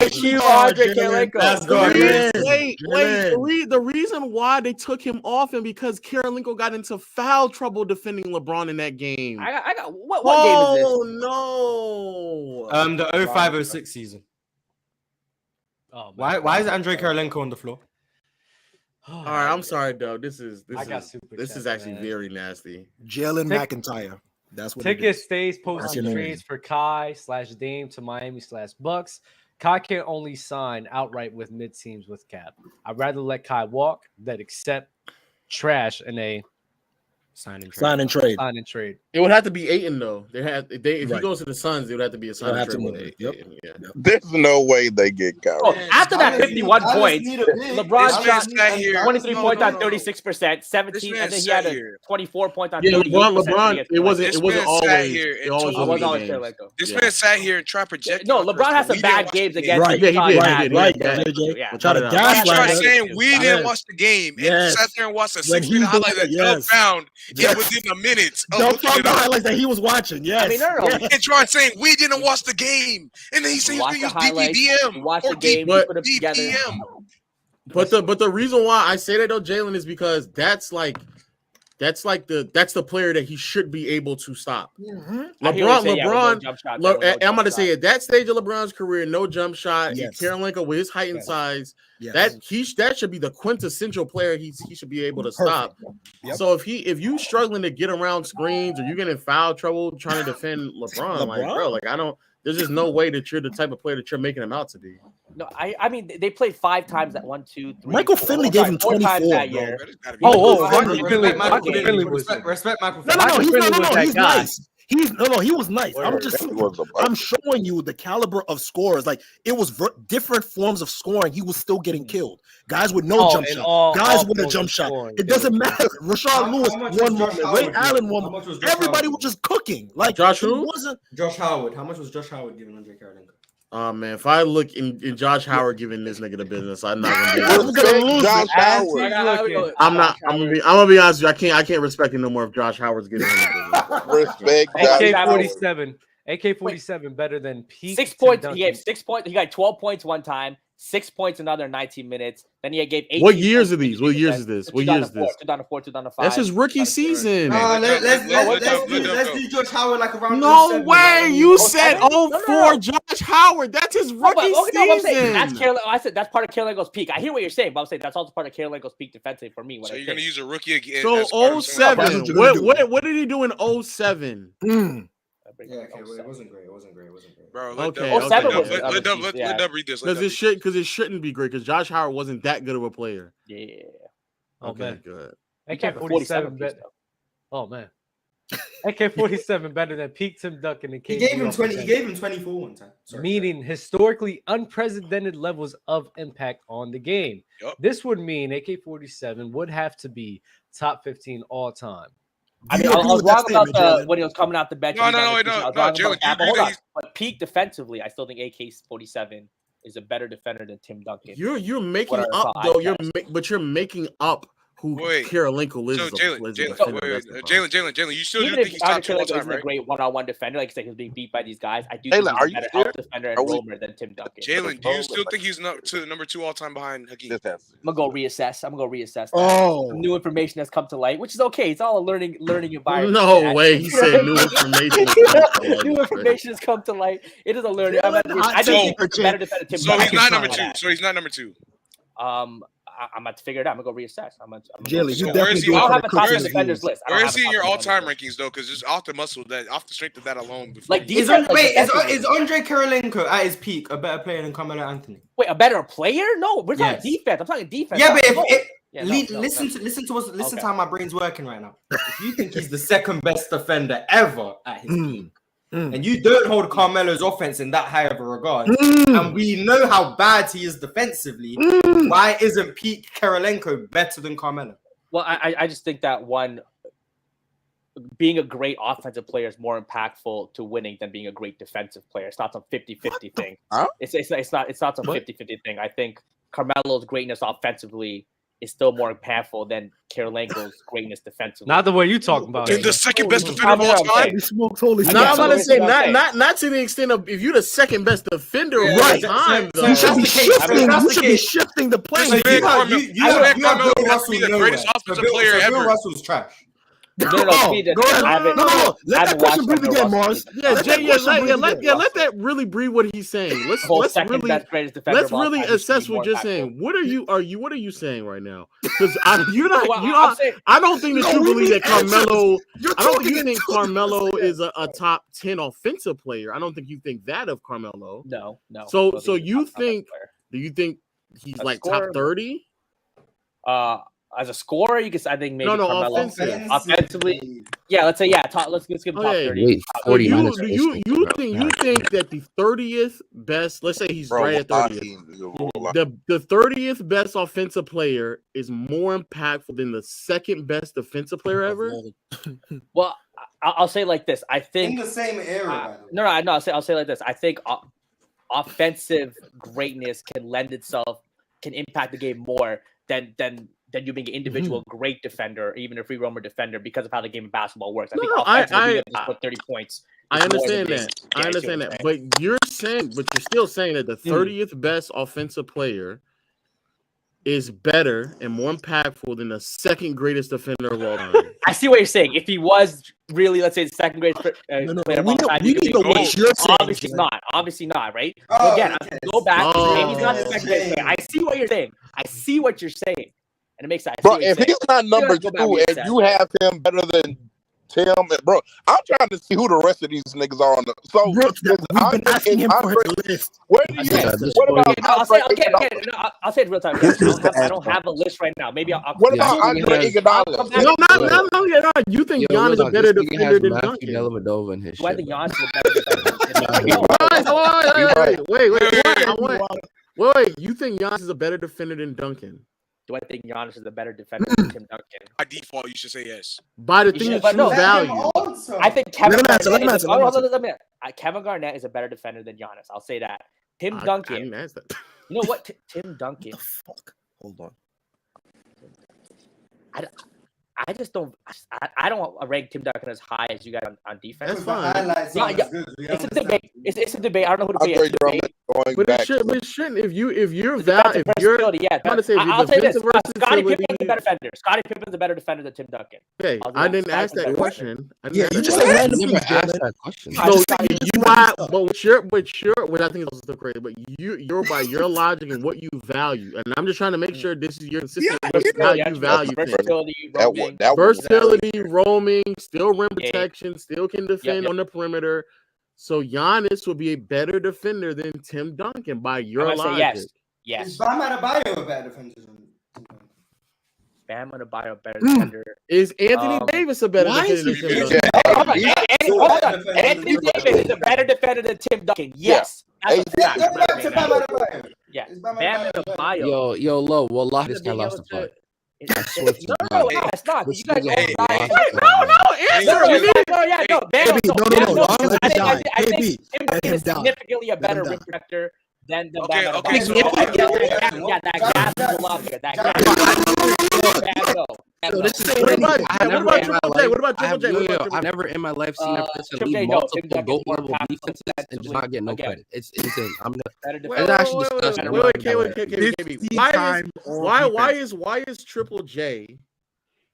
C: IQ, ANDREI KIRILENKO.
B: That's got to be
E: racist. Wait. The reason why they took him off and because KIRILENKO got into foul trouble defending LeBron in that game.
C: I got what game is this?
E: Oh no.
B: The 05-06 season. Why is ANDREI KIRILENKO on the floor?
E: All right, I'm sorry, Doug. This is actually
A: man.
E: Very nasty.
K: Jalen McIntyre. That's what
A: Ticket stays posting trades for Kai/Dame to Miami/Bucks. Kai can only sign outright with mid teams with cap. I'd rather let Kai walk than accept trash in a sign and trade.
E: It would have to be Ayton though. If he goes to the Suns, it would have to be a sign and trade.
K: Yep.
H: There's no way they get Kyrie.
C: After that 51 points, LeBron shot 23 points on 36%, 17, and then he had a 24 points on 38%.
E: LeBron, it wasn't always.
I: KIRILENKO. This man sat here and tried projecting.
C: No, LeBron has some bad games against.
K: Right, he tried to gaslight us.
I: Saying we didn't watch the game and sat there and watched a 6-minute highlight that Doug found within a minute.
K: Don't find the highlights that he was watching. Yes.
C: I mean, no.
I: And try saying we didn't watch the game, and then he says he's use DPBM
C: or
I: DPM.
E: But the reason why I say that though, Jalen, is because that's the player that he should be able to stop.
C: Mm-hmm.
E: LeBron. I'm going to say at that stage of LeBron's career, no jump shot. Yes. Kirilenko with his height and size, that should be the quintessential player he should be able to stop. Yep. So if you struggling to get around screens or you get in foul trouble trying to defend LeBron, there's just no way that you're the type of player that you're making him out to be.
C: No, I mean they played 5 times at 1, 2, 3.
K: Michael Finley gave him 24
C: that year.
A: Michael Finley was
B: respect Michael
K: Finley. He's nice. He was nice. I'm showing you the caliber of scorers. Like it was different forms of scoring. He was still getting killed. Guys with no jump shot. Guys with a jump shot. It doesn't matter. Rashard Lewis one moment. Ray Allen one moment. Everybody was just cooking. Like
E: Josh
B: Howard. How much was Josh Howard giving Andrei Kirilenko?
E: Man, if I look in Josh Howard giving this nigga the business, I'm not gonna be lose.
H: Josh Howard.
E: I'm gonna be honest with you. I can't respect him no more if Josh Howard's giving him the business.
H: Respect
A: AK-47 better than Pete.
C: 6 points. He gave 6 points. He got 12 points one time. 6 points another 19 minutes. Then he gave 8.
E: What years are these? What years is this?
C: 2004, 2005.
E: That's his rookie season.
B: Let's do Josh Howard like around.
E: No way! You said 04 Josh Howard. That's his rookie season.
C: I said that's part of Kirilenko's peak. I hear what you're saying, but I'm saying that's also part of Kirilenko's peak defensively for me.
I: So you're gonna use a rookie again?
E: So 07. What did he do in 07?
B: Yeah, okay, well, it wasn't great.
I: Bro,
C: let Dub
I: read this.
E: Because it shouldn't be great because Josh Howard wasn't that good of a player.
C: Yeah.
E: Okay, good.
A: AK-47 better. Oh man. AK-47 better than Pete Tim Duncan and KG.
B: He gave him 20. He gave him 24 one time.
A: Meaning historically unprecedented levels of impact on the game.
I: Yep.
A: This would mean AK-47 would have to be top 15 all time.
C: I mean, I was wrong about when he was coming out the bench.
I: No, Jalen.
C: But peak defensively, I still think AK-47 is a better defender than Tim Duncan.
E: You're making up though. You're making up who Kirilenko is.
I: So Jalen, you still do think he's top 2 all time, right?
C: A great one-on-one defender, like I said, he's being beat by these guys. I do think he's a better help defender and roamer than Tim Duncan.
I: Jalen, do you still think he's number 2 all time behind Hakeem?
C: I'm gonna go reassess. That. Oh, new information has come to light, which is okay. It's all a learning environment.
E: No way, he said new information.
C: New information has come to light. It is a learning. I do think he's a better defender than Tim
I: So
C: Duncan.
I: he's not number 2. So he's not number 2.
C: I'm about to figure it out. I'm gonna go reassess.
I: Where is he in your all-time
C: rankings?
I: Rankings though? Because just off the strength of that alone.
B: Is Andrei Kirilenko at his peak a better player than Carmelo Anthony?
C: Wait, a better player? No, we're talking defense. I'm talking defense.
B: Yeah, but listen to how my brain's working right now. If you think he's the second best defender ever at his peak, and you don't hold Carmelo's offense in that high of a regard, and we know how bad he is defensively, why isn't Pete Kirilenko better than Carmelo?
C: Well, I just think that being a great offensive player is more impactful to winning than being a great defensive player. It's not some 50-50 thing. Huh? It's not some 50-50 thing. I think Carmelo's greatness offensively is still more impactful than Kirilenko's greatness defensively.
A: Not the way you talking about it.
I: The second best defender of all time.
E: I'm about to say not to the extent of if you're the second best defender of all time.
K: You should be shifting the play.
I: You have Carmelo be the greatest offensive player ever.
B: Bill Russell's trash.
K: Let that question breathe again, Mars.
E: Let that really breathe what he's saying. Let's really assess what you're saying. What are you saying right now? Because I don't think that you believe that Carmelo. I don't think you think Carmelo is a top 10 offensive player. I don't think you think that of Carmelo.
C: No.
E: So you think? Do you think he's like top 30?
C: As a scorer, you can. I think maybe Carmelo
E: offensively.
C: Yeah, let's say Let's give him top 30.
K: Wait, 40
E: you think that the 30th best? Let's say he's right at 30th. The 30th best offensive player is more impactful than the second best defensive player ever.
C: Well, I'll say like this. I think
B: in the same era.
C: I'll say like this. I think offensive greatness can impact the game more than than you being an individual great defender, or even a free roamer defender, because of how the game of basketball works. I think
E: I
C: just put 30 points.
E: I understand that. I understand that. But you're still saying that the 30th best offensive player is better and more impactful than the second greatest defender of all time.
C: I see what you're saying. If he was really, let's say, the second greatest player of all time, obviously not, right? So again, I go back. Maybe he's not the second greatest player. I see what you're saying. I see what you're saying, and it makes sense.
H: Bro, if he's not number 2 and you have him better than Tim, bro, I'm trying to see who the rest of these niggas are on the. So
K: we've been asking him for his list.
H: Where do you? What about?
C: I'll say it real time. I don't have a list right now. Maybe I'll.
H: What about Andre Iguodala?
E: No. You think Giannis is a better defender than Duncan?
L: Dellavedova and his
C: I think
L: shit.
C: Giannis is a better defender.
E: Wait. You think Giannis is a better defender than Duncan?
C: Do I think Giannis is a better defender than Tim Duncan?
I: By default, you should say yes.
E: By the thing that you value.
C: I think Kevin Garnett is a better defender than Giannis. I'll say that. Tim Duncan.
E: I didn't ask that.
C: You know what? Tim Duncan.
K: What the fuck? Hold on.
C: I just don't. I don't rank Tim Duncan as high as you guys on defense.
E: That's fine.
C: It's a debate. It's a debate. I don't know who to debate.
E: But it shouldn't. If you're I'll say this.
C: Scottie Pippen's a better defender. Scottie Pippen's a better defender than Tim Duncan.
E: Okay, I didn't ask that question.
K: You just said random
L: never asked that question.
E: So what I think is also crazy. But you're by your logic and what you value, and I'm just trying to make sure this is your consistent how you value versatility, roaming, still rim protection, still can defend on the perimeter. So Giannis will be a better defender than Tim Duncan by your logic.
C: Yes.
M: Is Bam Adebayo a better defender than Tim Duncan?
C: Bam Adebayo a better defender.
E: Is Anthony Davis a better defender than Tim Duncan?
C: Hold on. Anthony Davis is a better defender than Tim Duncan. Yes.
M: Go back to Bam Adebayo.
C: Yeah. Bam Adebayo.
L: Yo, Lo, wallahi, this guy lost the fight. I swear to God.
C: No, it's not. You guys
E: No,
C: answer. I think Tim Duncan is significantly a better rim protector than the
I: Okay.
C: that gap is a lot bigger. That gap.
E: What about Triple J?
L: I've never in my life seen a person lead multiple GOAT level defenses and just not get no credit. It's insane. I'm actually disgusting.
E: Why is Triple J?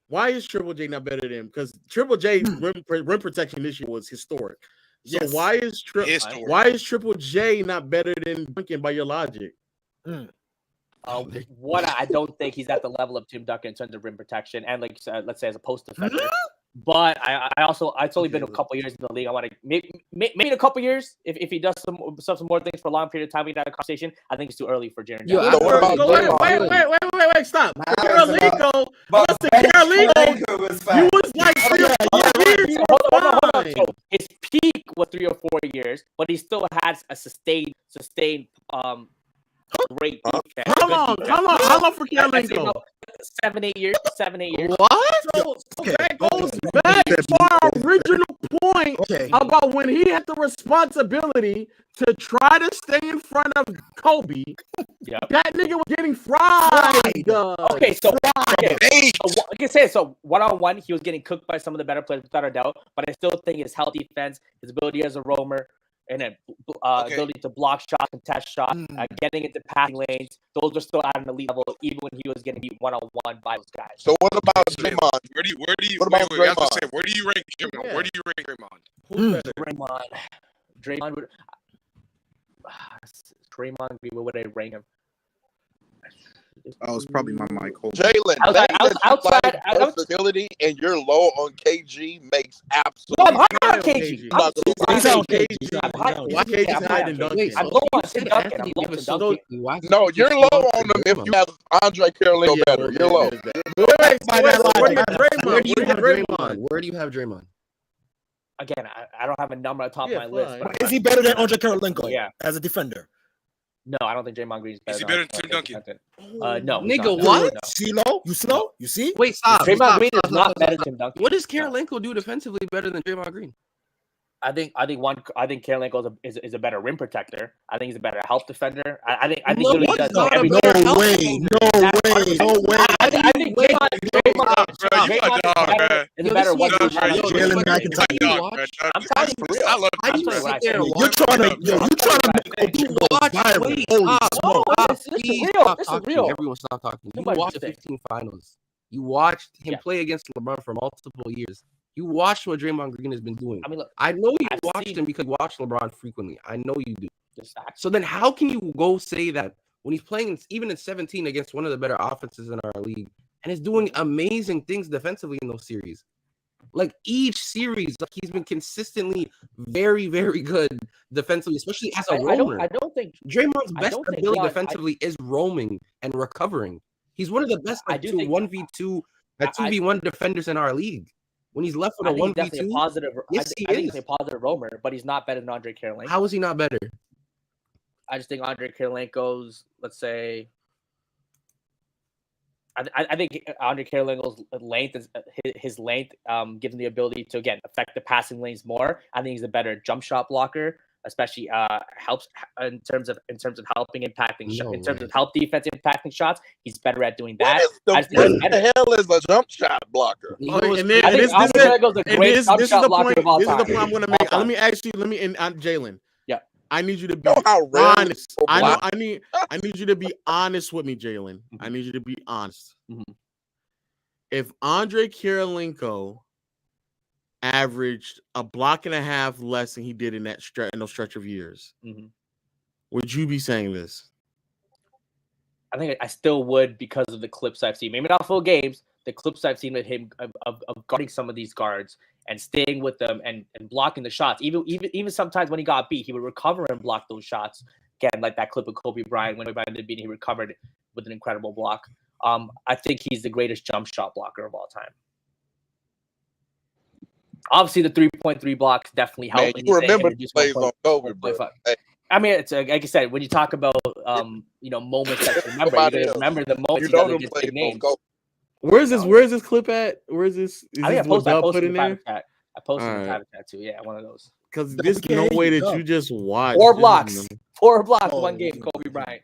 E: Why is Triple J not better than him? Because Triple J's rim protection this year was historic. So why is Triple J not better than Duncan by your logic?
C: One, I don't think he's at the level of Tim Duncan in terms of rim protection and let's say as a post defender. But it's only been a couple years in the league. I want to maybe in a couple years if he does some more things for a long period of time. We had a conversation. I think it's too early for Jaren.
E: Wait, stop. KIRILENKO, you was like 3 or 4 years.
C: Hold on. So his peak was 3 or 4 years, but he still has a sustained great defense.
E: How long for KIRILENKO?
C: 7-8 years.
E: What? So that goes back to our original point about when he had the responsibility to try to stay in front of Kobe. That nigga was getting fried.
C: So one-on-one, he was getting cooked by some of the better players without a doubt. But I still think his health defense, his ability as a roamer, and then ability to block shots, contest shots, getting into passing lanes. Those are still at an elite level, even when he was getting beat one-on-one by those guys.
H: So what about Draymond?
I: Where do you rank Draymond? Where do you rank Draymond?
C: Draymond, where would I rank him?
N: Oh, it's probably my mic.
H: Jalen, outside versatility and you're low on KG makes absolutely.
C: No, I'm high on KG.
E: He's on KG. Why KG higher than Duncan?
C: I'm low on Duncan.
H: No, you're low on them if you have Andre KIRILENKO better. You're low.
L: Where do you have Draymond?
C: Again, I don't have a number at the top of my list.
K: But is he better than Andre KIRILENKO? As a defender?
C: No, I don't think Draymond Green is better.
I: Is he better than Tim Duncan?
C: No.
L: Nigga, what?
K: You slow? You see?
L: Wait, stop.
C: Draymond Green is not better than Tim Duncan.
L: What does KIRILENKO do defensively better than Draymond Green?
C: I think KIRILENKO is a better rim protector. I think he's a better help defender. I think he does everything.
K: No way.
C: I think I'm telling you for real.
K: I love you're trying to make viral.
C: This is real.
L: Everyone stop talking. You watched the 15 finals. You watched him play against LeBron for multiple years. You watched what Draymond Green has been doing. I mean, look, I know you watched him because you watch LeBron frequently. I know you do. So then how can you go say that when he's playing even in 17 against one of the better offenses in our league and is doing amazing things defensively in those series? Like each series, like he's been consistently very, very good defensively, especially as a roamer.
C: I don't think
L: Draymond's best ability defensively is roaming and recovering. He's one of the best 1v2, 2v1 defenders in our league. When he's left with a 1v2,
C: I think he's a positive roamer, but he's not better than ANDREI KIRILENKO.
L: How is he not better?
C: I just think ANDREI KIRILENKO's, let's say, I think ANDREI KIRILENKO's length is his length gives him the ability to again affect the passing lanes more. I think he's a better jump shot blocker, especially helps in terms of helping impacting in terms of help defense impacting shots. He's better at doing that.
H: What the hell is a jump shot blocker?
C: This is the
E: point I'm going to make. Let me ask you. Jalen.
C: Yeah.
E: I need you to be honest. I need you to be honest with me, Jalen. I need you to be honest. If ANDREI KIRILENKO averaged a block and a half less than he did in those stretch of years, would you be saying this?
C: I think I still would because of the clips I've seen. Maybe not full games. The clips I've seen with him of guarding some of these guards and staying with them and blocking the shots. Even sometimes when he got beat, he would recover and block those shots. Again, like that clip of Kobe Bryant when Kobe Bryant did beat, he recovered with an incredible block. I think he's the greatest jump shot blocker of all time. Obviously, the 3.3 blocks definitely help.
H: Man, you remember the plays on Kobe, bro.
C: I mean, it's like I said, when you talk about moments that you remember, you're gonna remember the moments against big names.
E: Where's this clip at? Where is this?
C: I think I posted in the private chat too. Yeah, one of those.
E: Because there's no way that you just watch
C: 4 blocks, 1 game, Kobe Bryant.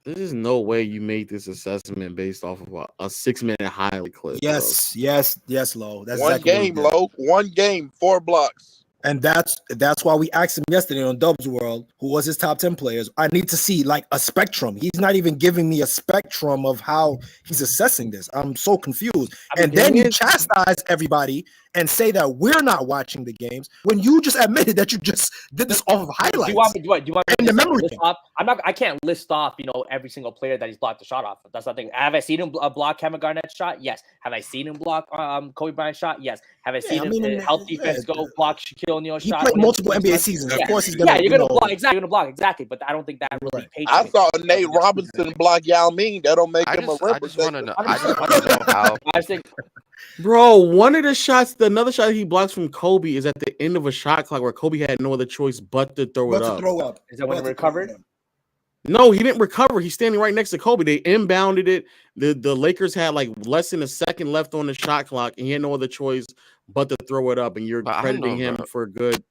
E: There's no way you make this assessment based off of a 6-minute highlight clip.
K: Yes, Lo. That's
H: one
K: exactly
H: game, Lo. 1 game, 4 blocks.
K: And that's why we asked him yesterday on Dub's World, who was his top 10 players. I need to see like a spectrum. He's not even giving me a spectrum of how he's assessing this. I'm so confused. And then you chastise everybody and say that we're not watching the games when you just admitted that you just did this off of highlights.
C: Do you want me
K: and the memory
C: list off? I can't list off, every single player that he's blocked the shot off. That's nothing. Have I seen him block Kevin Garnett's shot? Yes. Have I seen him block Kobe Bryant's shot? Yes. Have I seen him help defense go block Shaquille O'Neal's shot?
K: He played multiple NBA seasons. Of course, he's gonna.
C: Yeah, you're gonna block exactly. You're gonna block exactly, but I don't think that really.
H: I saw Nate Robinson block Yao Ming. That don't make him a
L: I just want to know how.
C: I think.
E: Bro, one of the shots, another shot he blocks from Kobe is at the end of a shot clock where Kobe had no other choice but to throw it up.
C: Is that when he recovered?
E: No, he didn't recover. He's standing right next to Kobe. They inbounded it. The Lakers had like less than a second left on the shot clock, and he had no other choice but to throw it up. And you're crediting him for good.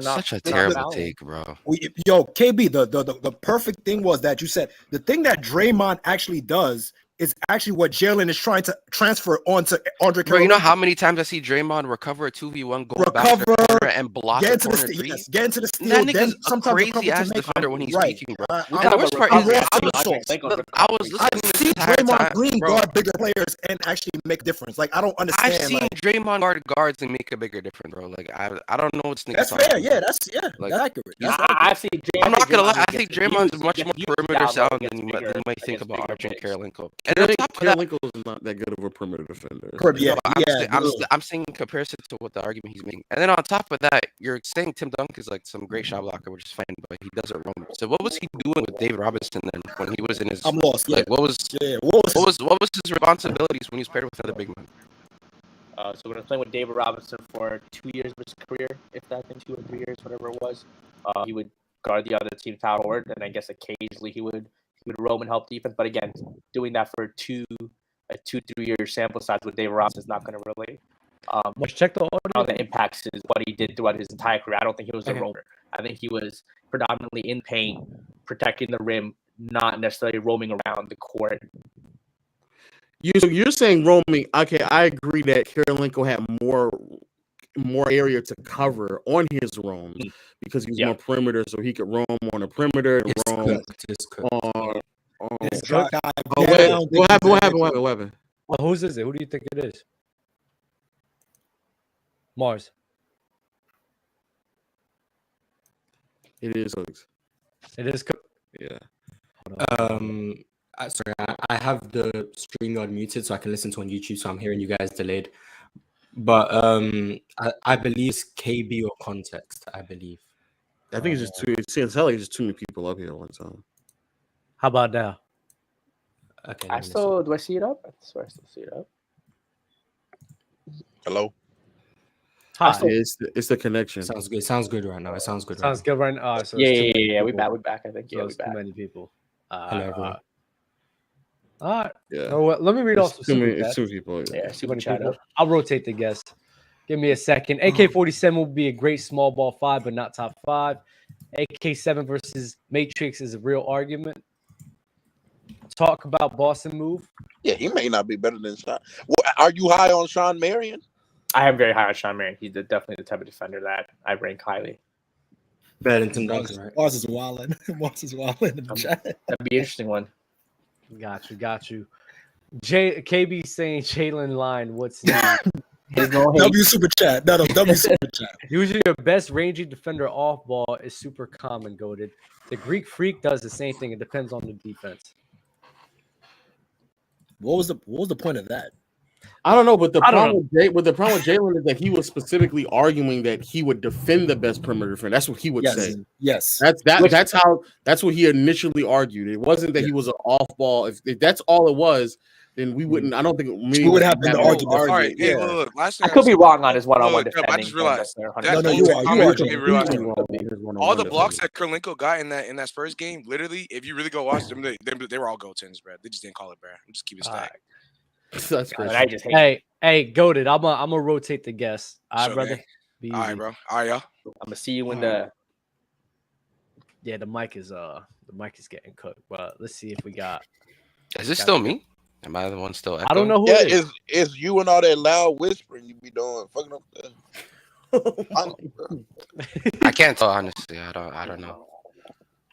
L: Such a terrible take, bro.
K: Yo, KB, the perfect thing was that you said the thing that Draymond actually does is actually what Jalen is trying to transfer onto ANDREI KIRILENKO.
L: Bro, you know how many times I see Draymond recover a 2v1, go back to the corner and block a corner three?
K: Yes, get into the steal.
L: That nigga's a crazy-ass defender when he's speaking, bro. And the worst part is I was listening to this
K: Draymond Green guard bigger players and actually make a difference. Like, I don't understand.
L: I've seen Draymond guard guards and make a bigger difference, bro. Like, I don't know what's
K: that's fair. Yeah, that's accurate.
C: I've seen Draymond.
L: I'm not going to lie. I think Draymond's much more perimeter sound than you might think about ANDREI KIRILENKO. And on top of that,
E: KIRILENKO is not that good of a perimeter defender.
L: I'm saying in comparison to what the argument he's making. And then on top of that, you're saying Tim Duncan is like some great shot blocker, which is fine, but he doesn't roam. So what was he doing with David Robinson then when he was in his?
K: I'm lost.
L: Like what was his responsibilities when he was paired with another big man?
C: So we're gonna play with David Robinson for 2 years of his career, if that's in 2 or 3 years, whatever it was. He would guard the other team foul forward, and I guess occasionally he would roam and help defense. But again, doing that for a 2-3 year sample size with David Robinson is not going to really
A: check the audio.
C: That impacts what he did throughout his entire career. I don't think he was a roamer. I think he was predominantly in paint, protecting the rim, not necessarily roaming around the court.
E: You're saying roaming. Okay, I agree that Kirilenko had more area to cover on his roam because he was more perimeter, so he could roam on the perimeter and roam on. What happened?
A: Well, whose is it? Who do you think it is? Mars.
E: It is Cooks.
A: It is Cook.
E: Yeah.
B: Sorry, I have the StreamYard muted so I can listen to on YouTube, so I'm hearing you guys delayed. But I believe it's KB or Context. I believe.
E: I think it's just too. It seems like just too many people up here at one time.
A: How about now?
C: Okay. Do I see it up? I swear I still see it up.
H: Hello.
E: Hi. It's the connection.
B: Sounds good. Sounds good right now. It sounds good.
A: Sounds good right now. So
C: yeah. We back. I think.
A: So we back. Too many people.
B: Hello, everyone.
A: All right.
E: Yeah.
A: So let me read off some
E: it's too people.
C: Yeah. Super chat.
A: I'll rotate the guests. Give me a second. AK-47 will be a great small ball 5, but not top 5. AK-7 versus Matrix is a real argument. Talk about Boston move.
H: Yeah, he may not be better than Sean. Well, are you high on Sean Marion?
C: I am very high on Sean Marion. He's definitely the type of defender that I rank highly.
B: Better than Tim Duncan, right?
K: Mars is wilding. Mars is wilding in the chat.
C: That'd be an interesting one.
A: Got you. KB saying Jalen line. What's new?
K: W super chat. No, W super chat.
A: Usually your best rangy defender off ball is super common goated. The Greek Freak does the same thing. It depends on the defense.
K: What was the point of that?
E: I don't know, but the problem with Jalen is that he was specifically arguing that he would defend the best perimeter defender. That's what he would say.
K: Yes.
E: That's what he initially argued. It wasn't that he was an off ball. If that's all it was, then we wouldn't. I don't think
K: we would have been the argument.
I: All right, hey, look,
C: I could be wrong on his one-on-one defending.
I: I just realized
K: you are.
I: All the blocks that Kirilenko got in that Spurs game, literally, if you really go watch them, they were all goaltenders, bro. They just didn't call it, bro. I'm just keep it stacked.
E: That's crazy.
A: Hey, goated. I'm gonna rotate the guests. All right, brother.
I: All right, bro. All right, y'all.
C: I'm gonna see you when the.
A: Yeah, the mic is getting cooked. But let's see if we got.
L: Is it still me? Am I the one still echoing?
A: I don't know who.
H: Yeah, it's you and all that loud whispering you be doing, fucking up there.
L: I can't tell honestly. I don't know.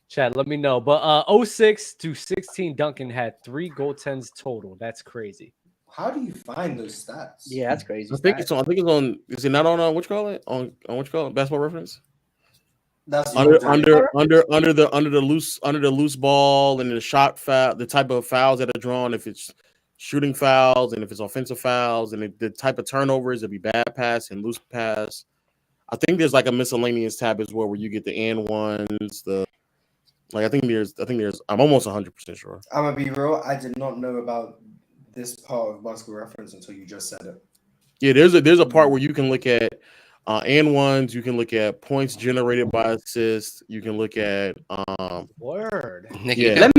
A: Chad, let me know. But 06 to 16, Duncan had 3 goaltends total. That's crazy.
M: How do you find those stats?
C: Yeah, that's crazy.
E: I think it's on. Is it not on what you call it? On what you call it? Basketball Reference.
M: That's
E: under the loose ball and the shot foul, the type of fouls that are drawn. If it's shooting fouls and if it's offensive fouls and the type of turnovers, it'd be bad pass and loose pass. I think there's like a miscellaneous tab as well where you get the and ones. I think there's. I'm almost 100% sure.
M: I'm gonna be real. I did not know about this part of Basketball Reference until you just said it.
E: Yeah, there's a part where you can look at and ones. You can look at points generated by assists. You can look at
A: word.
B: Yeah. Let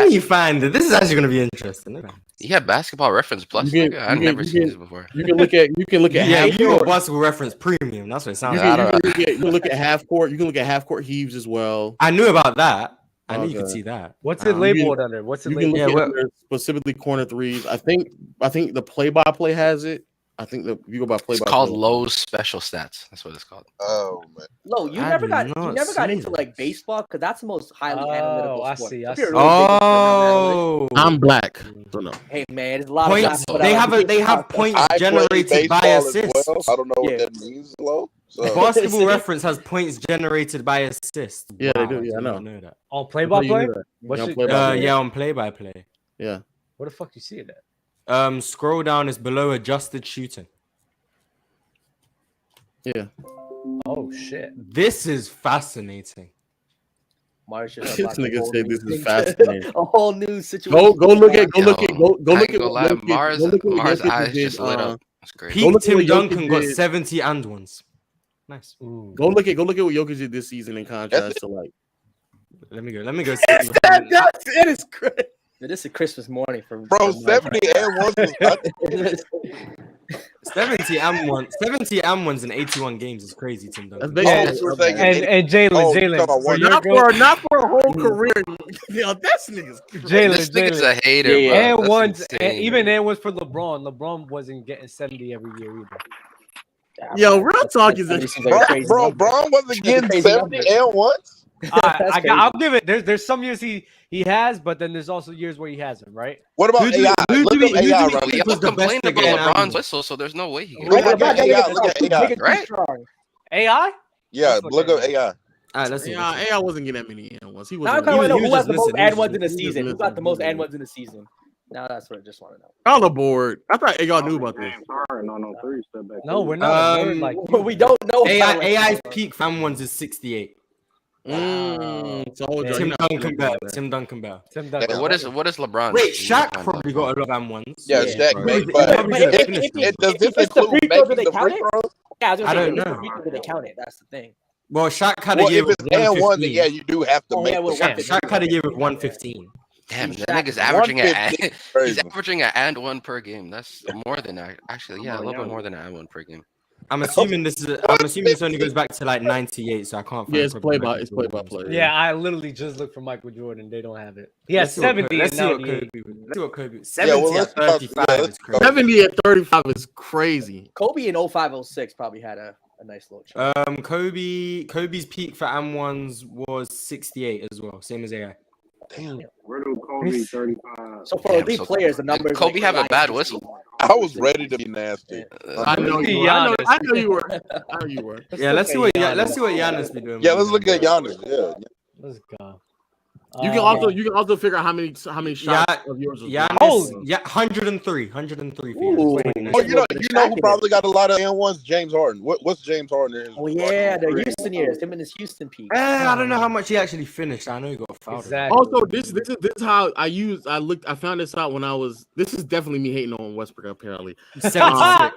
B: me find it. This is actually gonna be interesting.
L: Yeah, Basketball Reference Plus. I've never seen this before.
E: You can look at
B: yeah, you got Basketball Reference Premium. That's what it sounds like.
E: You can look at half court. You can look at half court heaves as well.
B: I knew about that. I knew you could see that.
A: What's it labeled under? What's it labeled?
E: Specifically corner threes. I think the play-by-play has it. I think if you go by play-by-play.
L: It's called Lowe's Special Stats. That's what it's called.
H: Oh man.
C: Lo, you never got into like baseball because that's the most highly analytical sport.
A: I see.
E: I'm black. Don't know.
C: Hey man, there's a lot
B: points.
C: of
B: They have points generated by assists.
H: Well. I don't know what that means, Lo. So.
B: Basketball Reference has points generated by assists.
E: Yeah, they do. Yeah, I know
B: that.
A: On play-by-play?
B: Yeah, on play-by-play.
E: Yeah.
A: Where the fuck you see it at?
B: Scroll down is below adjusted shooting.
E: Yeah.
A: Oh shit.
B: This is fascinating.
C: Mars just
E: this nigga said this is fascinating.
C: A whole new situation.
E: Go look at
L: Mars' eyes just lit up. That's great.
B: Peak Tim Duncan got 70 and ones. Nice.
E: Ooh. Go look at what Jokic did this season in contrast to like.
B: Let me go.
C: It is great. This is Christmas morning for
H: 70 and 1.
B: 70 and ones in 81 games is crazy, Tim Duncan.
A: And Jalen,
E: not for a whole career. Yo, that's niggas.
O: This nigga's a hater.
A: And
O: bro.
A: ones, and even and was for LeBron. LeBron wasn't getting 70 every year either.
E: Yo, real talk is
H: bro. Braun wasn't getting 70 and once.
A: I'll give it. There's some years he has, but then there's also years where he hasn't. Right?
H: What about AI? Look up AI.
O: Y'all complained about LeBron's whistle, so there's no way he can.
H: Look at AI.
O: Right?
A: AI?
H: Yeah, look up AI.
B: All right, let's see.
E: AI wasn't getting that many and ones. He was.
C: Now I kind of know who has the most and ones in the season. Who got the most and ones in the season? Now that's what I just want to know.
E: On the board. I thought y'all knew about this.
A: No, we're not.
C: We don't know.
B: AI's peak fan ones is 68.
E: Tim
B: Duncan Bell.
O: What is LeBron?
B: Wait, Shaq probably got a lot of M1s.
H: Yeah, Shaq. Does this include making the free throws?
C: Yeah,
B: I don't know.
C: Do they count it? That's the thing.
B: Well, Shaq had a year with
H: 115. Yeah, you do have to make.
B: Shaq had a year with 115.
O: Damn, that nigga's averaging he's averaging an and one per game. That's more than actually, yeah, a little bit more than an and one per game.
B: I'm assuming this only goes back to like 98, so I can't find
E: it's play by play.
A: Yeah, I literally just looked for Michael Jordan. They don't have it. Yeah, 70
B: Let's see what Kobe. 70 at 35 is crazy.
E: 70 at 35 is crazy.
C: Kobe in 05-06 probably had a nice little
B: chunk. Kobe's peak for M1s was 68 as well, same as AI.
C: Damn.
P: Where do Kobe 35?
C: So for elite players, the numbers.
O: Kobe have a bad whistle.
H: I was ready to be nasty.
E: I know you were.
B: Yeah, let's see what Giannis be doing.
H: Yeah, let's look at Giannis. Yeah.
A: Let's go.
E: You can also figure out how many shots of yours was.
B: Giannis, 103 for
H: you know who probably got a lot of N1s? James Harden. What's James Harden?
C: Oh yeah, the Houston years. Him and his Houston peak.
B: I don't know how much he actually finished. I know he got fouled.
A: Exactly.
E: Also, this is how I found this out when I was. This is definitely me hating on Westbrook apparently.
B: 76.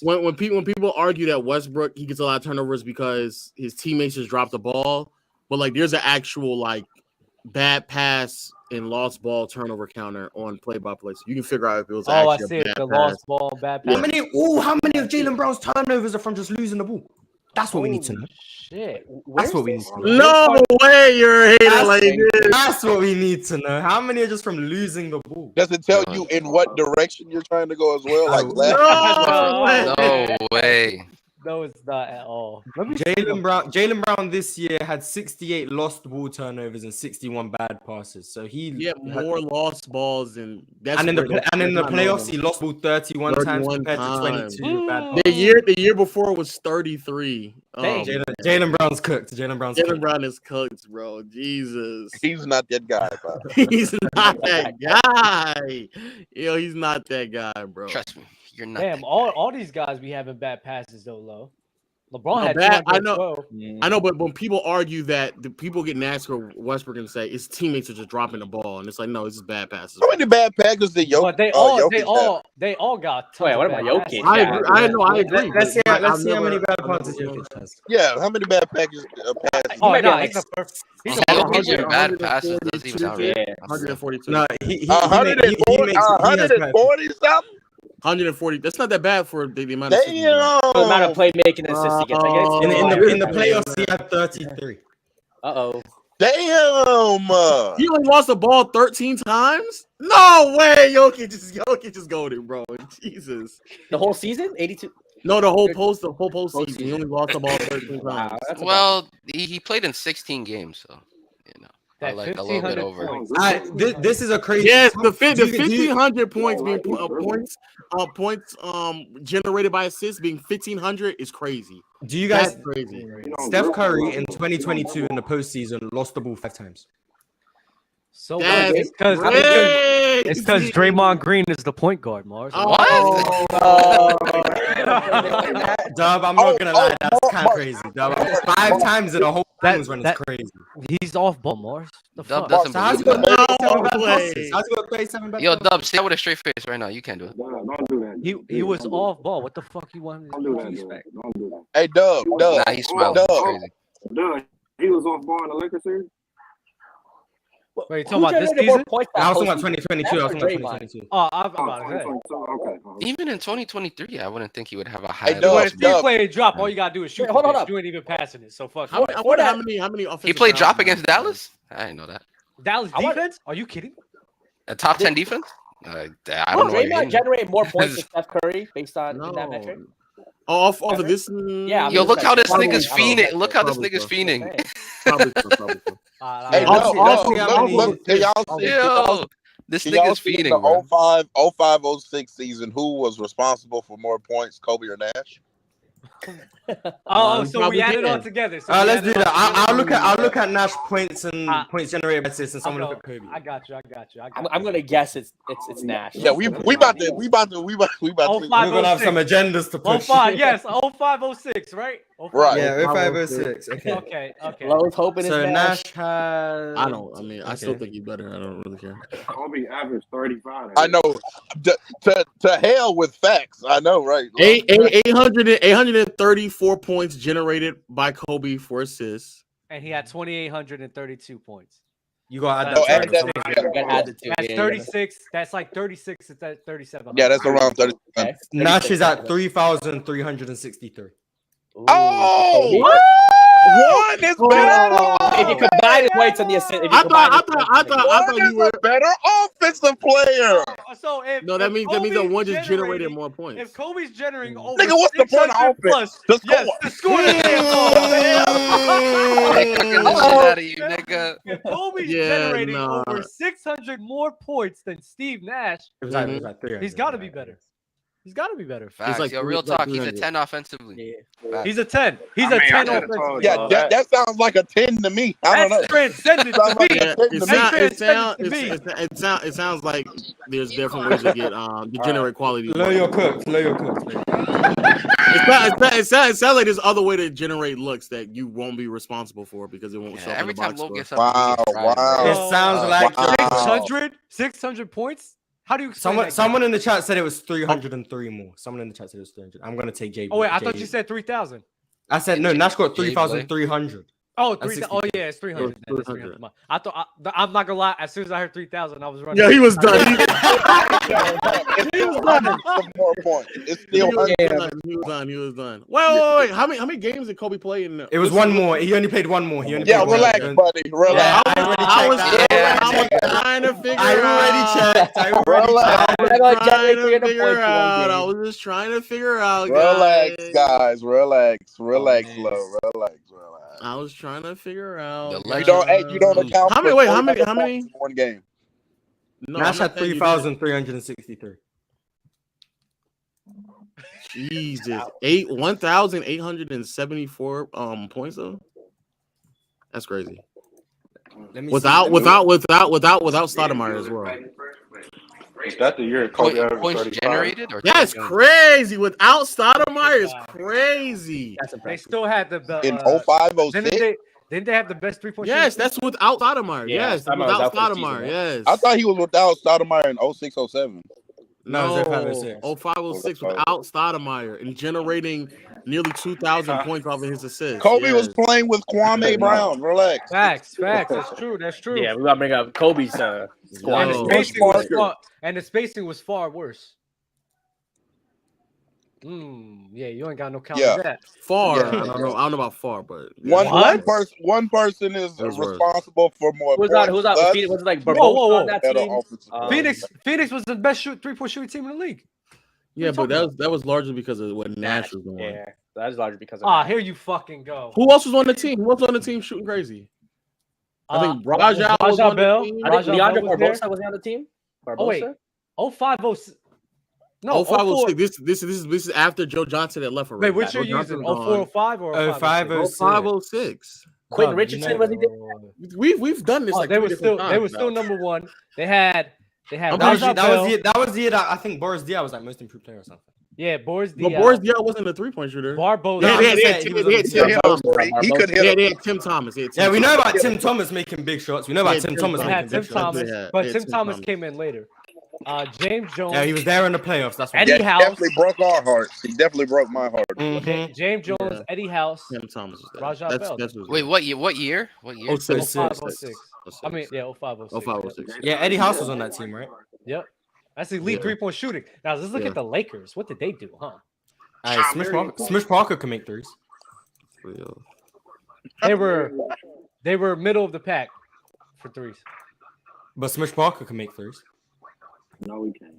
E: When people argue that Westbrook he gets a lot of turnovers because his teammates just drop the ball. But like, there's an actual like bad pass and lost ball turnover counter on play-by-play, so you can figure out if it was actually
A: I see it. The lost ball, bad pass.
B: How many of Jaylen Brown's turnovers are from just losing the ball? That's what we need to know.
A: Shit,
B: that's what we need to know.
E: No way, you're a hater like this.
B: That's what we need to know. How many are just from losing the ball?
H: Does it tell you in what direction you're trying to go as well? Like
O: no way.
A: No, it's not at all.
B: Jaylen Brown this year had 68 lost ball turnovers and 61 bad passes. So he
E: had more lost balls and
B: in the playoffs he lost ball 31 times compared to 22 bad passes.
E: The year before was 33.
B: Jaylen Brown's cooked. Jaylen
E: Brown is cooked, bro. Jesus.
H: He's not that guy, bro.
E: He's not that guy. Yo, he's not that guy, bro.
O: Trust me. You're not.
A: Damn, all these guys be having bad passes though, low. LeBron had
E: bad. I know, but when people argue that the people getting asked for Westbrook and say his teammates are just dropping the ball, and it's like, no, it's just bad passes.
H: How many bad passes did Jokic?
A: They all got.
C: Wait, what about Jokic?
E: I agree.
B: Let's see how many bad passes Jokic has.
H: Yeah, how many bad passes?
A: Oh no,
O: Jokic bad passes doesn't even sound right.
E: 142.
B: No,
H: 140 something.
E: 140. That's not that bad for the amount of
C: playmaking and assists he gets.
B: In the playoffs, he had 33.
H: Damn.
E: He only lost the ball 13 times? No way. Jokic is golden, bro. Jesus.
C: The whole season? 82.
E: No, the whole postseason. He only lost the ball 13 times.
O: Well, he played in 16 games, so you know. I like a little bit over.
B: This is a crazy.
E: Yes, the 1,500 points being points generated by assists being 1,500 is crazy.
B: Do you guys?
E: That's crazy.
B: Steph Curry in 2022 in the postseason lost the ball 5 times.
A: So it's because Draymond Green is the point guard, Mars.
O: What?
B: Dub, I'm not gonna lie, that's kind of crazy. Dub, 5 times in a whole run is crazy.
A: He's off ball, Mars.
O: Dub doesn't
B: believe
O: it. Yo, Dub, stay with a straight face right now. You can't do it.
P: Don't do that.
A: He was off ball. What the fuck he wanted?
P: Don't do that.
H: Hey, Dub.
O: Nah, he's smiling.
P: Dub, he was off ball in the Lakers series.
A: Wait, you talking about this season?
B: I was talking about 2022. I was talking about 2022.
A: Oh, I'm about to say.
P: Okay.
O: Even in 2023, I wouldn't think he would have a high.
A: If Steve played drop, all you gotta do is shoot.
C: Hold on.
A: You ain't even passing it. So fuck.
E: How many offensive
O: He played drop
E: fouls?
O: against Dallas? I didn't know that.
A: Dallas defense? Are you kidding?
O: A top 10 defense? I don't know.
C: Draymond generated more points than Steph Curry based on in that metric.
E: Off of this.
C: Yeah.
O: Yo, look how this nigga's fiending. Look how this nigga's fiending. This nigga's fiending.
H: The 05-06 season, who was responsible for more points, Kobe or Nash?
A: So we added it all together. So
B: let's do that. I'll look at Nash points and points generated by assists, and someone look at Kobe.
A: I got you.
C: I'm gonna guess it's Nash.
H: Yeah, we about to. We're
B: gonna have some agendas to push.
A: 05-06, right?
H: Right.
B: Yeah, 05-06. Okay.
C: Well, I was hoping
B: so
C: it's
B: Nash has.
E: I still think he's better. I don't really care.
P: Kobe averaged 35.
H: I know. To hell with facts. I know, right?
E: 834 points generated by Kobe for assists,
A: and he had 2,832 points.
B: You gotta
H: add that.
A: That's 36. That's like 36. It's at 37.
H: Yeah, that's around 30.
B: Okay. Nash is at 3,363.
H: Oh, what? One is better.
C: If you combine the points and the assist,
E: I thought you were
H: a better offensive player.
A: So if
E: that means that one just generated more points.
A: If Kobe's generating over,
H: nigga, what's the point of offense?
A: The score. If Kobe's generating over 600 more points than Steve Nash, he's got to be better. He's got to be better.
O: Facts. Like, real talk. He's a 10 offensively.
A: Yeah. He's a 10. He's a 10 offensively.
H: Yeah, that sounds like a 10 to me. I don't know.
A: Transcendent to me.
E: It sounds like there's different ways to get to generate quality.
B: Blow your cook.
E: It sounds like there's other way to generate looks that you won't be responsible for because it won't show up
O: every
E: in the
O: time
E: box
O: Low
E: score.
O: gets up.
H: Wow.
B: It sounds like
A: 600 points. How do you
B: someone in the chat said it was 303 more. Someone in the chat said it was 300. I'm gonna take JB.
A: Oh wait, I thought you said 3,000.
B: I said no. Nash got 3,300.
A: Oh, 3,000. Oh yeah, it's 300. It's 300. I thought I'm not gonna lie. As soon as I heard 3,000, I was running.
E: Yeah, he was done.
H: He was done. Some more points. It's still
E: He was done. Wait. How many games did Kobe play in?
B: It was one more. He only played one more.
H: Relax, buddy. Relax.
E: I was trying to figure out.
B: I
E: was just trying to figure out.
H: Relax, guys. Relax, Lo. Relax.
E: I was trying to figure out.
H: You don't account.
E: How many?
H: One game.
E: No,
B: Nash had 3,363.
E: Jesus, 1,874 points though. That's crazy. Without Stoudemire as well.
P: Is that the year Kobe averaged
O: points
P: 35?
O: generated? Or
E: That's crazy. Without Stoudemire is crazy.
A: They still had the
H: in 05-06.
A: Didn't they have the best 3-point?
E: Yes, that's without Stoudemire. Yes, without Stoudemire. Yes.
H: I thought he was without Stoudemire in 06-07.
B: No, 05-06
E: without Stoudemire and generating nearly 2,000 points off of his assists.
H: Kobe was playing with Kwame Brown. Relax.
A: Facts. That's true.
C: Yeah, we gotta bring up Kobe's
A: and the spacing was far worse. Yeah, you ain't got no count of that.
E: Far. I don't know about far, but
H: one person is responsible for more.
C: Who's out? Was it like
A: whoa.
C: That team?
A: Phoenix was the best 3-point shooting team in the league.
E: Yeah, but that was largely because of what Nash was doing.
C: Yeah, that is largely because of.
A: Here you fucking go.
E: Who else was on the team? Who was on the team shooting crazy? I think Raja was on the team.
C: I think Leandro Barbosa was on the team.
A: Barbosa? 05-06.
E: No, 05-06. This is after Joe Johnson had left already.
A: Wait, which you're using? 04-05 or
E: 05-06?
C: Quentin Richardson was he there?
E: We've done this.
A: They were still number one. They had.
B: That was the year that I think Boris Diaw was like most improved player or something.
A: Yeah, Boris Diaw.
E: But Boris Diaw wasn't a 3-point shooter.
A: Barbosa.
E: He could hit Tim Thomas.
B: Yeah, we know about Tim Thomas making big shots. We know about Tim Thomas making big shots.
A: But Tim Thomas came in later. James Jones.
B: Yeah, he was there in the playoffs. That's what
A: Eddie House.
H: Definitely broke our hearts. He definitely broke my heart.
B: Mm-hmm.
A: James Jones, Eddie House,
E: Tim Thomas was there.
A: Rajah Bell.
O: Wait, what year? What year?
A: 05, 06. I mean, yeah, 05, 06.
E: 05, 06.
B: Yeah, Eddie House was on that team, right?
A: Yep. That's elite 3-point shooting. Now let's look at the Lakers. What did they do, huh?
B: Smush Parker can make threes.
A: They were middle of the pack for threes.
B: But Smush Parker can make threes.
P: No, we can't.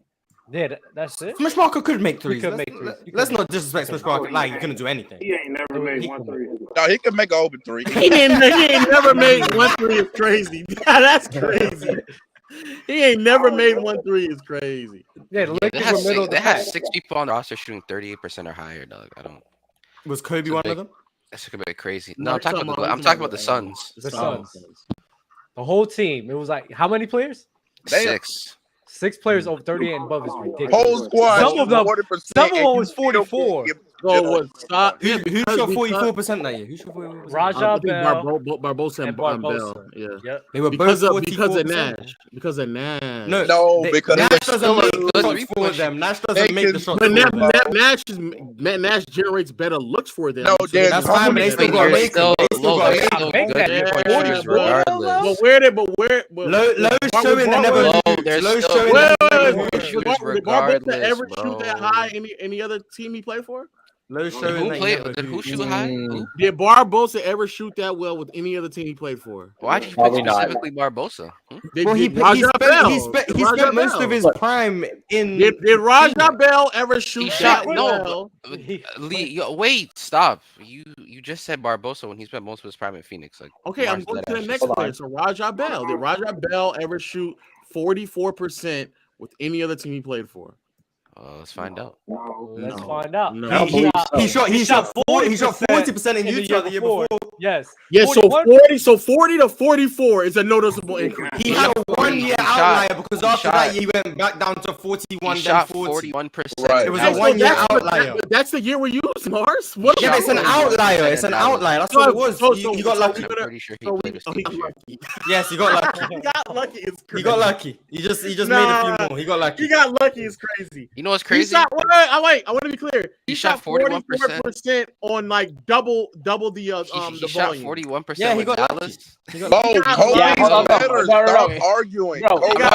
A: Yeah, that's it.
B: Smush Parker could make threes.
A: He could make threes.
B: Let's not disrespect Smush Parker. Like, he couldn't do anything.
P: He ain't never made 1 3.
H: No, he could make an open 3.
E: He ain't never made 1 3 is crazy. That's crazy. He ain't never made 1 3 is crazy.
A: Yeah, the Lakers were middle of the
O: They had
A: pack.
O: 6 people on the roster shooting 38% or higher, dog. I don't.
B: Was Kobe one of them?
O: That's gonna be crazy.
E: No,
O: No, I'm talking about the Suns.
A: The Suns. The whole team. It was like how many players?
O: 6.
A: 6 players over 38 and above is ridiculous.
H: Whole squad.
A: Some of them
H: 40%,
A: was 44.
E: So stop.
B: Who shot 44% that year? Who shot 44%?
A: Rajah Bell,
E: Barbosa and Bell. Yeah.
A: Yep.
B: They were
E: Because
B: both
E: of Nash. Because of Nash.
H: No, because
B: Nash doesn't make
O: good
B: the shots
O: three-point
B: for them. Nash doesn't make the shots.
E: But
B: for them.
E: Nash generates better looks for them.
H: No, there's
B: That's fine, but they still got to make them. They still got to make them.
O: Regardless.
B: Low showing they never lose. Low showing they never lose.
E: Did Barbosa ever shoot that high any other team he played for?
B: Low showing they never
O: Did who
B: lose.
O: shoot high? Who?
E: Did Barbosa ever shoot that well with any other team he played for?
O: Why'd you pick
J: Probably not.
O: specifically Barbosa?
B: Well, he spent most of his prime in.
E: Did Rajah Bell ever shoot
O: He
E: that
O: shot
E: well?
O: Lee, wait, stop. You just said Barbosa when he spent most of his prime in Phoenix. Like,
E: Okay, I'm going to the next player. So Rajah Bell. Did Rajah Bell ever shoot 44% with any other team he played for?
O: Let's find out.
A: Let's find out.
E: No.
B: He shot 40% in Utah the year before.
A: Yes.
E: Yeah, so
A: 41?
E: 40 to 44 is a noticeable increase.
B: He had a 1 year outlier because after that year he went back down to 41.
O: He shot
B: then 40.
O: 41%.
B: Right. It was a 1 year outlier.
E: That's the year we used, Mars.
B: Yeah, but it's an outlier. It's an outlier. That's what it was. He got lucky.
O: I'm pretty sure he played with Steve Kerr.
B: Yes, he got lucky.
E: He got lucky. It's crazy.
B: He got lucky. He just made a few more. He got lucky.
E: He got lucky. It's crazy.
O: You know what's crazy?
E: Wait, I want to be clear.
O: He shot 41%
E: on like double the
O: He shot
E: volume.
O: 41%
B: Yeah, he
O: with
B: got
O: Dallas.
H: Kobe's better. Stop arguing.
C: Bro,
H: Kobe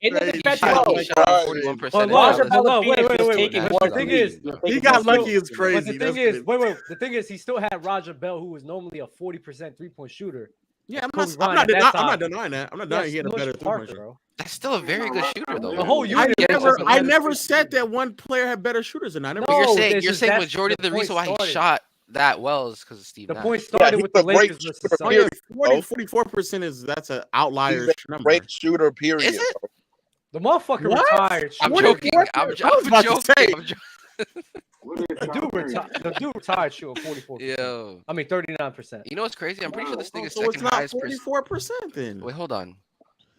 C: in the defense,
O: He shot 41%
A: But
O: in
A: Rajah
O: Dallas.
A: Bell, wait.
C: taking
A: But the thing is,
E: He got lucky. It's
A: but
E: crazy.
A: the thing is, the thing is, he still had Rajah Bell, who was normally a 40% 3-point shooter.
E: Yeah, I'm
A: Kobe
E: not
A: Bryant at that time.
E: denying that. I'm not denying he had a better
A: Parker,
E: three-point.
A: bro.
O: That's still a very good shooter, though.
A: The whole unit.
E: I never said that one player had better shooters than I.
O: But
A: No,
O: you're saying majority of the reason why he shot that well is because of Steve
A: The
O: Nash.
A: point started with the Lakers versus the Suns.
E: 44% that's an outlier number.
H: Great shooter, period.
O: Is it?
A: The motherfucker retired.
O: I'm
E: What?
O: joking. I'm
E: was about to say.
O: joking.
A: The dude retired shooting 44%.
O: Yo.
A: I mean 39%.
O: You know what's crazy? I'm pretty sure this thing is
E: So it's
O: second
E: not
O: highest.
E: 44% then.
O: Wait, hold on.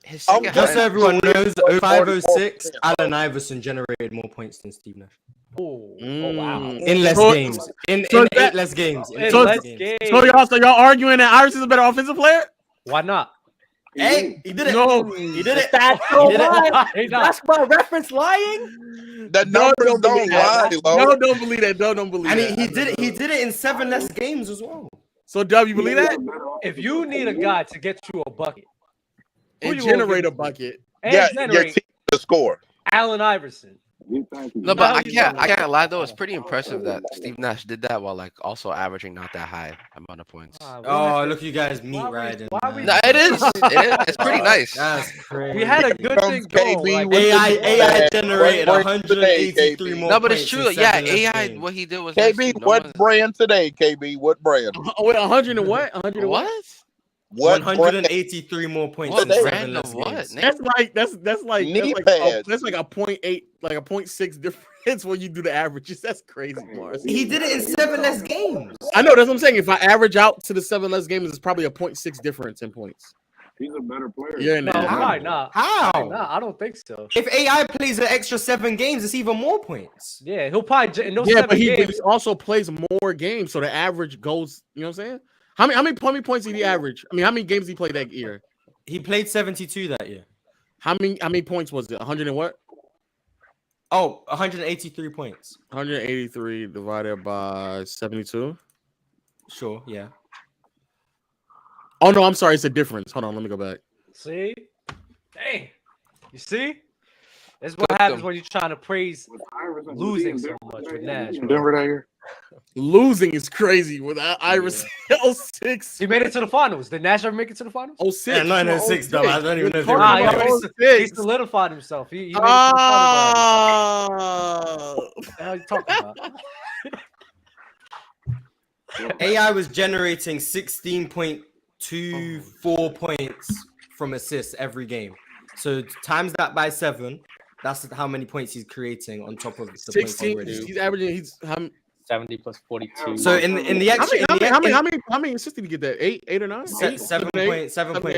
O: His
H: I'm
O: second
B: Just so
O: highest.
B: everyone knows, 05-06, Allen Iverson generated more points than Steve Nash.
A: Oh wow.
B: In less games. In 8 less games.
E: So y'all arguing that Iverson's a better offensive player?
A: Why not?
B: Hey, he did it.
E: No,
B: He did it.
C: That's so
B: He did it.
C: lying. That's my reference lying.
H: The numbers don't lie,
E: No, don't believe that. Don't believe
B: And
E: that.
B: he did it. He did it in 7 less games as well.
E: So, Dub, you believe that?
A: If you need a guy to get you a bucket, who
E: And
A: you gonna
E: generate
A: give
E: a bucket.
A: and
H: Yeah, your
A: generate
H: team to score.
A: Allen Iverson.
O: No, but I can't lie though. It's pretty impressive that Steve Nash did that while like also averaging not that high amount of points.
B: Oh, look, you guys meat riding.
O: No, it is. It's pretty nice.
B: That's crazy.
A: We had a good thing going. Like,
B: AI generated 183 more.
O: No, but it's
B: points
O: true.
B: in
O: Yeah,
B: 7 less
O: AI.
B: games.
O: What he did was
H: KB, what brand today? KB, what brand?
E: Oh, wait, 100 and what? 100 and what?
H: What
B: 183 more points
O: What
B: in 7
O: brand
B: less
O: of what?
B: games.
E: That's like that's like that's like a 0.8, like a 0.6 difference when you do the averages. That's crazy, Mars.
B: He did it in 7 less games.
E: I know, that's what I'm saying. If I average out to the 7 less games, it's probably a 0.6 difference in points.
P: He's a better player.
E: Yeah,
A: no, probably not.
B: How?
A: Nah, I don't think so.
B: If AI plays an extra 7 games, it's even more points.
A: Yeah, he'll probably in those
E: Yeah,
A: 7
E: but he
A: games.
E: also plays more games, so the average goes. You know what I'm saying? How many points did he average? I mean, how many games did he play that year?
B: He played 72 that year.
E: How many points was it? 100 and what?
B: Oh, 183 points.
E: 183 divided by 72.
B: Sure, yeah.
E: Oh no, I'm sorry. It's a difference. Hold on, let me go back.
A: See? Dang. You see? That's what happens when you're trying to praise losing so much with Nash.
P: Denver that year.
E: Losing is crazy without Iverson. 06.
A: He made it to the finals. Did Nash ever make it to the finals?
E: 06.
B: Yeah, no, 06 though. I don't even know if
A: he solidified himself. He made it to the finals. What the hell are you talking about?
B: AI was generating 16.24 points from assists every game. So times that by 7, that's how many points he's creating on top of the
E: 16.
B: Points already.
E: He's averaging.
C: 70 plus 42.
B: So in the extra,
E: how many assists did he get that? 8 or 9?
B: 7 point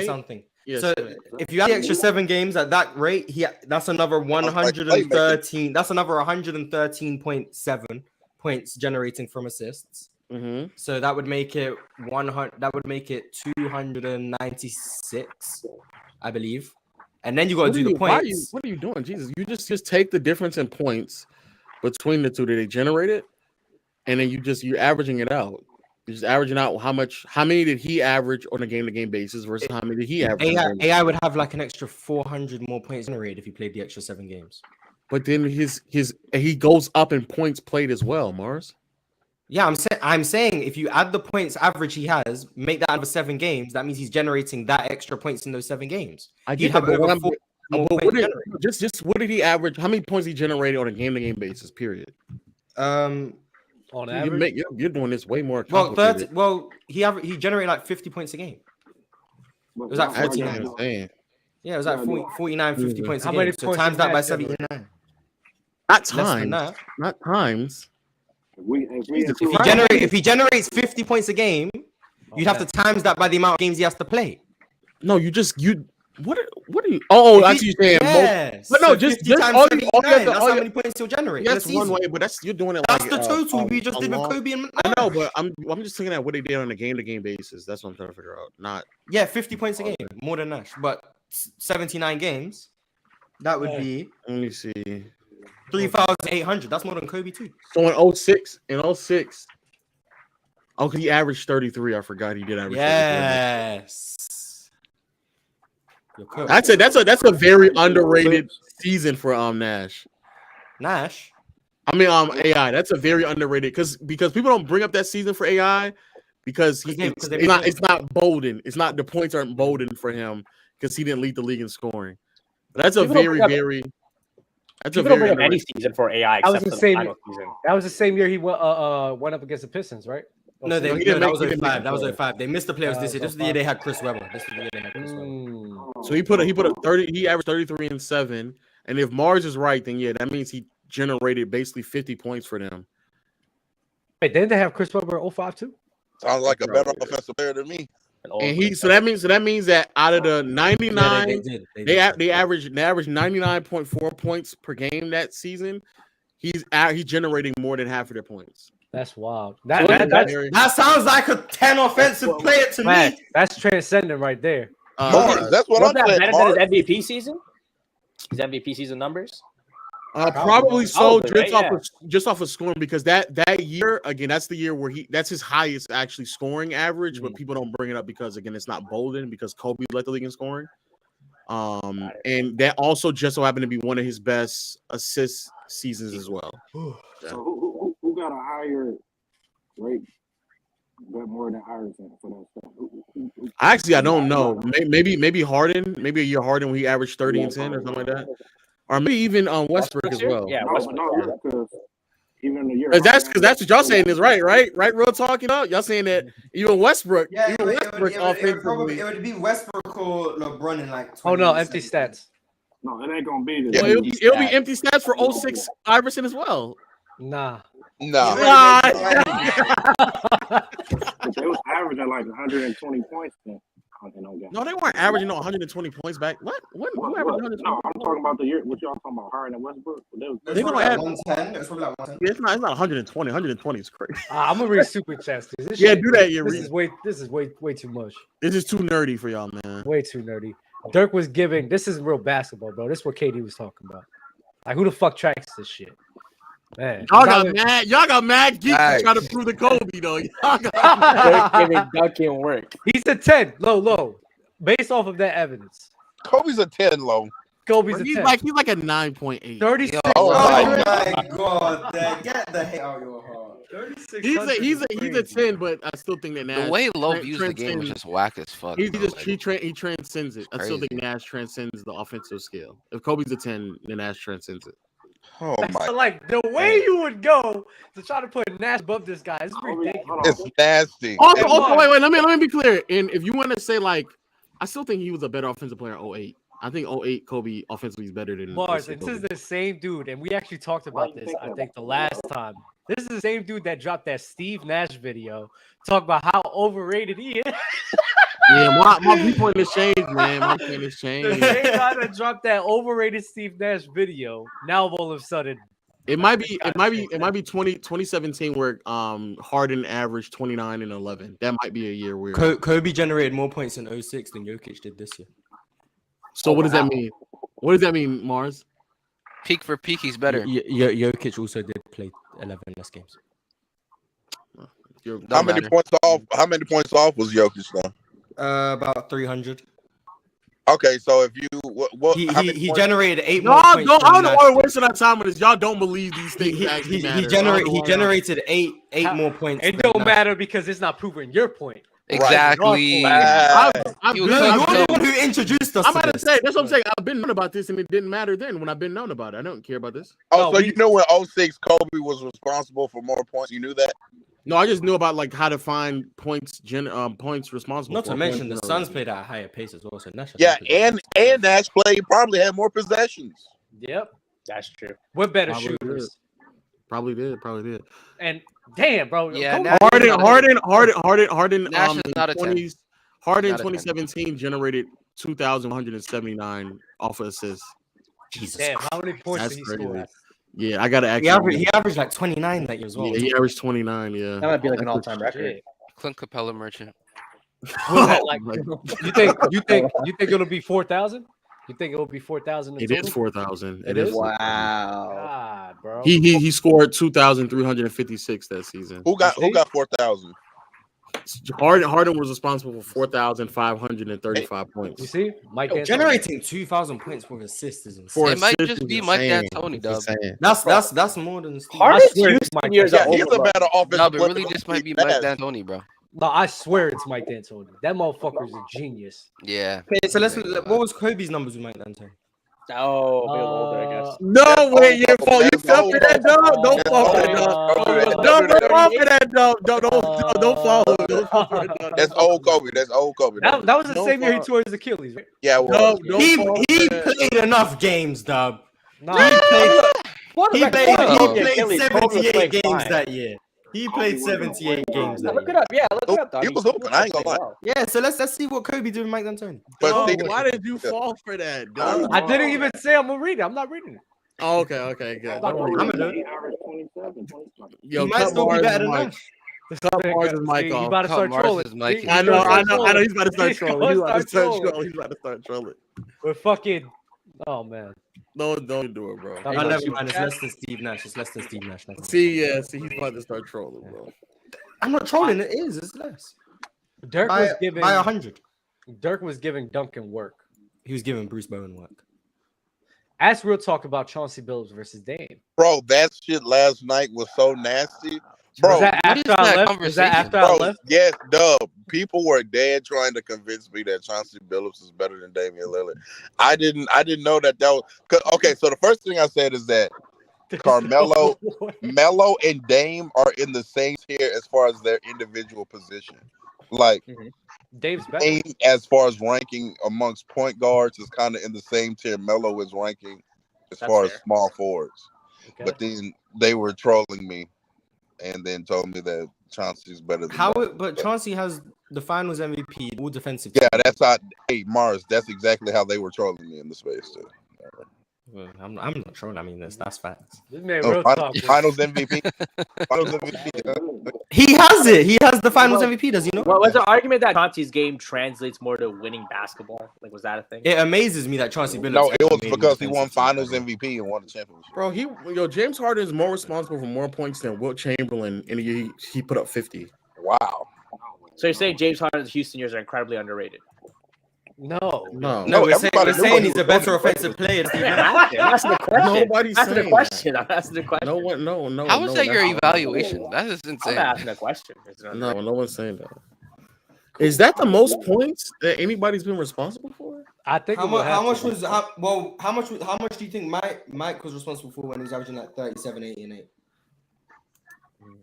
B: something.
E: Yeah,
B: so if you add the extra 7 games at that rate, that's another 113. That's another 113.7 points generating from assists.
E: Mm-hmm.
B: So that would make it 100. That would make it 296, I believe. And then you got to do the points.
E: What are you doing, Jesus? You just take the difference in points between the two that they generated, and then you're averaging it out. You're just averaging out how many did he average on a game-to-game basis versus how many did he average.
B: AI would have like an extra 400 more points generated if he played the extra 7 games.
E: But then he goes up in points played as well, Mars.
B: Yeah, I'm saying if you add the points average he has, make that over 7 games, that means he's generating that extra points in those 7 games.
E: I get that, but what did he average? How many points he generated on a game-to-game basis? Period.
A: On average,
E: you're doing this way more.
B: He generated like 50 points a game. It was like 49. Yeah, it was like 49, 50 points a game. So times that by 79.
E: Not times. Not times.
B: If he generates 50 points a game, you'd have to times that by the amount of games he has to play.
E: No, what are you? Oh, that's you saying.
B: Yes.
E: But no,
B: so
E: just
B: all that's how many points he'll generate.
E: That's one way, but you're doing it.
B: That's the total we just did with Kobe and.
E: I know, but I'm just looking at what they did on a game-to-game basis. That's what I'm trying to figure out. Not
B: 50 points a game, more than Nash, but 79 games. That would be.
E: Let me see.
B: 3,800. That's more than Kobe too.
E: So in 06, he averaged 33. I forgot he did average.
B: Yes.
E: 33. That's a very underrated season for Nash.
B: Nash.
E: I mean AI. That's a very underrated because people don't bring up that season for AI because it's not Bolden. It's not the points aren't Bolden for him because he didn't lead the league in scoring. But that's a very That's
C: People don't bring up any season for AI except for the final season.
A: That was the same year he went up against the Pistons, right?
B: No, that was 05. That was 05. They missed the playoffs this year. This is the year they had Chris Webber.
E: So he put a 30. He averaged 33 and 7. And if Mars is right, then that means he generated basically 50 points for them.
A: Wait, didn't they have Chris Webber 05 too?
H: Sounds like a better offensive player than me.
E: And that means that out of the 99, they averaged 99.4 points per game that season. He's generating more than half of their points.
A: That's wild.
B: That sounds like a 10 offensive player to me.
A: That's transcendent right there.
H: That's what I'm saying.
C: Better than his MVP season? His MVP season numbers?
E: Probably so, just off of scoring, because that year again, that's the year where that's his highest actually scoring average, but people don't bring it up because again, it's not Bolden because Kobe led the league in scoring. And that also just so happened to be one of his best assist seasons as well.
P: So who got a higher rate, but more than Iverson for that stuff?
E: Actually, I don't know. Maybe Harden, maybe a year Harden when he averaged 30 and 10 or something like that. Or maybe even Westbrook as well.
C: Yeah, Westbrook.
P: Even the year.
E: That's what y'all saying is right? Real talking up. Y'all saying that even Westbrook.
B: Yeah, it would be Westbrook or LeBron in like.
A: Oh no, empty stats.
P: No, it ain't gonna be.
E: It'll be empty stats for 06 Iverson as well.
H: No.
P: They was averaging like 120 points then.
E: No, they weren't averaging 120 points back. What? Who averaged 120?
P: No, I'm talking about the year. What y'all talking about? Harden and Westbrook?
B: They gonna add 110. It's probably like 110.
E: It's not 120. 120 is crazy.
A: I'm gonna read Superchats.
E: Do that.
A: This is way too much.
E: This is too nerdy for y'all, man.
A: Way too nerdy. Dirk was giving. This is real basketball, bro. This is what KD was talking about. Like, who the fuck tracks this shit? Man,
E: y'all got mad geeks to try to prove the Kobe though. Y'all
C: got giving Duncan work.
A: He's a 10, low. Based off of that evidence,
H: Kobe's a 10 low.
A: Kobe's a 10.
E: He's like a 9.8.
A: 36.
B: Oh my god, get the hate out of your heart.
E: He's a 10, but I still think that Nash.
O: The way Low views the game is just whack as fuck.
E: He transcends it. I still think Nash transcends the offensive scale. If Kobe's a 10, then Nash transcends it.
H: Oh my!
A: Like the way you would go to try to put Nash above this guy is ridiculous.
H: It's nasty.
E: Also, wait. Let me be clear. And if you want to say like, I still think he was a better offensive player in 08. I think 08 Kobe offensively is better than
A: Mars. This is the same dude, and we actually talked about this. I think the last time. This is the same dude that dropped that Steve Nash video. Talk about how overrated he is.
E: Yeah, my viewpoint has changed, man. My viewpoint has changed.
A: The same guy that dropped that overrated Steve Nash video. Now all of a sudden,
E: it might be 2017 where Harden averaged 29 and 11. That might be a year where
B: Kobe generated more points in 06 than Jokic did this year.
E: So what does that mean? What does that mean, Mars?
O: Peak for peak, he's better.
B: Jokic also did play 11 less games.
H: How many points off was Jokic though?
B: About 300.
H: Okay, so if you
B: he generated 8
E: no,
B: more points.
E: I don't know why we're wasting our time with this. Y'all don't believe these things.
B: He generated eight more points.
A: It don't matter because it's not proving your point.
O: Exactly.
B: You're the one who introduced us.
E: I'm about to say that's what I'm saying. I've been known about this, and it didn't matter then when I've been known about it. I don't care about this.
H: Oh, so you know when 06 Kobe was responsible for more points? You knew that?
E: No, I just knew about like how to find points responsible.
B: Not to mention the Suns played at a higher pace as well. So Nash
H: and Nash probably had more possessions.
A: Yep, that's true. We're better shooters.
E: Probably did.
A: And damn, bro.
O: Yeah,
E: Harden.
O: Nash is not a 10.
E: Harden 2017 generated 2,179 off of assists.
B: Jesus.
A: Damn, how many points did he score?
E: Yeah, I gotta actually.
B: He averaged like 29 that year as well.
E: Yeah, he averaged 29. Yeah,
C: that might be like an all-time record.
O: Clint Capella merchant.
A: Like, you think it'll be 4,000? You think it will be 4,000?
E: It is 4,000.
A: It is.
C: Wow,
A: God, bro.
E: He scored 2,356 that season.
H: Who got 4,000?
E: Harden was responsible for 4,535 points.
A: You see, Mike
B: generating 2,000 points for assists is insane.
O: It might just be Mike D'Antoni, dog.
B: That's more than Steve.
C: Harden's years
H: he's a better offensive
O: No, but really just might be Mike D'Antoni, bro.
A: No, I swear it's Mike D'Antoni. That motherfucker is a genius.
O: Yeah.
B: Okay, so what was Kobe's numbers with Mike D'Antoni?
C: Oh, a bit older, I guess.
E: No way, you fell for that, dog. Don't fall for that, dog. Don't fall for that, dog. Don't fall.
H: That's old Kobe. That
A: was the same year he tore his Achilles, right?
H: Yeah, well,
B: he played enough games, dog.
A: Nah.
B: He played 78 games that year. He played 78 games.
C: Look it up. Yeah, look it up, dog.
H: He was hooping. I ain't gonna lie.
B: Yeah, so let's see what Kobe did with Mike D'Antoni.
E: Why did you fall for that, dog?
A: I didn't even say I'm gonna read it. I'm not reading it.
E: Oh, okay, good.
A: I'm
E: gonna do it. Yo,
B: he might still be better than us.
E: Cut Mars' mic off.
A: He's about to start trolling.
E: I know. He's about to start trolling.
A: We're fucking. Oh man.
E: No, don't do it, bro.
B: I love you, man. It's less than Steve Nash.
E: See, he's about to start trolling, bro.
B: I'm not trolling. It's less.
A: Dirk was giving
B: by 100.
A: Dirk was giving Duncan work.
B: He was giving Bruce Bowen work.
A: Ask real talk about Chauncey Billups versus Dame.
H: Bro, that shit last night was so nasty. Bro,
A: was that after I left?
H: Yes, Dub. People were dead trying to convince me that Chauncey Billups is better than Damian Lillard. I didn't know that was okay. So the first thing I said is that Carmelo, Melo, and Dame are in the same tier as far as their individual position. Like
A: Dave's better.
H: Dame, as far as ranking amongst point guards, is kind of in the same tier Melo is ranking as far as small forwards. Okay. But then they were trolling me. And then told me that Chauncey's better than
B: but Chauncey has the finals MVP, all defensive.
H: Yeah, that's how. Hey, Mars, that's exactly how they were trolling me in the space too.
B: I'm not trolling. I mean, that's facts.
H: Finals MVP. Finals MVP.
B: He has it. He has the Finals MVP. Does he not?
C: Well, was the argument that Chauncey's game translates more to winning basketball? Like, was that a thing?
B: It amazes me that Chauncey Billups.
H: No, it was because he won Finals MVP and won the championship.
E: Bro, James Harden is more responsible for more points than Wilt Chamberlain in a year he put up 50.
H: Wow.
C: So you're saying James Harden's Houston years are incredibly underrated?
A: No.
B: We're saying he's a better offensive player.
C: I'm asking the question.
E: Nobody's saying
C: the question. I'm asking the question.
E: No.
O: How is that your evaluation? That is insane.
C: I'm asking a question.
E: No one's saying that. Is that the most points that anybody's been responsible for?
A: I think.
B: How much do you think Mike was responsible for when he was averaging like 37, 80, and 8?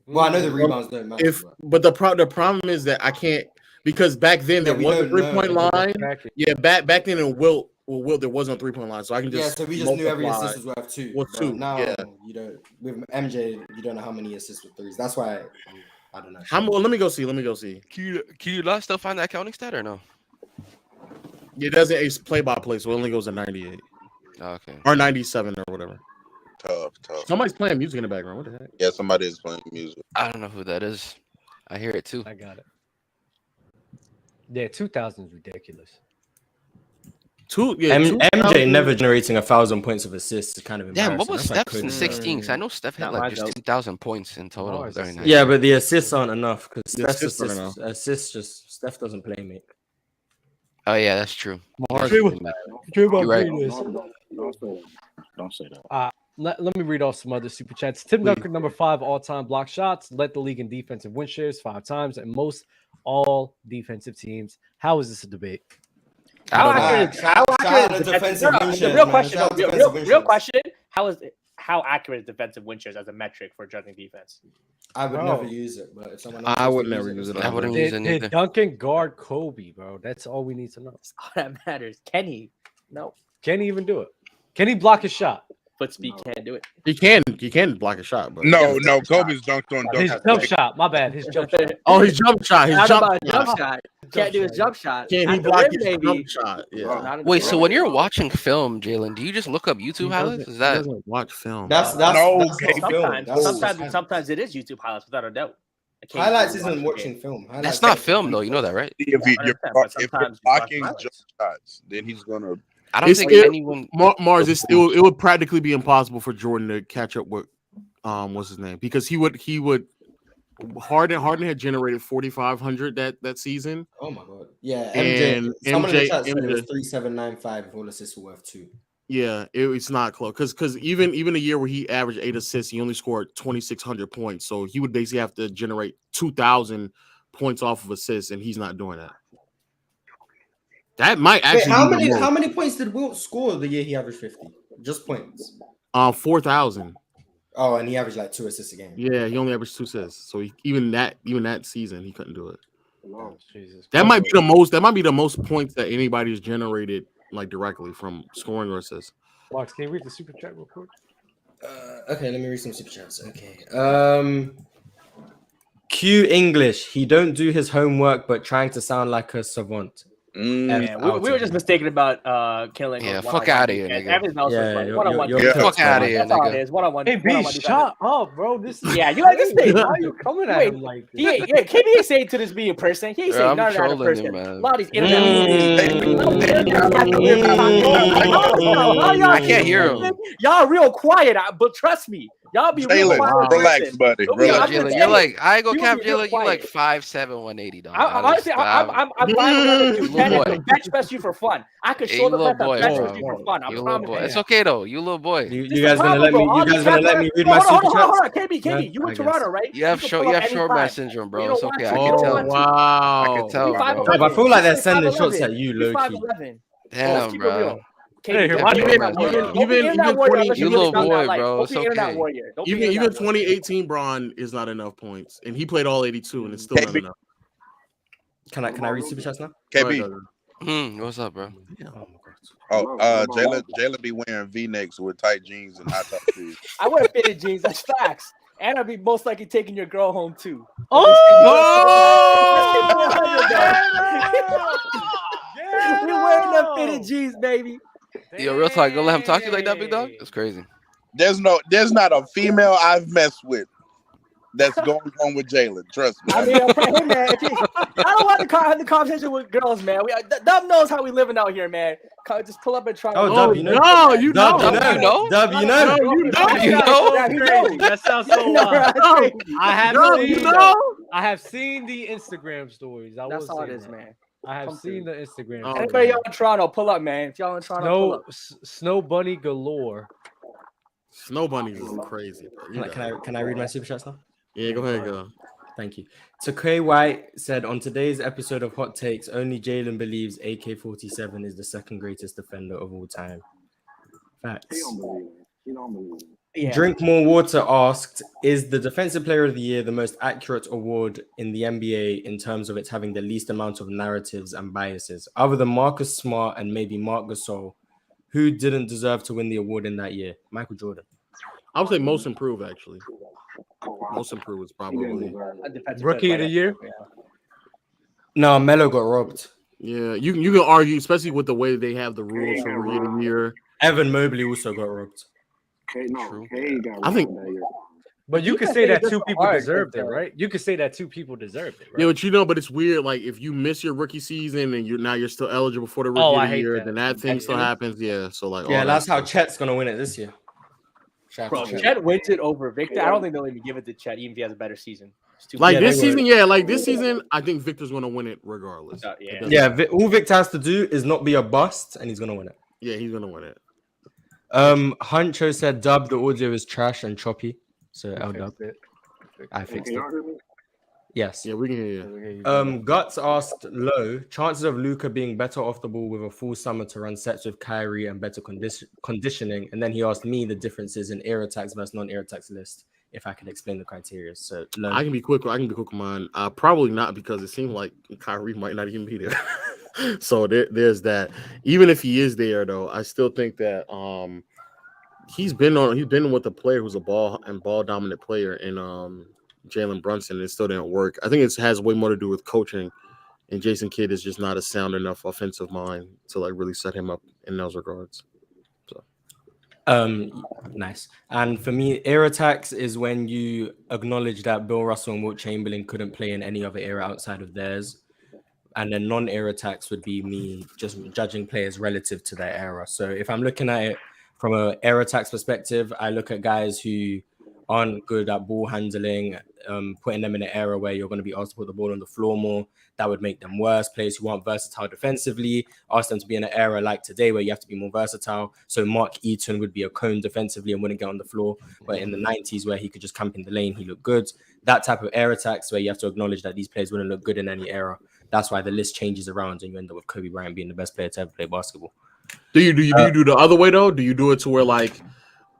B: Well, I know the rebounds don't matter.
E: But the problem is that I can't, because back then there was a 3-point line. Yeah, back then in Wilt there wasn't a 3-point line, so I can just
B: so we just knew every assist was worth 2.
E: Well, 2.
B: Now you don't. With MJ, you don't know how many assists with 3s. That's why I don't know.
E: Let me go see.
O: Can you not still find that counting stat or no?
E: It doesn't ace play by play, so it only goes to 98.
O: Okay.
E: Or 97 or whatever.
H: Tough.
E: Somebody's playing music in the background. What the heck?
H: Yeah, somebody is playing music.
O: I don't know who that is. I hear it too.
A: I got it. Yeah, 2000 is ridiculous.
B: MJ never generating 1,000 points of assists is kind of embarrassing.
O: Damn, what was
B: That's
O: Steph's in 16? Because I know Steph had like just 2,000 points in total. Very nice.
B: Yeah, but the assists aren't enough because Steph doesn't play make.
O: Oh yeah, that's true.
A: Don't say that. Let me read off some other super chats. Tim Duncan, number 5 all-time block shots, led the league in defensive win shares 5 times, and most all defensive teams. How is this a debate?
C: How accurate how accurate is defensive win shares as a metric for judging defense?
B: I would never use it, but if someone
E: I would never use it.
O: I wouldn't use it either.
A: Did Duncan guard Kobe, bro? That's all we need to know.
C: That's all that matters. Can he? No.
A: Can he even do it? Can he block his shot?
C: But Speed can't do it.
E: He can block a shot, but
H: no, Kobe's dunked on
A: his jump shot. My bad. His jump shot.
E: Oh, his jump shot. His jump
C: shot. Can't do his jump shot.
E: Can he block his jump shot? Yeah.
O: Wait, so when you're watching film, Jalen, do you just look up YouTube highlights? Is that
E: doesn't watch film?
B: That's
C: sometimes it is YouTube highlights without a doubt.
B: Highlights isn't watching film.
O: That's not film though. You know that, right?
H: If you're blocking jump shots, then he's gonna.
O: I don't think anyone.
E: Mars, it would practically be impossible for Jordan to catch up with what's his name, because he would. Harden had generated 4,500 that season.
B: Oh my god! Yeah, MJ. Someone in the chat said it was 3,795 if all assists were worth 2.
E: Yeah, it's not close because even a year where he averaged 8 assists, he only scored 2,600 points. So he would basically have to generate 2,000 points off of assists, and he's not doing that. That might actually.
B: How many points did Wilt score the year he averaged 50? Just points.
E: 4,000.
B: Oh, and he averaged like 2 assists a game.
E: Yeah, he only averaged 2 assists. So even that season, he couldn't do it.
A: Oh, Jesus.
E: That might be the most. That might be the most points that anybody's generated like directly from scoring or assists.
A: Marks, can you read the super chat real quick?
B: Okay, let me read some super chats. Okay. Q English. He don't do his homework, but trying to sound like a savant.
C: Yeah, we were just mistaken about killing.
O: Yeah, fuck out of here, nigga.
C: Everything else was funny. One-on-one.
O: Fuck out of here,
C: That's all it
O: nigga.
C: is. One-on-one.
A: Hey, B, shut up, bro. This is
C: you like this thing.
A: Why are you coming at him like this?
C: KD ain't saying to this be a person. He ain't saying none of that in person. A lot of these
O: I can't hear him.
C: Y'all real quiet, but trust me. Y'all be real quiet.
H: Relax, buddy. Relax.
O: Jalen, you're like, I ain't gonna cap Jalen. You're like 5'7", 180, dog.
C: Honestly, I'm 5'11", bench press you for fun. I could show the bench press you for fun. I promise.
O: It's okay though. You little boy.
B: You guys gonna let me? You guys gonna let me read my super chats?
C: Hold on, KB, you in Toronto, right?
O: You have short man syndrome, bro. It's okay. I can tell.
E: Wow.
O: I can tell.
B: I feel like they're sending shots at you, low key.
O: Damn, bro.
E: Even
O: you little boy, bro. It's okay.
E: Even 2018 Bron is not enough points, and he played all 82, and it's still not enough.
B: Can I read super chats now?
H: KB,
O: what's up, bro?
H: Jalen be wearing V-necks with tight jeans and high top shoes.
C: I wear fitted jeans. That's facts. And I'll be most likely taking your girl home too.
A: Oh!
C: We're wearing the fitted jeans, baby.
O: Yo, real talk. Gonna let him talk to you like that, big dog? It's crazy.
H: There's not a female I've messed with that's going on with Jalen. Trust me.
C: I mean, hey man, I don't want to have the conversation with girls, man. Dub knows how we living out here, man. Just pull up and try.
B: Oh, Dub, you know.
E: No, you know.
B: Dub, you know.
A: That sounds so wild. I have seen the Instagram stories.
C: That's all it is, man.
A: I have seen the Instagram.
C: Oh, anybody y'all in Toronto, pull up, man. If y'all in Toronto, pull up.
A: Snow bunny galore.
E: Snow bunny is crazy, bro.
B: Can I read my super chats now?
E: Yeah, go ahead, go.
B: Thank you. So Kay White said on today's episode of Hot Takes, only Jalen believes AK-47 is the second greatest defender of all time. Facts.
P: He don't believe it.
C: Yeah.
B: Drink More Water asked, is the Defensive Player of the Year the most accurate award in the NBA in terms of it having the least amount of narratives and biases? Other than Marcus Smart and maybe Marc Gasol, who didn't deserve to win the award in that year? Michael Jordan.
E: I would say most improved, actually. Most improved is probably
A: Rookie of the Year.
B: No, Melo got robbed.
E: Yeah, you can argue, especially with the way they have the rules for Rookie of the Year.
B: Evan Mobley also got robbed.
E: I think,
A: but you could say that two people deserved it, right? You could say that two people deserved it, right?
E: Yeah, but it's weird. Like if you miss your rookie season and you're still eligible for the Rookie of the Year, then that thing still happens. Yeah, so like
B: that's how Chet's gonna win it this year.
C: Bro, Chet wins it over Victor. I don't think they'll even give it to Chet, even if he has a better season.
E: This season, I think Victor's gonna win it regardless.
B: All Victor has to do is not be a bust, and he's gonna win it.
E: Yeah, he's gonna win it.
B: Huncho said, "Dub, the audio is trash and choppy." So I'll dub it. I fixed it. Yes.
E: Yeah, we can hear you.
B: Guts asked Low, chances of Luka being better off the ball with a full summer to run sets with Kyrie and better conditioning. And then he asked me the differences in air attacks versus non-air attacks list, if I can explain the criteria. So Low.
E: I can be quick with mine. Probably not, because it seems like Kyrie might not even be there. So there's that. Even if he is there, though, I still think that he's been with a player who's a ball dominant player in Jalen Brunson, and it still didn't work. I think it has way more to do with coaching, and Jason Kidd is just not a sound enough offensive mind to like really set him up in those regards. So
B: nice. And for me, air attacks is when you acknowledge that Bill Russell and Wilt Chamberlain couldn't play in any other era outside of theirs. And then non-air attacks would be me just judging players relative to their era. So if I'm looking at it from an air attacks perspective, I look at guys who aren't good at ball handling, putting them in an era where you're going to be asked to put the ball on the floor more. That would make them worse. Players who aren't versatile defensively, ask them to be in an era like today where you have to be more versatile. So Mark Eaton would be a cone defensively and wouldn't get on the floor. But in the 90s where he could just camp in the lane, he looked good. That type of air attacks where you have to acknowledge that these players wouldn't look good in any era. That's why the list changes around and you end up with Kobe Bryant being the best player to ever play basketball.
E: Do you do the other way though? Do you do it to where like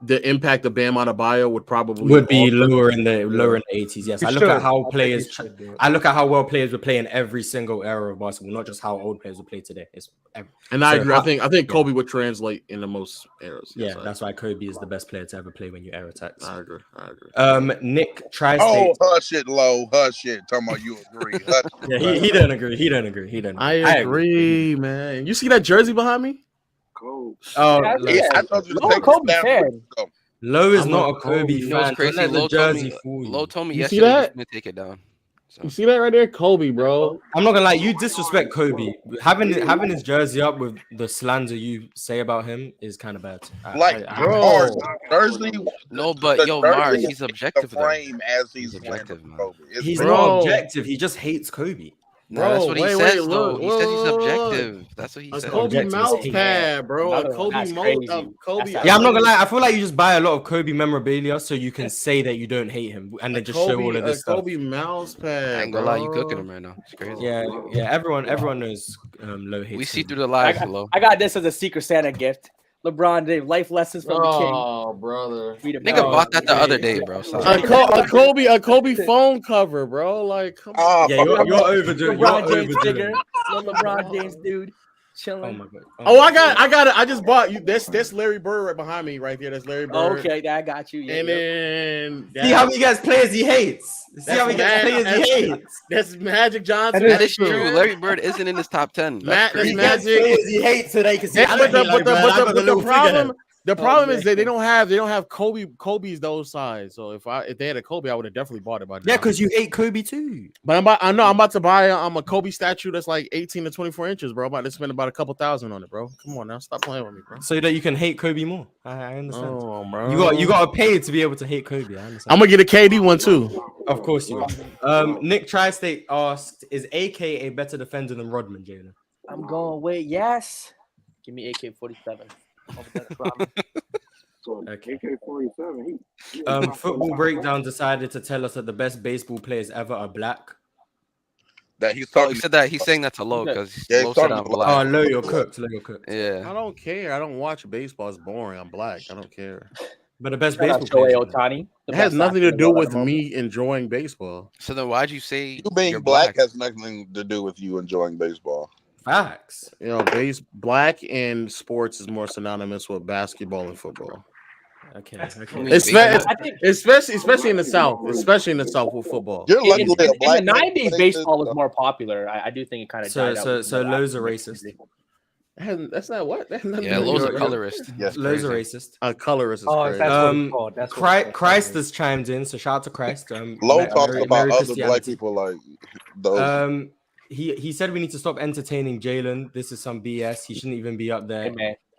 E: the impact of Bam Adebayo would be lower in the 80s? Yes, I look at how well players would play in every single era of basketball, not just how old players would play today. I agree. I think Kobe would translate in the most eras.
B: Yeah, that's why Kobe is the best player to ever play when you air attacks.
E: I agree.
B: Nick tries.
H: Oh, hush it, Low. Hush it. Talking about you agree.
B: Yeah, he don't agree.
E: I agree, man. You see that jersey behind me?
H: Oh, yeah. I thought you were
C: Kobe fan.
B: Low is not a Kobe fan.
O: Crazy. Low told me yesterday he's gonna take it down.
E: So. You see that right there, Kobe, bro.
B: I'm not gonna lie, you disrespect Kobe. Having his jersey up with the slander you say about him is kind of bad.
H: Mars, Thursday.
O: No, but Mars, he's objective.
H: He's objective,
B: man. He's not objective. He just hates Kobe.
O: No, that's what he says, though. He says he's objective. That's what he says.
E: Kobe mouse pad, bro. Kobe.
B: Yeah, I'm not gonna lie. I feel like you just buy a lot of Kobe memorabilia so you can say that you don't hate him, and then just show all of this stuff.
E: Kobe mouse pad.
O: I ain't gonna lie, you cooking him right now. It's crazy.
B: Yeah. Everyone knows Low hates.
O: We see through the lies, Low.
C: I got this as a Secret Santa gift. LeBron James, life lessons from the king.
E: Oh, brother.
O: Nigga bought that the other day, bro.
E: A Kobe phone cover, bro. Like, come on.
B: Yeah, you're overdoing it.
C: LeBron James, LeBron James, dude. chilling.
B: Oh my god.
E: I got it. I just bought you. That's Larry Bird right behind me, right there. That's Larry Bird.
C: Okay, I got you. Yeah,
E: and then
B: see how many guys players he hates. See how many guys players he hates.
E: That's Magic Johnson.
O: That is true. Larry Bird isn't in his top 10.
E: That's Magic.
B: Players he hates today because
E: the problem is that they don't have Kobe's those size. So if they had a Kobe, I would have definitely bought it by now.
B: Yeah, because you hate Kobe too.
E: But I'm about to buy a Kobe statue that's like 18 to 24 inches, bro. I'm about to spend about a couple thousand on it, bro. Come on now, stop playing with me, bro.
B: So that you can hate Kobe more. I understand.
E: Oh, bro.
B: You got to pay to be able to hate Kobe. I understand.
E: I'm gonna get a KD one too.
B: Of course you will. Nick Tri-State asked, "Is AK a better defender than Rodman, Jalen?"
C: I'm going with yes. Give me AK-47.
B: Okay.
P: AK-47.
B: Football Breakdown decided to tell us that the best baseball players ever are black.
H: That he's talking.
O: He said that he's saying that to Low because Low said I'm black.
B: Oh, Low, you're cooked.
O: Yeah.
E: I don't care. I don't watch baseball. It's boring. I'm black. I don't care.
B: But the best baseball player,
C: Ohtani.
E: It has nothing to do with me enjoying baseball.
O: So then why'd you say
H: you being black has nothing to do with you enjoying baseball?
B: Facts.
E: You know, black and sports is more synonymous with basketball and football.
B: Okay.
E: Especially in the South. Especially in the South with football.
H: You're lucky
C: in the 90s, baseball was more popular. I do think it kind of died out.
B: So Lowe's are racist.
E: That's not what.
O: Yeah, Lowe's a colorist.
B: Yes, Lowe's are racist.
E: A colorist is
A: crazy. That's what it's called. That's what
B: Christ has chimed in, so shout out to Christ.
H: Lowe talks about other black people like those.
B: He said we need to stop entertaining Jalen. This is some BS. He shouldn't even be up there.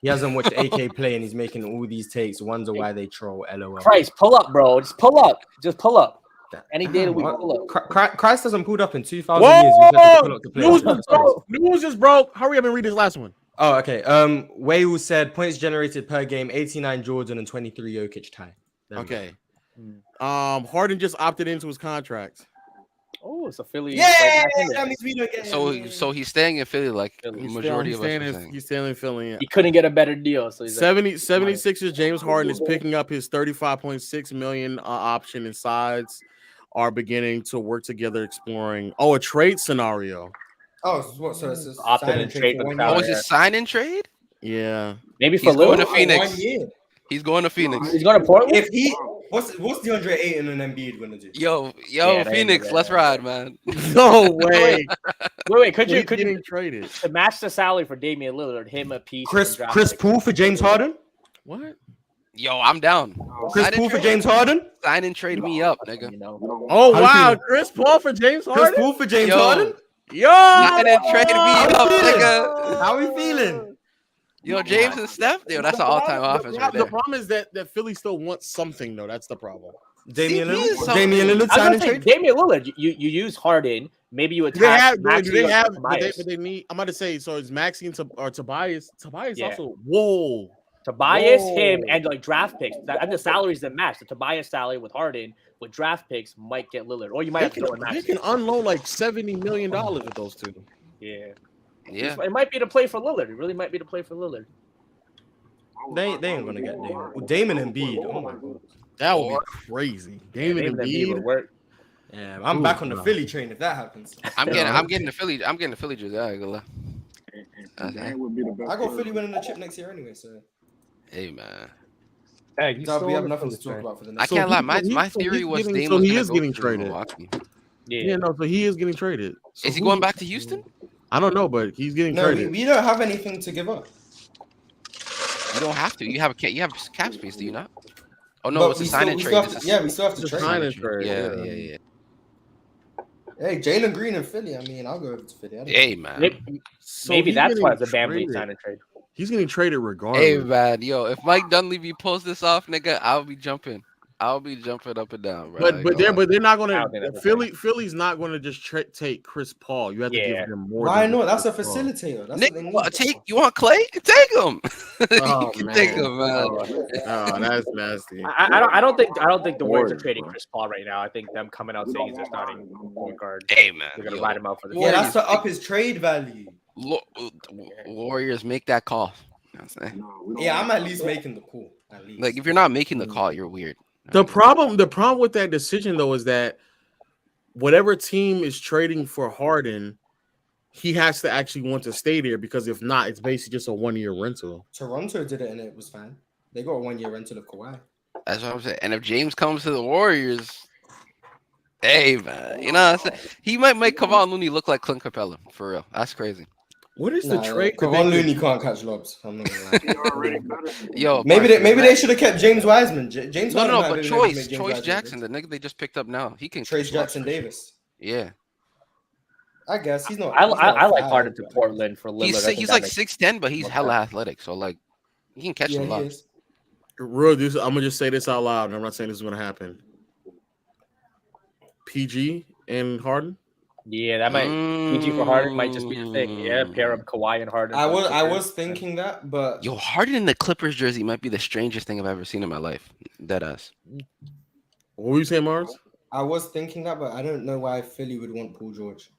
B: He hasn't watched AK play and he's making all these takes. Wonder why they troll. LOL.
C: Christ, pull up, bro. Just pull up. Any data we pull
B: up. Christ hasn't pulled up in 2,000 years.
E: News just broke. Hurry up and read this last one.
B: Oh, okay. Wayu said points generated per game: 89 Jordan and 23 Jokic tie.
E: Okay. Harden just opted into his contract.
C: Oh, it's a Philly.
B: Yeah, that means we don't get
O: so he's staying in Philly like the majority of us.
E: He's staying in Philly.
C: He couldn't get a better deal. So he's
E: 76ers James Harden is picking up his $35.6 million option, and sides are beginning to work together exploring a trade scenario.
B: Oh, what? So it's
C: sign and trade.
O: Is it sign and trade?
E: Yeah,
C: maybe for
O: going to Phoenix. He's going to Phoenix.
C: He's going to Portland.
B: If he what's DeAndre Ayton and Embiid gonna do?
O: Yo, Phoenix, let's ride, man.
E: No way.
C: Wait, could you
E: traded
C: to match the salary for Damian Lillard? Him a piece.
B: Chris Paul for James Harden.
E: What?
O: Yo, I'm down.
B: Chris Paul for James Harden.
O: Sign and trade me up, nigga.
E: Oh wow, Chris Paul for James Harden.
B: Chris Paul for James Harden.
E: Yo,
O: sign and trade me up, nigga.
B: How we feeling?
O: Yo, James and Steph, yo, that's an all-time offense right there.
E: The problem is that Philly still wants something, though. That's the problem.
B: Damian Lillard sign and trade.
C: Damian Lillard, you use Harden. Maybe you
E: But
C: attack.
E: they need. I'm about to say. So is Maxine or Tobias? Tobias also. Whoa.
C: Tobias, him, and like draft picks. And the salaries that match. The Tobias salary with Harden with draft picks might get Lillard, or you might have to throw in Maxine.
E: They can unload like $70 million with those two.
C: Yeah.
O: Yeah,
C: it might be to play for Lillard. It really might be to play for Lillard.
B: They ain't gonna get Damon and Embiid. Oh my god,
E: that would be crazy. Damon and Embiid
B: would work. Yeah, I'm back on the Philly train if that happens.
O: I'm getting the Philly jersey. I ain't gonna lie.
B: I got Philly winning the chip next year anyway. So,
O: hey man.
A: Hey,
B: we have nothing to talk about for the next.
O: I can't lie. My theory was Damon.
E: So he is getting traded. Yeah, no. So he is getting traded. So
O: is he going back to Houston?
E: I don't know, but he's getting traded.
B: We don't have anything to give up.
O: You don't have to. You have cap space, do you not? Oh no, it's a sign and trade.
B: We still have to trade.
E: Sign and trade.
O: Yeah.
B: Hey, Jalen Green and Philly. I mean, I'll go over to Philly.
O: Hey man.
C: Maybe that's why it's a Bambly sign and trade.
E: He's getting traded regardless.
O: Hey man, yo, if Mike Dunleavy pulls this off, nigga, I'll be jumping up and down, bro.
E: But they're not gonna. Philly's not gonna just take Chris Paul. You have to give them more.
B: Why not? That's a facilitator. That's
O: what they need. You want Clay? Take him.
E: Oh,
O: you can take him, man.
E: Oh, that's nasty.
C: I don't think the Warriors are trading Chris Paul right now. I think them coming out saying he's their starting point guard.
O: Hey man,
C: they're gonna ride him out for the.
B: Yeah, that's to up his trade value.
O: Warriors make that call. You know what I'm saying?
B: Yeah, I'm at least making the call. At least.
O: Like if you're not making the call, you're weird.
E: The problem with that decision though is that whatever team is trading for Harden, he has to actually want to stay there, because if not, it's basically just a 1-year rental.
B: Toronto did it and it was fine. They got a 1-year rental of Kawhi.
O: That's what I'm saying. And if James comes to the Warriors, hey man, you know, he might make Kevon Looney look like Clint Capella for real. That's crazy.
E: What is the trade?
B: Kevon Looney can't catch lobs. I'm not gonna lie.
O: Yo,
B: maybe they should have kept James Wiseman. James
O: no,
B: Harden
O: but Choice Jackson, the nigga they just picked up now, he can
B: Trace Jackson Davis.
O: Yeah,
B: I guess he's not.
C: I like Harden to Portland for Lillard.
O: He's like 6'10", but he's hella athletic, so like he can catch some lobs.
E: Real, I'm gonna just say this out loud, and I'm not saying this is gonna happen. PG and Harden.
C: Yeah, that might PG for Harden might just be the thing. Yeah, pair up Kawhi and Harden.
B: I was thinking that, but
O: yo, Harden in the Clippers jersey might be the strangest thing I've ever seen in my life. Deadass.
E: What were you saying, Mars?
B: I was thinking that, but I don't know why Philly would want Paul George.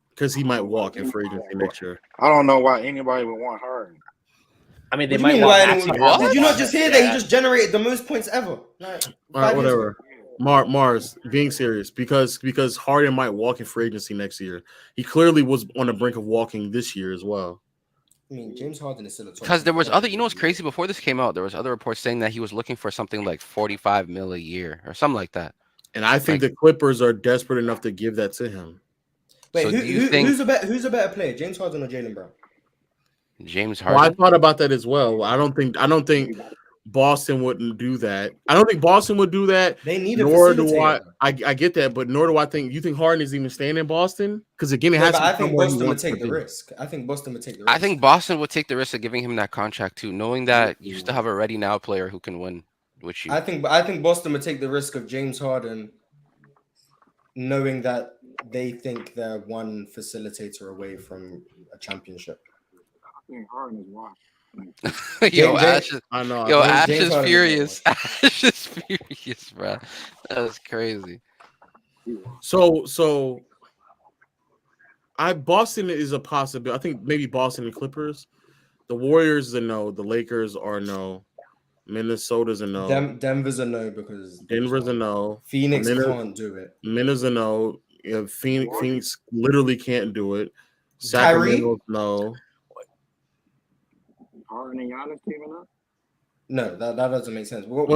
E: Because he might walk in free agency next year.
P: I don't know why anybody would want Harden.
C: I mean, they might want.
B: Did you not just hear that he just generated the most points ever? Like,
E: all right, whatever. Mars, being serious, because Harden might walk in free agency next year. He clearly was on the brink of walking this year as well.
B: I mean, James Harden is still a top.
O: Because there was other, you know what's crazy? Before this came out, there was other reports saying that he was looking for something like $45 million a year or something like that.
E: And I think the Clippers are desperate enough to give that to him.
B: Wait, so who's a better player, James Harden or Jaylen Brown?
O: James Harden.
E: Well, I thought about that as well. I don't think Boston wouldn't do that. I don't think Boston would do that.
B: They need a
E: nor do I get that, but nor do I think you think Harden is even staying in Boston? Because again, it has to.
B: I think Boston would take the risk. I think Boston would take the risk.
O: I think Boston would take the risk of giving him that contract too, knowing that you still have a ready now player who can win. Which you.
B: I think Boston would take the risk of James Harden, knowing that they think they're one facilitator away from a championship.
P: I think Harden is washed.
O: Ash is furious. Ash is furious, bro. That was crazy.
E: So Boston is a possibility. I think maybe Boston and Clippers. The Warriors is a no. The Lakers are no. Minnesota's a no.
B: Denver's a no because
E: Denver's a no.
B: Phoenix can't do it.
E: Minnesota's a no. Phoenix literally can't do it. Sacramento's no.
P: Harden and Giannis teaming up?
B: No, that doesn't make sense. What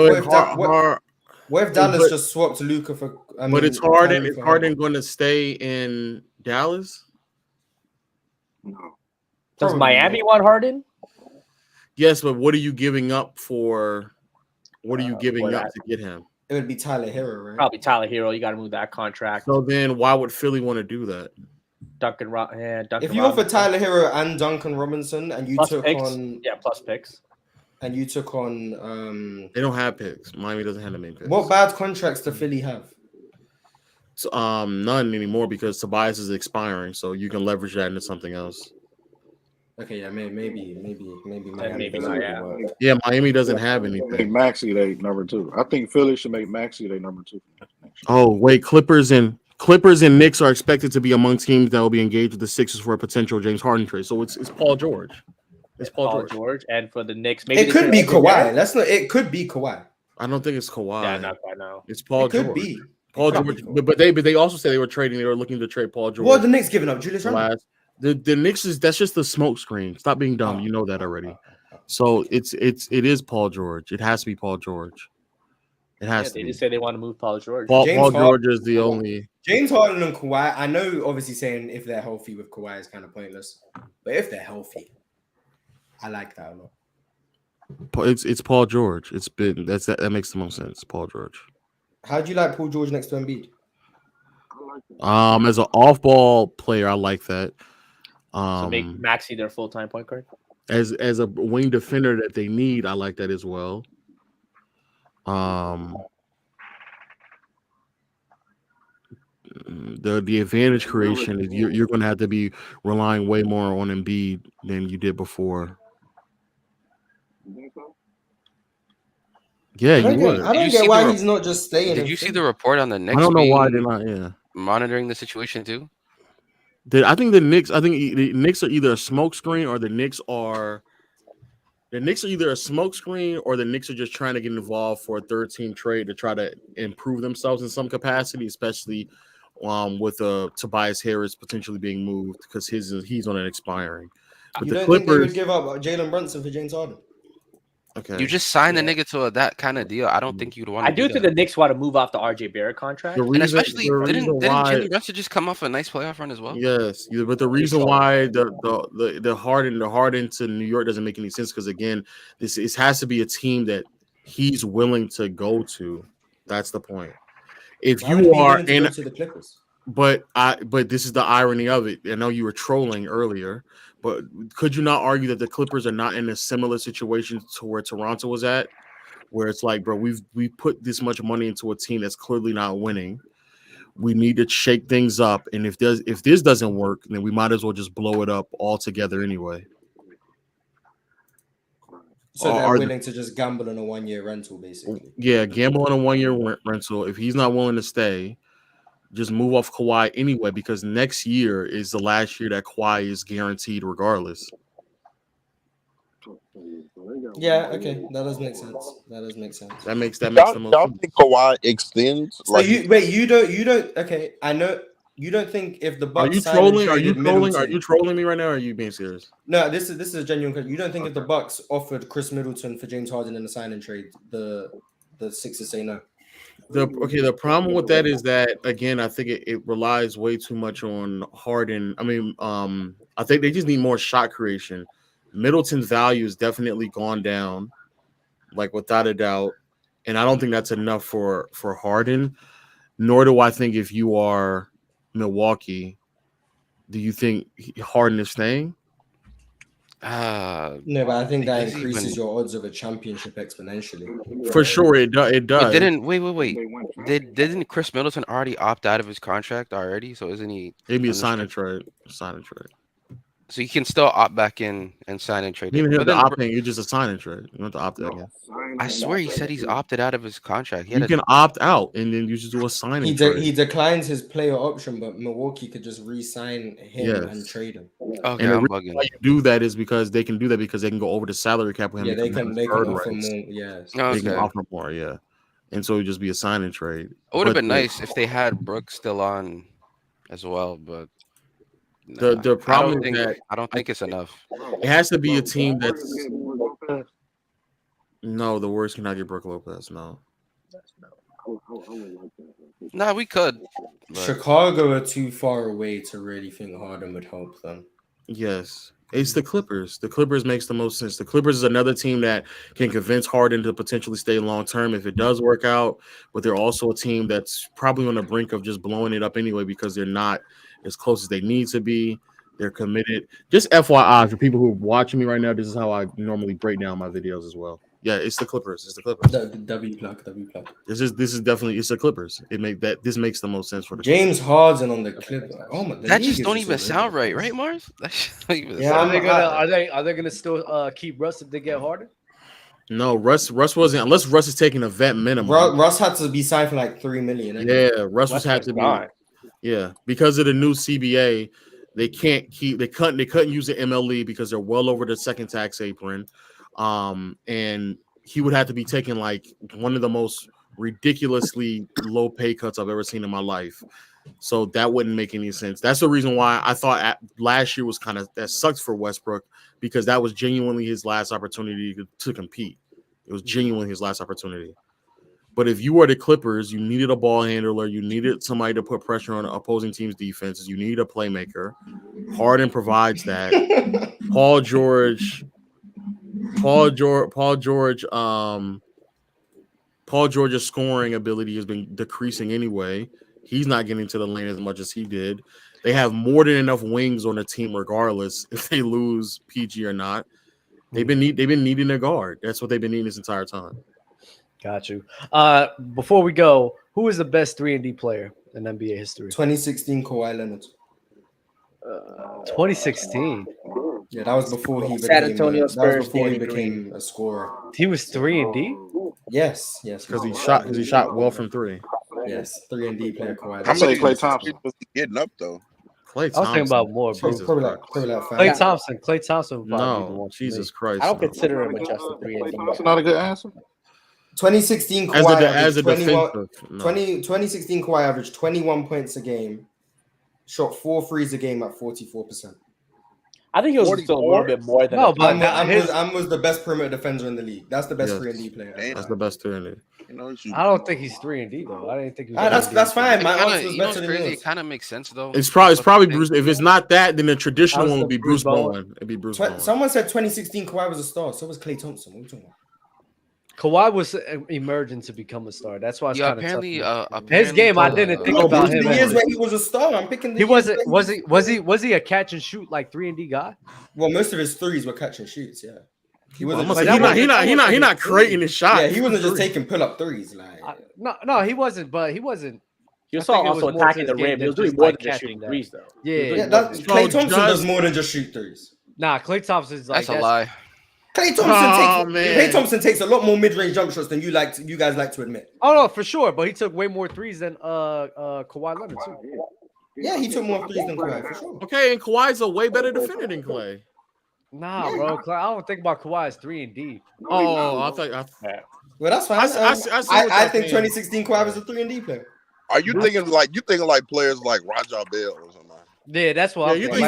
B: if Dallas just swapped Luka for?
E: But it's Harden. Is Harden going to stay in Dallas?
P: No.
C: Does Miami want Harden?
E: Yes, but what are you giving up for? What are you giving up to get him?
B: It would be Tyler Hero, right?
C: Probably Tyler Hero. You got to move that contract.
E: So then, why would Philly want to do that?
C: Duncan
B: if you offer Tyler Hero and Duncan Robinson, and you
C: plus
B: took
C: picks.
B: on
C: plus picks,
B: and you took on
E: they don't have picks. Miami doesn't have the main picks.
B: What bad contracts do Philly have?
E: None anymore because Tobias is expiring, so you can leverage that into something else.
B: Okay, yeah, maybe Miami.
E: Yeah, Miami doesn't have anything.
P: Make Maxey their number 2. I think Philly should make Maxey their number 2.
E: Oh wait, Clippers and Knicks are expected to be among teams that will be engaged with the Sixers for a potential James Harden trade. So it's Paul George. It's Paul
C: George, and for the Knicks, maybe
B: it could be Kawhi. It could be Kawhi.
E: I don't think it's Kawhi.
C: Yeah, not quite now.
E: It's Paul George.
B: Could be
E: Paul George, but they also said they were looking to trade Paul George.
B: What are the Knicks giving up? Julius Randle?
E: The Knicks that's just the smoke screen. Stop being dumb. You know that already. So it is Paul George. It has to be Paul George. It has to.
C: They just say they want to move Paul George.
E: Paul George is the only.
B: James Harden and Kawhi. I know, obviously, saying if they're healthy with Kawhi is kind of pointless, but if they're healthy, I like that a lot.
E: It's Paul George. That makes the most sense. Paul George.
B: How do you like Paul George next to Embiid?
E: As an off-ball player, I like that.
C: So make Maxey their full-time point guard.
E: As a wing defender that they need, I like that as well. The advantage creation is you're going to have to be relying way more on Embiid than you did before. Yeah, you would.
B: I don't get why he's not just staying.
O: Did you see the report on the Knicks?
E: I don't know why they're not. Yeah,
O: monitoring the situation too.
E: I think the Knicks are either a smokescreen or the Knicks are either a smokescreen or the Knicks are just trying to get involved for a third team trade to try to improve themselves in some capacity, especially with Tobias Harris potentially being moved because he's on an expiring. But
B: you
E: the
B: don't
E: Clippers
B: think they would give up Jalen Brunson for James Harden?
E: Okay.
O: You just signed the nigga to that kind of deal. I don't think you'd want to.
C: I do think the Knicks want to move off the RJ Barrett contract.
O: And especially didn't Jalen Brunson just come off a nice playoff run as well?
E: Yes, but the reason why the Harden to New York doesn't make any sense because again, it has to be a team that he's willing to go to. That's the point. If you are in
B: to the Clippers,
E: but this is the irony of it. I know you were trolling earlier, but could you not argue that the Clippers are not in a similar situation to where Toronto was at, where it's like, bro, we put this much money into a team that's clearly not winning. We need to shake things up, and if this doesn't work, then we might as well just blow it up altogether anyway.
B: So they're willing to just gamble on a 1-year rental, basically.
E: Yeah, gamble on a 1-year rental. If he's not willing to stay, just move off Kawhi anyway, because next year is the last year that Kawhi is guaranteed regardless.
B: Yeah, okay. That does make sense.
E: That makes the most sense.
H: Y'all think Kawhi extends?
B: So you don't okay. I know you don't think if the Bucks
E: Are you trolling me right now or are you being serious?
B: No, this is a genuine question. You don't think if the Bucks offered Chris Middleton for James Harden in the sign and trade, the Sixers say no?
E: The problem with that is that again, I think it relies way too much on Harden. I mean, I think they just need more shot creation. Middleton's value has definitely gone down, like without a doubt, and I don't think that's enough for Harden. Nor do I think if you are Milwaukee, do you think Harden is staying?
B: No, but I think that increases your odds of a championship exponentially.
E: For sure, it does.
O: Wait, didn't Chris Middleton already opt out of his contract already? So isn't he?
E: It'd be a sign and trade.
O: So you can still opt back in and sign and trade.
E: You don't have to opt in. You're just a sign and trade. You don't have to opt out again.
O: I swear he said he's opted out of his contract.
E: You can opt out and then you just do a sign and trade.
B: He declines his player option, but Milwaukee could just re-sign him and trade him.
O: Okay,
E: and
O: I'm
E: the reason why you do that is because they can do that because they can go over the salary cap with him.
B: Yeah, they can offer more. Yes,
E: they can offer more. Yeah, and so it would just be a sign and trade.
O: It would have been nice if they had Brooks still on as well, but.
E: The problem is that
O: I don't think it's enough.
E: It has to be a team that's no. The Warriors cannot get Brook Lopez. No.
O: Nah, we could.
B: But... Chicago are too far away to really think Harden would help them.
E: Yes, it's the Clippers. The Clippers makes the most sense. The Clippers is another team that can convince Harden to potentially stay long term if it does work out. But they're also a team that's probably on the brink of just blowing it up anyway because they're not as close as they need to be. They're committed. Just FYI for people who are watching me right now, this is how I normally break down my videos as well. Yeah, it's the Clippers. It's the Clippers.
B: W plug.
E: This is definitely it's the Clippers. This makes the most sense for the
B: James Harden on the Clippers. Oh my,
O: that just don't even sound right, Mars?
A: Yeah, are they gonna still keep Russ if they get Harden?
E: No, Russ wasn't unless Russ is taking a vet minimum.
B: Russ had to be signed for like $3 million.
E: Yeah, Russ was had to be. Yeah, because of the new CBA, they couldn't use the MLE because they're well over the second tax apron. And he would have to be taking like one of the most ridiculously low pay cuts I've ever seen in my life. So that wouldn't make any sense. That's the reason why I thought last year was that sucks for Westbrook because that was genuinely his last opportunity to compete. It was genuinely his last opportunity. But if you were the Clippers, you needed a ball handler. You needed somebody to put pressure on opposing teams' defenses. You need a playmaker. Harden provides that. Paul George's scoring ability has been decreasing anyway. He's not getting to the lane as much as he did. They have more than enough wings on the team, regardless if they lose PG or not. They've been needing a guard. That's what they've been needing this entire time.
A: Got you. Before we go, who is the best 3-and-D player in NBA history?
B: 2016 Kawhi Leonard.
A: 2016.
B: Yeah, that was before he became a scorer.
A: He was 3-and-D?
B: Yes.
E: Because he shot well from three.
B: Yes, 3-and-D player Kawhi.
N: I'm saying Klay Thompson
H: was getting up though.
E: Klay Thompson.
A: I was thinking about more, bro. Klay Thompson. Klay Thompson.
E: No, Jesus Christ.
C: I don't consider him a just a 3-and-D.
N: That's not a good answer.
B: 2016 Kawhi
E: as a
B: 2016 Kawhi averaged 21 points a game, shot 4 threes a game at 44%.
C: I think he was still a little bit more than.
B: No, but Am was the best perimeter defender in the league. That's the best 3-and-D player.
E: That's the best 3-and-D.
A: I don't think he's 3-and-D though. I didn't think he
B: that's
A: was.
B: that's fine. My
O: Kinda,
B: answer was
O: you know
B: better
O: what's
B: than
O: crazy?
B: yours.
O: It kind of makes sense though.
E: It's probably Bruce. If it's not that, then the traditional one would be Bruce Bowen. It'd be Bruce Bowen.
B: Someone said 2016 Kawhi was a star. So was Klay Thompson. What are you talking about?
A: Kawhi was emerging to become a star. That's why it's kind of
O: apparently,
A: his game. I didn't think about him.
B: The years where he was a star. I'm picking.
A: He wasn't. Was he a catch and shoot like 3-and-D guy?
B: Well, most of his threes were catch and shoots. Yeah. He wasn't.
E: He not creating his shot.
B: Yeah, he wasn't just taking pull up threes. Like
A: no, he wasn't. But he wasn't.
C: He was also attacking the rim. He was doing more than just shooting threes, though.
A: Yeah,
B: Klay Thompson does more than just shoot threes.
A: Nah, Klay Thompson's like
O: that's a lie.
B: Klay Thompson takes a lot more mid-range jump shots than you guys like to admit.
A: Oh no, for sure. But he took way more threes than Kawhi Leonard too.
B: Yeah, he took more threes than Kawhi for sure.
E: Okay, and Kawhi's a way better defender than Klay.
A: Nah, bro. I don't think about Kawhi as 3-and-D.
E: Oh, I thought.
B: Well, that's fine. I think 2016 Kawhi was a 3-and-D player.
H: Are you thinking like players like Raja Bell or something?
A: Yeah, that's what I'm thinking.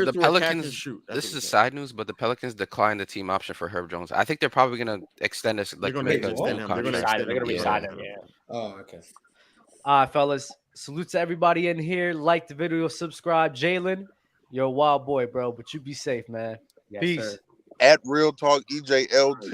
O: The Pelicans. This is side news, but the Pelicans declined the team option for Herb Jones. I think they're probably gonna extend this. Like,
C: they're gonna resign him. Yeah.
B: Oh, okay.
A: All right, fellas. Salute to everybody in here. Like the video, subscribe. Jalen, you're a wild boy, bro. But you be safe, man. Peace.
H: At Real Talk EJLT.